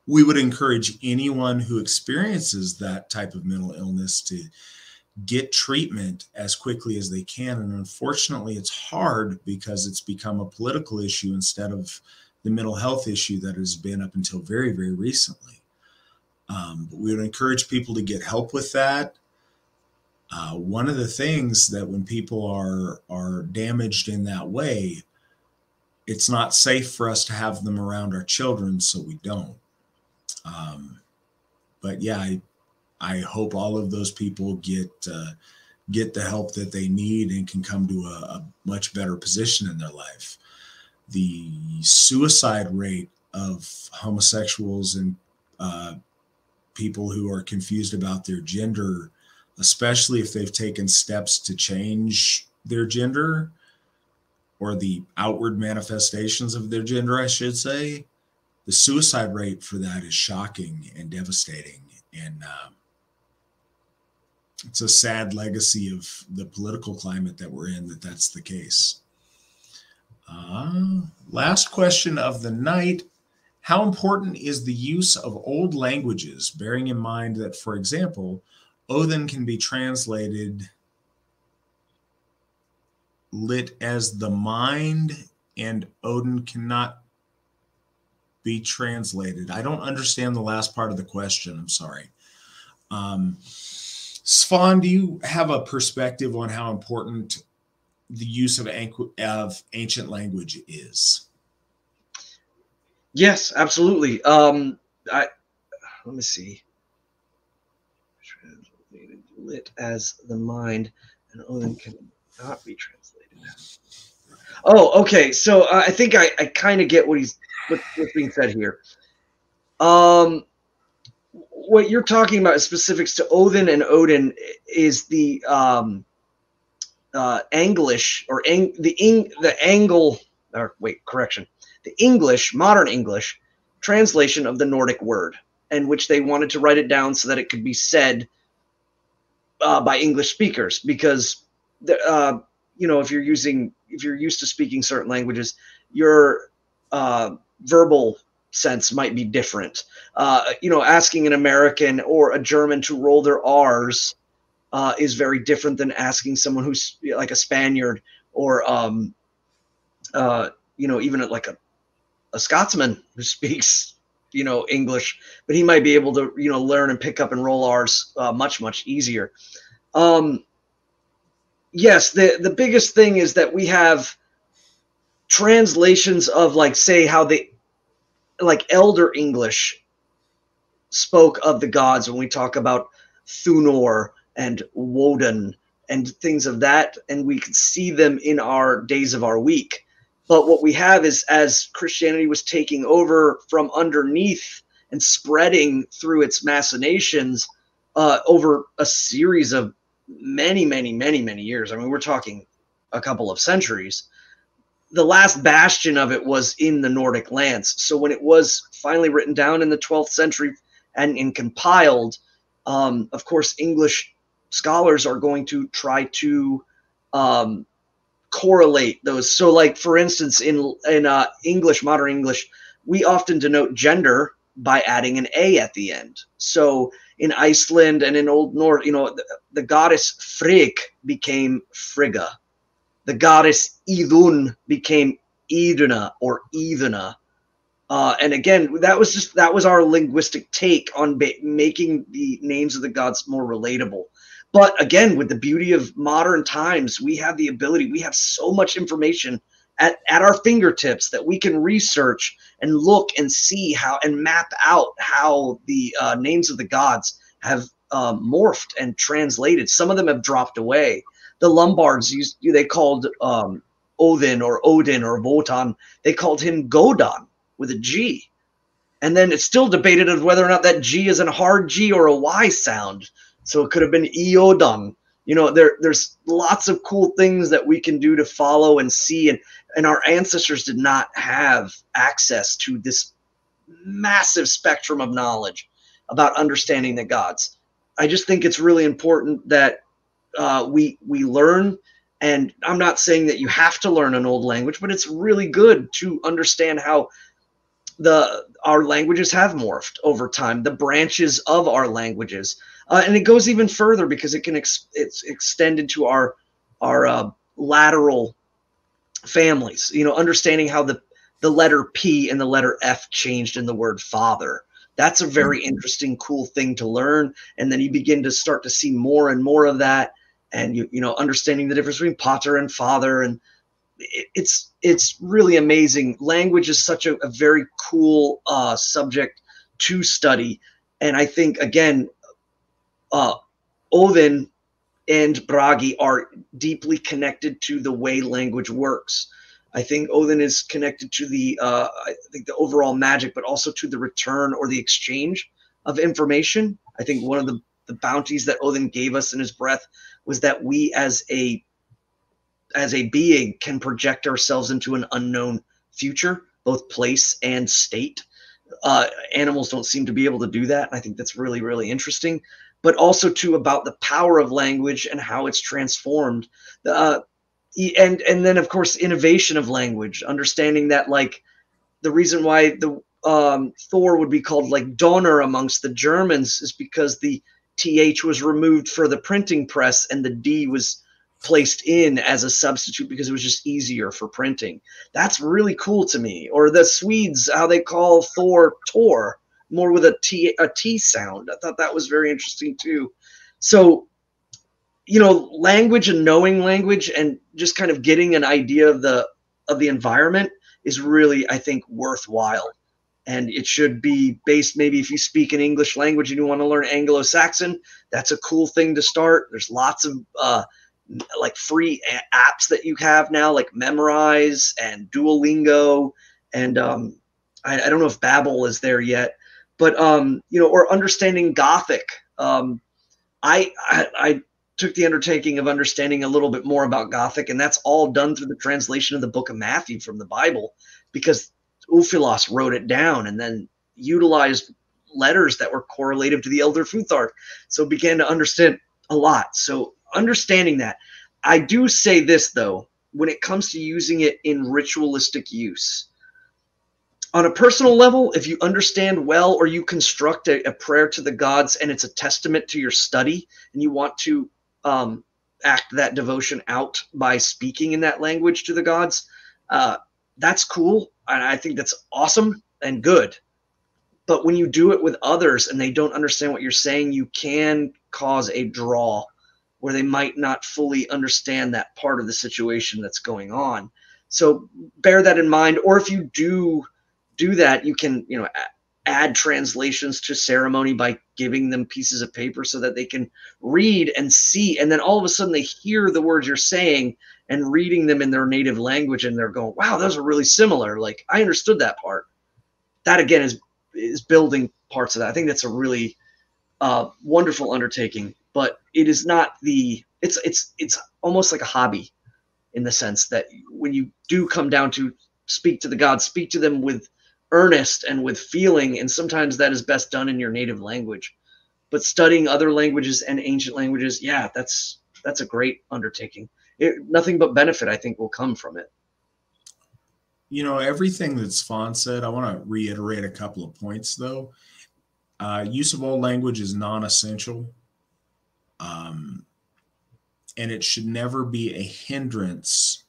We would encourage anyone who experiences that type of mental illness to get treatment as quickly as they can. And unfortunately, it's hard because it's become a political issue instead of the mental health issue that has been up until very, very recently. But we would encourage people to get help with that. One of the things that when people are damaged in that way, it's not safe for us to have them around our children, so we don't. But yeah, I hope all of those people get the help that they need and can come to a much better position in their life. The suicide rate of homosexuals and people who are confused about their gender, especially if they've taken steps to change their gender or the outward manifestations of their gender, I should say, the suicide rate for that is shocking and devastating. And it's a sad legacy of the political climate that we're in, that's the case. Last question of the night. How important is the use of old languages, bearing in mind that, for example, Odin can be translated lit as the mind and Odin cannot be translated? I don't understand the last part of the question. I'm sorry. Svan, do you have a perspective on how important the use of ancient language is? Yes, absolutely. Let me see. Translated lit as the mind, and Odin cannot be translated. Oh, okay. So I think I kind of get what's being said here. What you're talking about is specifics to Odin and Odin is the English or the English, modern English translation of the Nordic word, in which they wanted to write it down so that it could be said by English speakers, because if you're used to speaking certain languages, your verbal sense might be different. Asking an American or a German to roll their R's is very different than asking someone who's like a Spaniard or even like a Scotsman who speaks English, but he might be able to learn and pick up and roll R's much easier. Yes, the biggest thing is that we have translations of, like, say, how Elder English spoke of the gods when we talk about Thunor and Woden and things of that, and we could see them in our days of our week. But what we have is, as Christianity was taking over from underneath and spreading through its machinations over a series of many years. I mean, we're talking a couple of centuries. the last bastion of it was in the Nordic lands. So when it was finally written down in the 12th century and compiled, of course, English scholars are going to try to correlate those. So, like for instance, in English, modern English, we often denote gender by adding an a at the end. So in Iceland and in Old Norse, the goddess Frigg became Frigga. The goddess Idun became Iduna or Iduna. And again, that was our linguistic take on making the names of the gods more relatable. But again, with the beauty of modern times, we have the ability, we have so much information at our fingertips that we can research and look and see how and map out how the names of the gods have morphed and translated. Some of them have dropped away. The Lombards they called Odin or Wotan, they called him Godon with a G. And then it's still debated of whether or not that G is a hard G or a Y sound. So it could have been Eodon. There's lots of cool things that we can do to follow and see. And our ancestors did not have access to this massive spectrum of knowledge about understanding the gods. I just think it's really important that we learn. And I'm not saying that you have to learn an old language, but it's really good to understand how our languages have morphed over time, the branches of our languages. And it goes even further because it can extend into our lateral families, understanding how the letter P and the letter F changed in the word father. That's a very interesting, cool thing to learn. And then you begin to start to see more and more of that. And, understanding the difference between pater and father. And it's really amazing. Language is such a very cool subject to study. And I think, again, Odin and Bragi are deeply connected to the way language works. I think Odin is connected to the overall magic, but also to the return or the exchange of information. I think one of the bounties that Odin gave us in his breath was that we as a being can project ourselves into an unknown future, both place and state. Animals don't seem to be able to do that. I think that's really, really interesting. But also too about the power of language and how it's transformed. And then of course innovation of language, understanding that like the reason why the Thor would be called like Donner amongst the Germans is because the TH was removed for the printing press and the D was placed in as a substitute because it was just easier for printing. That's really cool to me. Or the Swedes, how they call Thor Tor, more with a T sound. I thought that was very interesting too. So, language and knowing language and just kind of getting an idea of the environment is really, I think, worthwhile. And it should be based, maybe if you speak an English language and you want to learn Anglo-Saxon, that's a cool thing to start. There's lots of like free apps that you have now, like Memorize and Duolingo. And I don't know if Babbel is there yet, but, or understanding Gothic. I took the undertaking of understanding a little bit more about Gothic, and that's all done through the translation of the book of Matthew from the Bible, because Ulfilas wrote it down and then utilized letters that were correlative to the Elder Futhark. So began to understand a lot. So understanding that. I do say this, though, when it comes to using it in ritualistic use. On a personal level, if you understand well or you construct a prayer to the gods and it's a testament to your study and you want to act that devotion out by speaking in that language to the gods, that's cool. And I think that's awesome and good. But when you do it with others and they don't understand what you're saying, you can cause a draw where they might not fully understand that part of the situation that's going on. So bear that in mind. Or if you do that, you can, add translations to ceremony by giving them pieces of paper so that they can read and see. And then all of a sudden they hear the words you're saying and reading them in their native language. And they're going, wow, those are really similar. Like, I understood that part. That again is building parts of that. I think that's a really wonderful undertaking, but it is not it's almost like a hobby. in the sense that when you do come down to speak to the gods, speak to them with earnest and with feeling, and sometimes that is best done in your native language. But studying other languages and ancient languages, yeah, that's a great undertaking. Nothing but benefit, I think, will come from it. Everything that Svan said, I want to reiterate a couple of points, though. Use of old language is non-essential, and it should never be a hindrance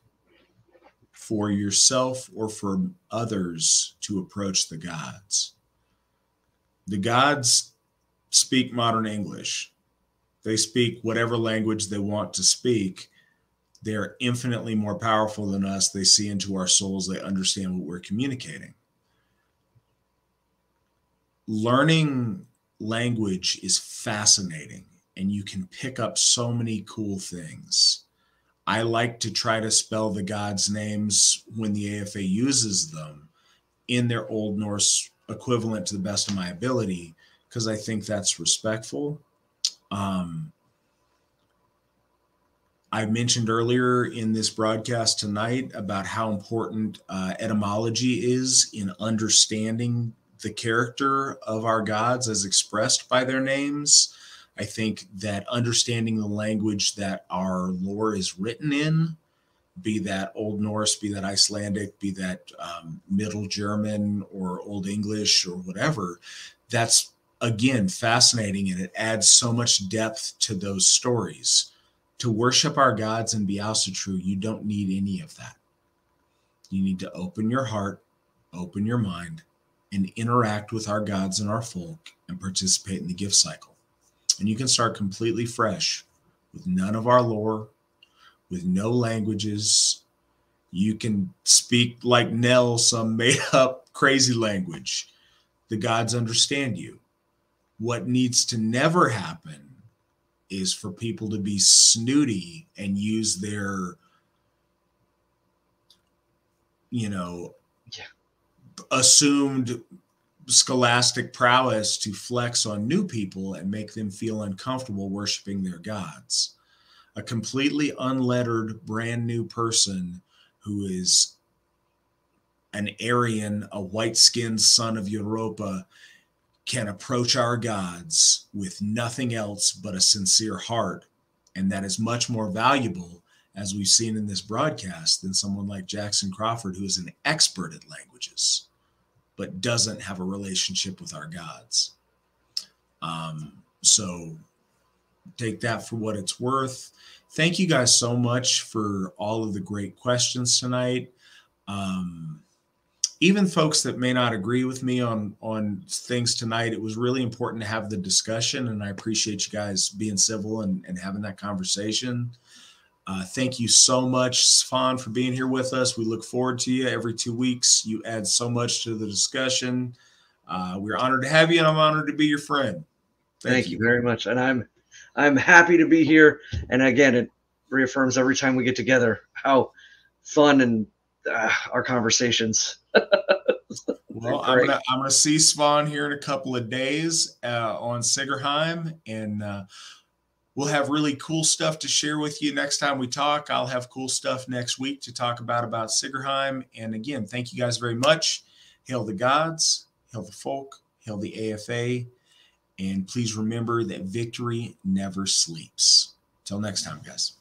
for yourself or for others to approach the gods. The gods speak modern English. They speak whatever language they want to speak. They're infinitely more powerful than us. They see into our souls. They understand what we're communicating. Learning language is fascinating, and you can pick up so many cool things. I like to try to spell the gods' names when the AFA uses them in their Old Norse equivalent to the best of my ability, because I think that's respectful. I mentioned earlier in this broadcast tonight about how important etymology is in understanding the character of our gods as expressed by their names. I think that understanding the language that our lore is written in, be that Old Norse, be that Icelandic, be that Middle German or Old English or whatever, that's, again, fascinating, and it adds so much depth to those stories. To worship our gods and be Asatru, you don't need any of that. You need to open your heart, open your mind, and interact with our gods and our folk and participate in the gift cycle. And you can start completely fresh with none of our lore, with no languages. You can speak like Nell, some made up crazy language. The gods understand you. What needs to never happen is for people to be snooty and use their, assumed scholastic prowess to flex on new people and make them feel uncomfortable worshiping their gods. A completely unlettered, brand new person who is an Aryan, a white-skinned son of Europa, can approach our gods with nothing else but a sincere heart. And that is much more valuable, as we've seen in this broadcast, than someone like Jackson Crawford, who is an expert at languages, but doesn't have a relationship with our gods. So take that for what it's worth. Thank you guys so much for all of the great questions tonight. Even folks that may not agree with me on things tonight, it was really important to have the discussion, and I appreciate you guys being civil and having that conversation. Thank you so much, Svan, for being here with us. We look forward to you every 2 weeks. You add so much to the discussion. We're honored to have you, and I'm honored to be your friend. Thank you very much. And I'm happy to be here. And again, it reaffirms every time we get together how fun and our conversations. Well, I'm gonna see Svan here in a couple of days on Sigerheim, and we'll have really cool stuff to share with you next time we talk. I'll have cool stuff next week to talk about Sigerheim. And again, thank you guys very much. Hail the gods, hail the folk, hail the AFA, and please remember that victory never sleeps. Till next time, guys.